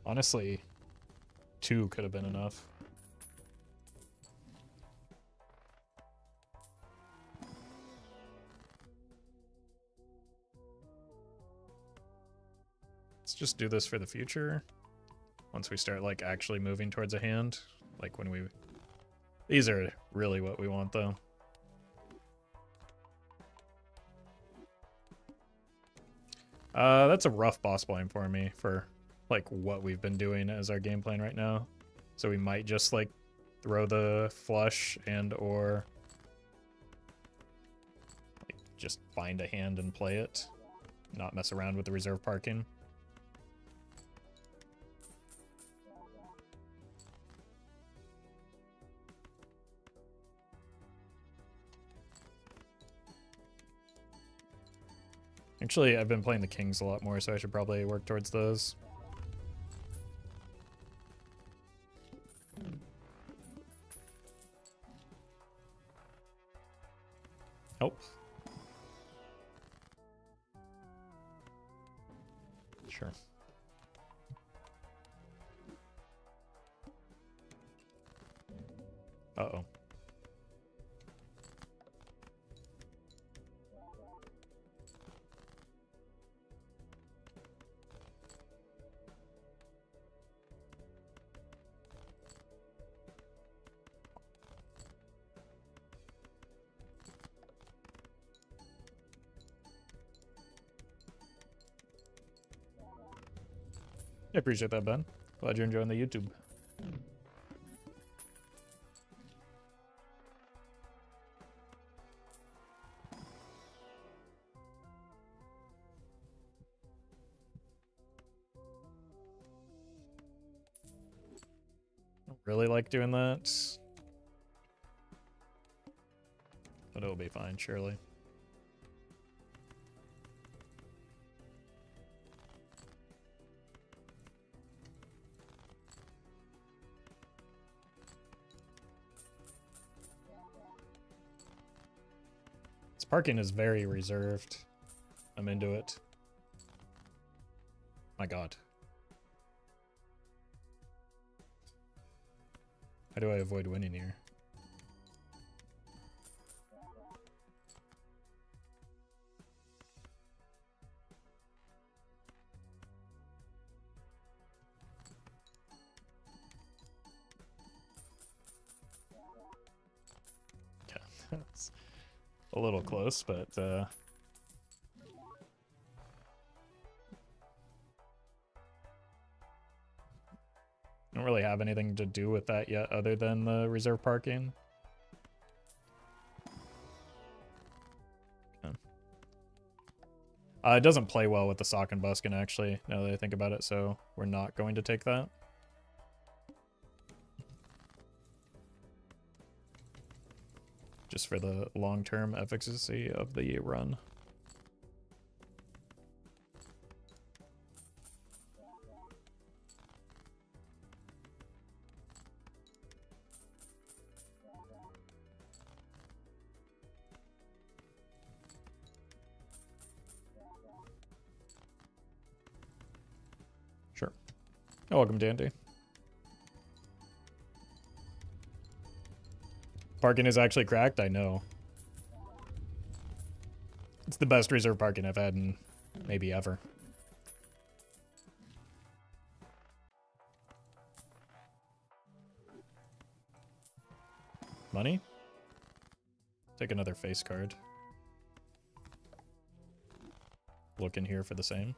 Honestly, 2 could have been enough. Let's just do this for the future. Once we start like actually moving towards a hand. Like when we... These are really what we want though. That's a rough boss blind for me for like what we've been doing as our game plan right now. So we might just like throw the flush and or like, just find a hand and play it. Not mess around with the reserve parking. Actually, I've been playing the kings a lot more, so I should probably work towards those. Help. Sure. Uh-oh. I appreciate that, Ben. Glad you're enjoying the YouTube. Don't really like doing that. But it'll be fine, surely. Parking is very reserved. I'm into it. My god. How do I avoid winning here? Okay, that's a little close, but don't really have anything to do with that yet other than the reserve parking. Okay. It doesn't play well with the sock and buskin, actually, now that I think about it, so we're not going to take that. Just for the long-term efficacy of the run. Sure. Oh, welcome, Dandy. Parking is actually cracked? I know. It's the best reserve parking I've had in maybe ever. Money? Take another face card. Look in here for the same.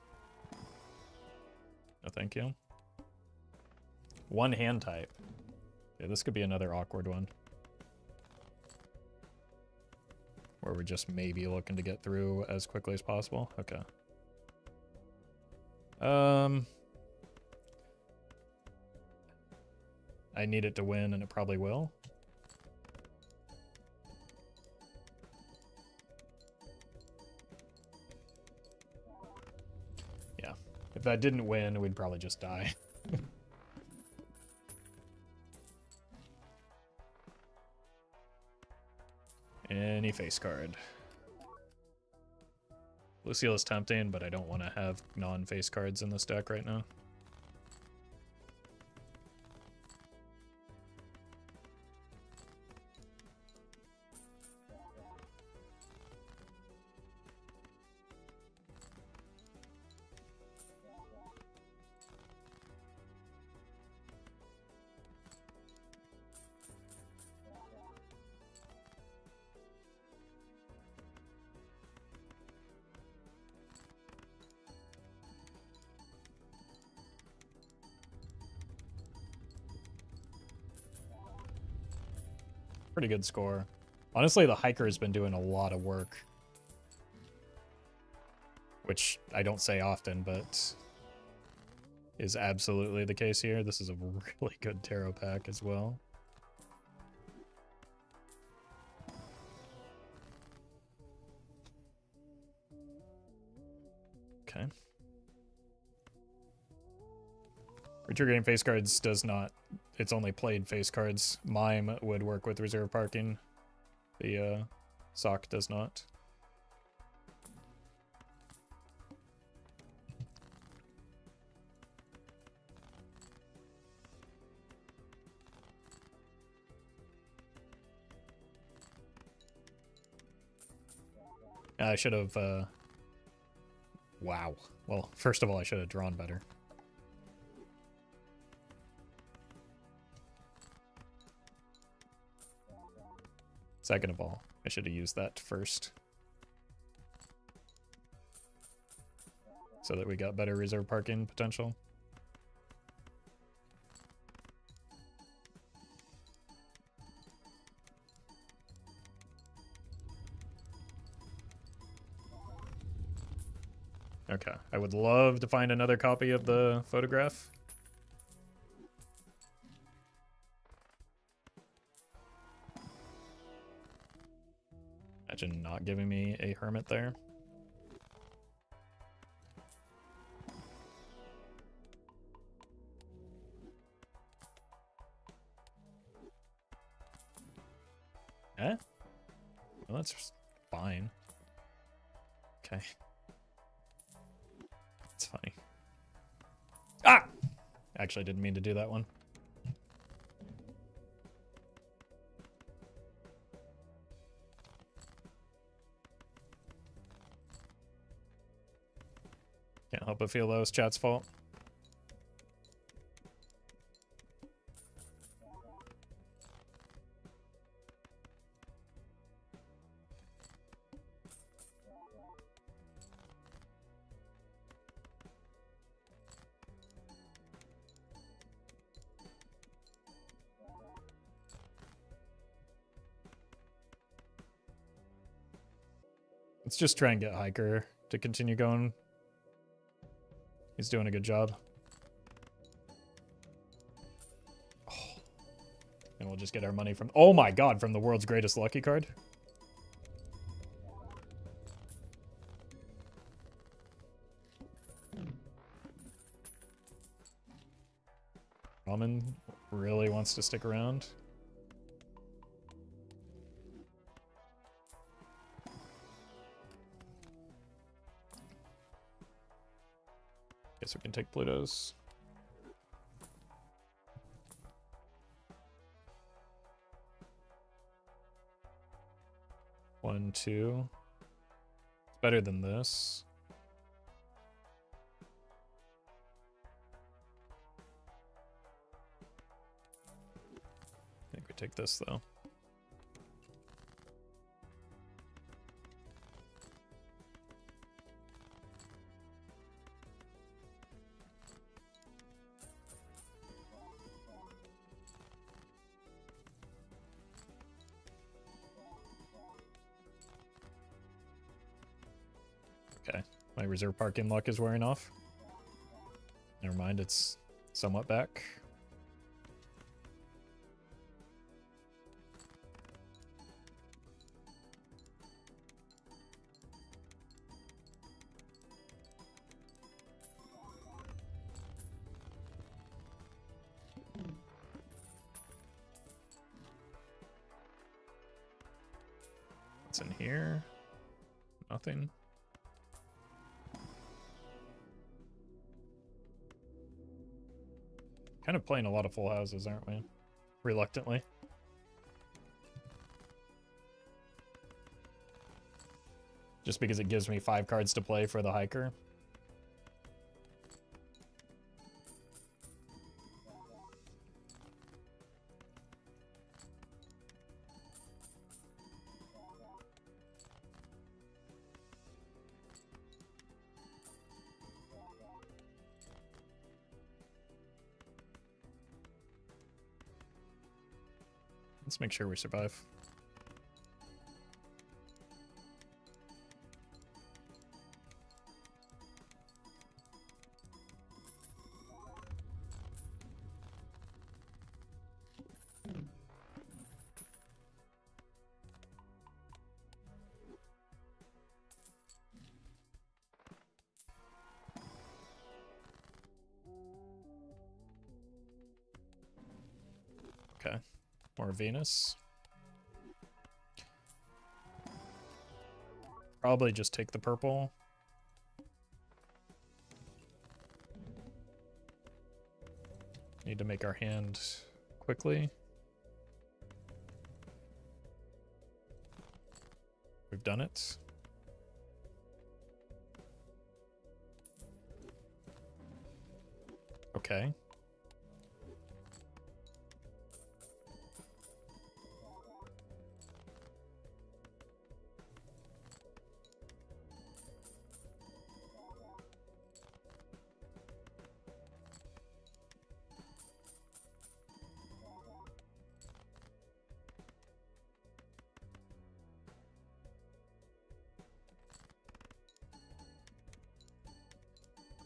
No, thank you. One hand type. Yeah, this could be another awkward one. Where we're just maybe looking to get through as quickly as possible. Okay. I need it to win, and it probably will. Yeah. If that didn't win, we'd probably just die. Any face card. Lucille is tempting, but I don't want to have non-face cards in this deck right now. Pretty good score. Honestly, the hiker has been doing a lot of work. Which I don't say often, but is absolutely the case here. This is a really good tarot pack as well. Okay. Retriggering face cards does not. It's only played face cards. Mime would work with reserve parking. The sock does not. I should have, wow. Well, first of all, I should have drawn better. Second of all, I should have used that first. So that we got better reserve parking potential. Okay, I would love to find another copy of the photograph. Imagine not giving me a hermit there. Eh? Well, that's fine. Okay. It's funny. Ah! Actually, I didn't mean to do that one. Can't help but feel that was chat's fault. Let's just try and get hiker to continue going. He's doing a good job. Oh. And we'll just get our money from... Oh my god, from the world's greatest lucky card. Ramen really wants to stick around. Guess we can take Pluto's. One, two. It's better than this. I think we take this though. Okay, my reserve parking luck is wearing off. Never mind, it's somewhat back. What's in here? Nothing. Kind of playing a lot of full houses, aren't we? Reluctantly. Just because it gives me 5 cards to play for the hiker. Let's make sure we survive. Okay, more Venus. Probably just take the purple. Need to make our hand quickly. We've done it. Okay.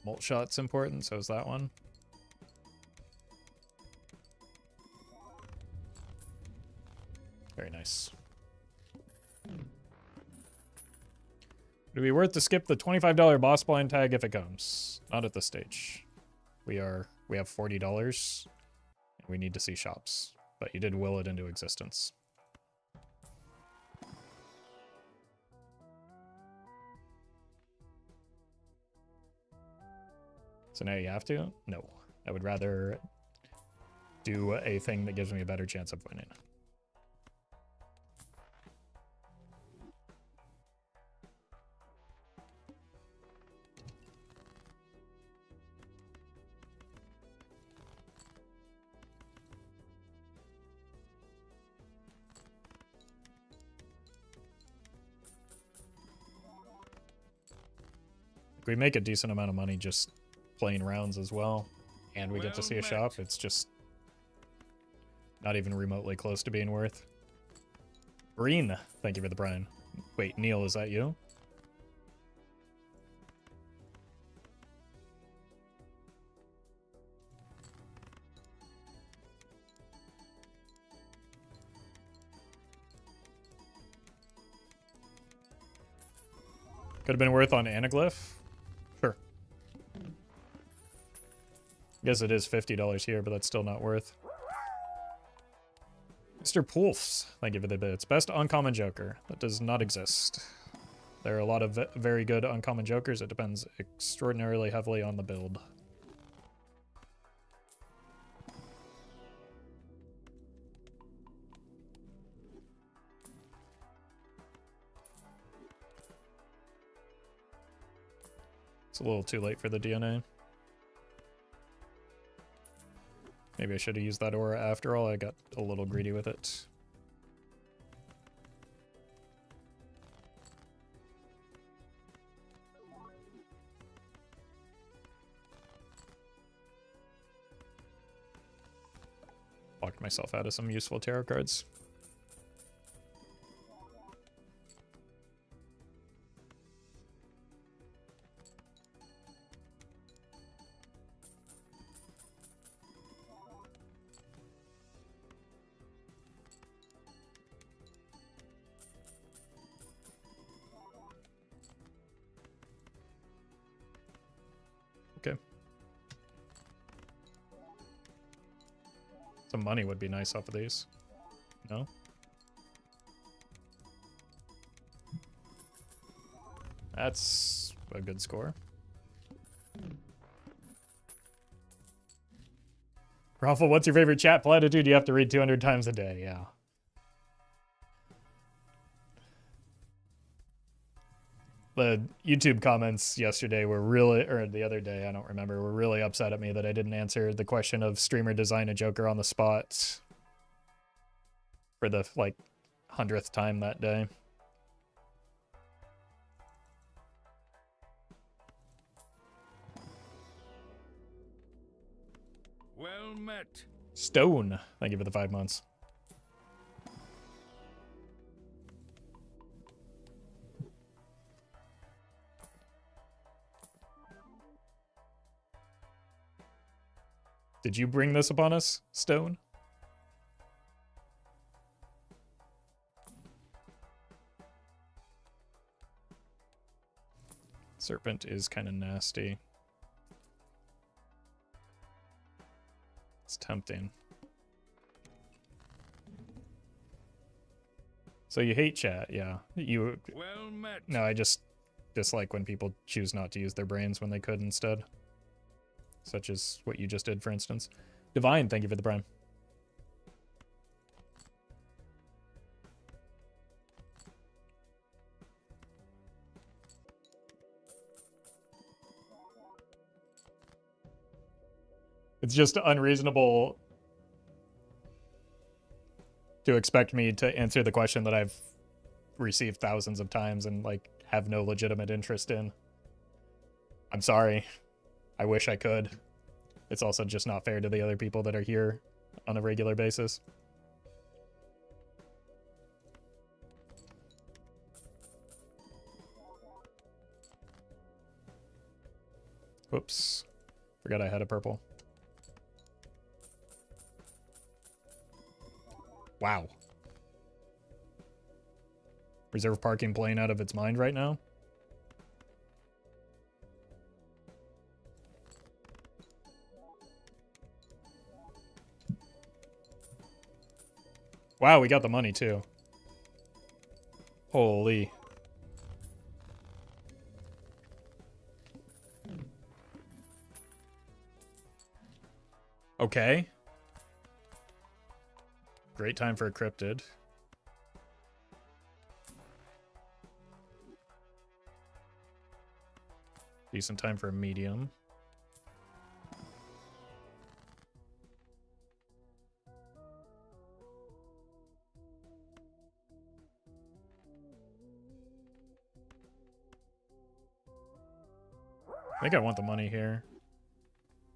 Molt shot's important, so is that one. Very nice. Would it be worth to skip the $25 boss blind tag if it comes? Not at this stage. We have $40 and we need to see shops, but you did will it into existence. So now you have to? No. I would rather do a thing that gives me a better chance of winning. We make a decent amount of money just playing rounds as well, and we get to see a shop. It's just not even remotely close to being worth. Green, thank you for the Brian. Wait, Neil, is that you? Could have been worth on Anaglyph. Sure. Guess it is $50 here, but that's still not worth. Mr. Poolfs, thank you for the bits. Best uncommon joker. That does not exist. There are a lot of very good uncommon jokers. It depends extraordinarily heavily on the build. It's a little too late for the DNA. Maybe I should have used that aura after all. I got a little greedy with it. Locked myself out of some useful tarot cards. Okay. Some money would be nice off of these. No? That's a good score. Roffle, what's your favorite chat platitude? You have to read 200 times a day. Yeah. The YouTube comments yesterday were really, or the other day, I don't remember, were really upset at me that I didn't answer the question of streamer design a Joker on the spot for the, like, 100th time that day. Well met. Stone, thank you for the 5 months. Did you bring this upon us, Stone? Serpent is kind of nasty. It's tempting. So you hate chat, yeah. You. Well met. No, I just dislike when people choose not to use their brains when they could instead. Such as what you just did, for instance. Divine, thank you for the prime. It's just unreasonable to expect me to answer the question that I've received thousands of times and, like, have no legitimate interest in. I'm sorry. I wish I could. It's also just not fair to the other people that are here on a regular basis. Whoops. Forgot I had a purple. Wow. Reserve parking playing out of its mind right now? Wow, we got the money too. Holy. Okay. Great time for a cryptid. Decent time for a medium. I think I want the money here.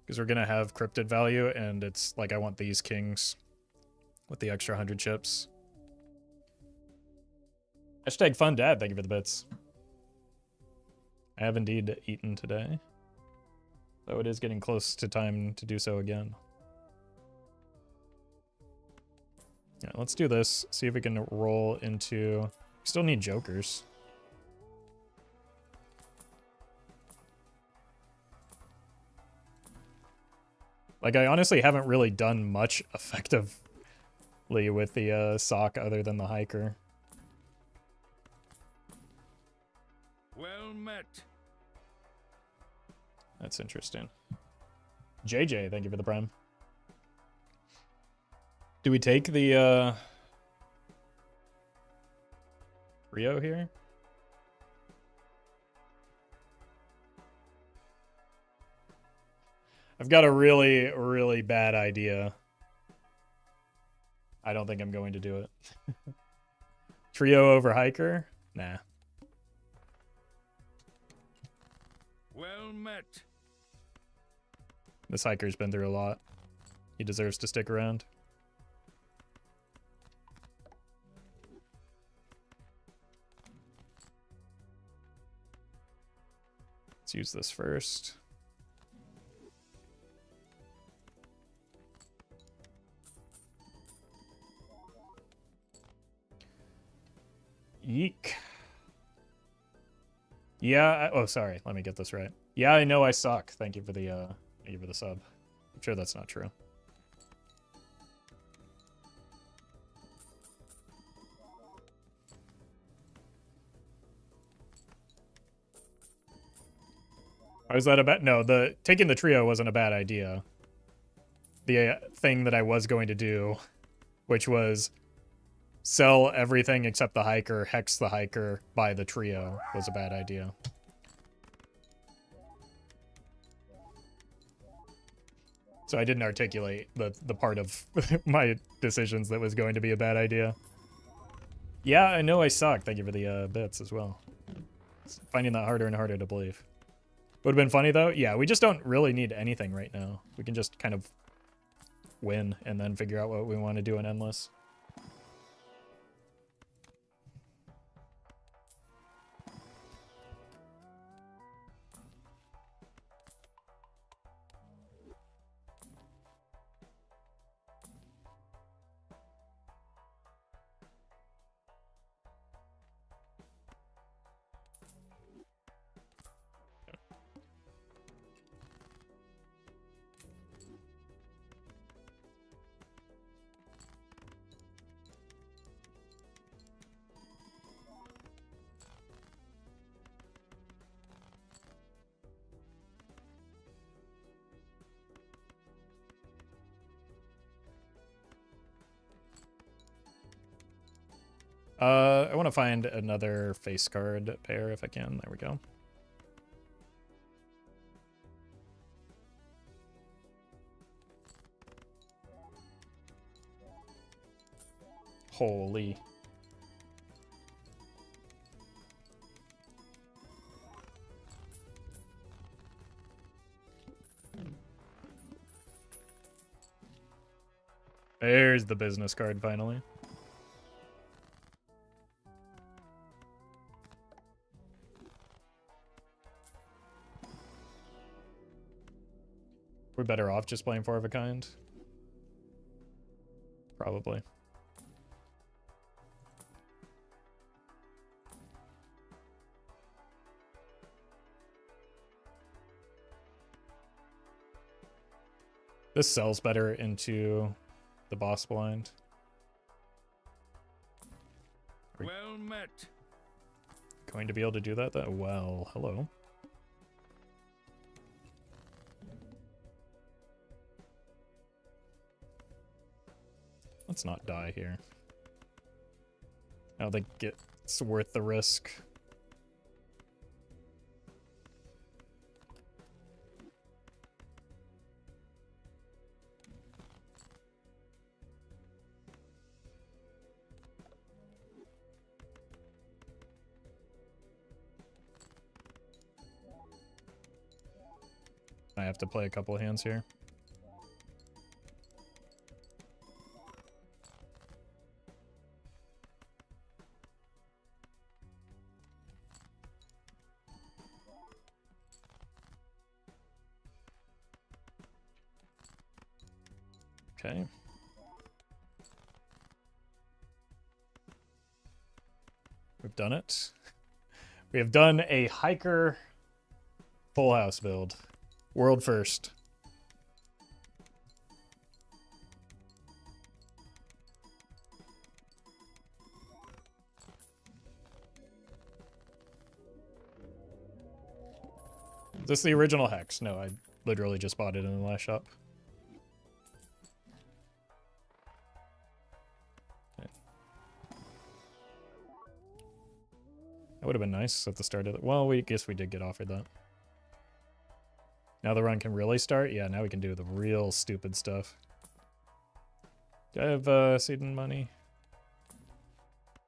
Because we're going to have cryptid value, and it's like I want these kings with the extra 100 chips. Hashtag fun dad, thank you for the bits. I have indeed eaten today. Though it is getting close to time to do so again. Yeah, let's do this. See if we can roll into... We still need jokers. Like, I honestly haven't really done much effectively with the sock other than the hiker. Well met. That's interesting. JJ, thank you for the prime. Do we take the Rio here? I've got a really, really bad idea. I don't think I'm going to do it. Trio over hiker? Nah. Well met. This hiker's been through a lot. He deserves to stick around. Let's use this first. Yeek. Yeah, oh sorry, let me get this right. Yeah, I know I suck. Thank you for the sub. I'm sure that's not true. Why was that a bad? No, taking the trio wasn't a bad idea. The thing that I was going to do, which was sell everything except the hiker, hex the hiker, buy the trio, was a bad idea. So I didn't articulate the part of my decisions that was going to be a bad idea. Yeah, I know I suck. Thank you for the bits as well. It's finding that harder and harder to believe. Would have been funny though. Yeah, we just don't really need anything right now. We can just kind of win and then figure out what we want to do in Endless. I want to find another face card pair if I can. There we go. Holy. There's the business card finally. We're better off just playing 4 of a kind. Probably. This sells better into the boss blind. Well met. Going to be able to do that though? Well, hello. Let's not die here. I don't think it's worth the risk. I have to play a couple of hands here. Okay. We've done it. We have done a hiker full house build. World first. Is this the original hex? No, I literally just bought it in the last shop. Okay. That would have been nice at the start of it. Well, we guess we did get offered that. Now the run can really start? Yeah, now we can do the real stupid stuff. Do I have seed and money?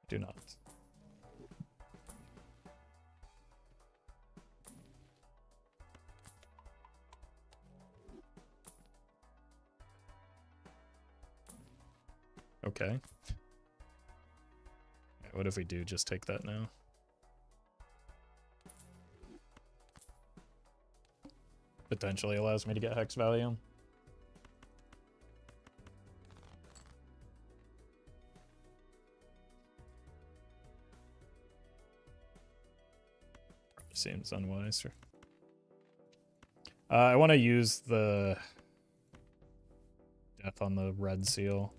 Do not. Okay. What if we do just take that now? Potentially allows me to get hex value. Seems unwise. I want to use the death on the red seal.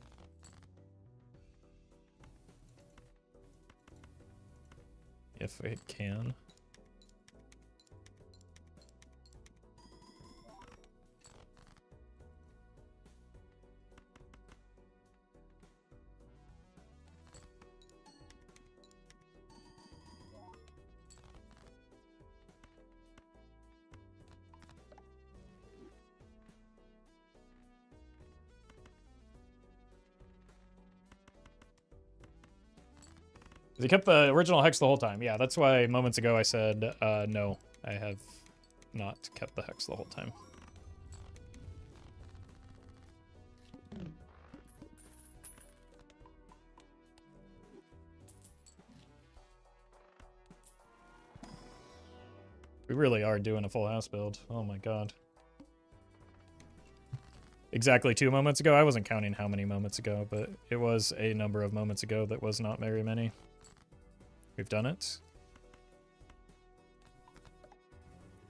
If it can. He kept the original hex the whole time. Yeah, that's why moments ago I said, no, I have not kept the hex the whole time. We really are doing a full house build. Oh my god. Exactly 2 moments ago? I wasn't counting how many moments ago, but it was a number of moments ago that was not very many. We've done it.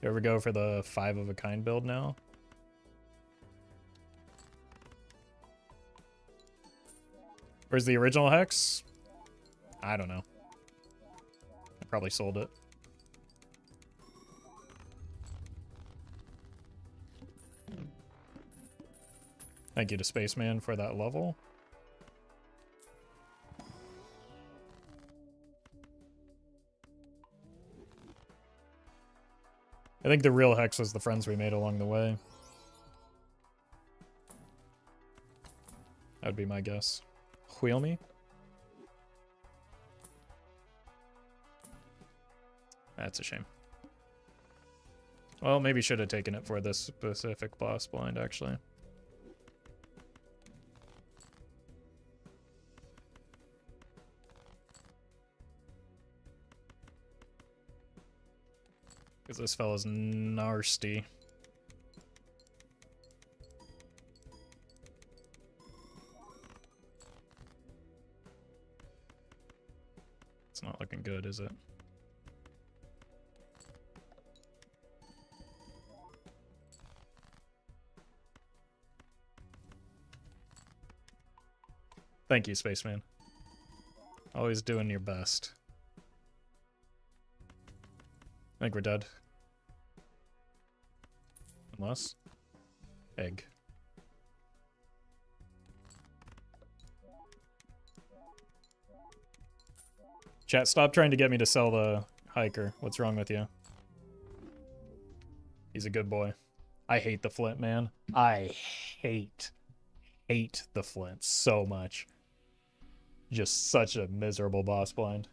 You ever go for the 5 of a kind build now? Where's the original hex? I don't know. I probably sold it. Thank you to Spaceman for that level. I think the real hex was the friends we made along the way. That would be my guess. Wheel me? That's a shame. Well, maybe should have taken it for this specific boss blind, actually. Because this fella's nasty. It's not looking good, is it? Thank you, Spaceman. Always doing your best. I think we're dead. Unless. Egg. Chat, stop trying to get me to sell the hiker. What's wrong with you? He's a good boy. I hate the flint, man. I hate the flint so much. Just such a miserable boss blind.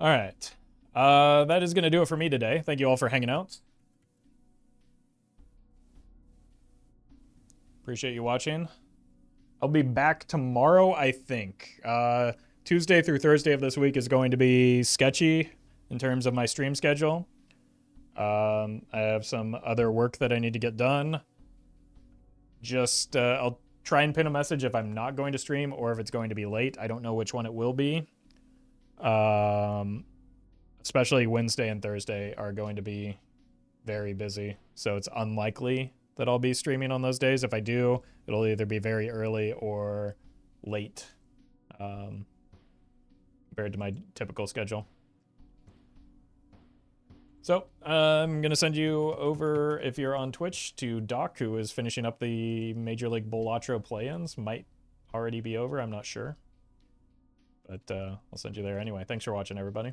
All right. That is going to do it for me today. Thank you all for hanging out. Appreciate you watching. I'll be back tomorrow, I think. Tuesday through Thursday of this week is going to be sketchy in terms of my stream schedule. I have some other work that I need to get done. Just, I'll try and pin a message if I'm not going to stream or if it's going to be late. I don't know which one it will be. Especially Wednesday and Thursday are going to be very busy, so it's unlikely that I'll be streaming on those days. If I do, it'll either be very early or late compared to my typical schedule. So I'm going to send you over, if you're on Twitch, to Doc, who is finishing up the Major League Bollatro play-ins. Might already be over, I'm not sure. But I'll send you there anyway. Thanks for watching, everybody.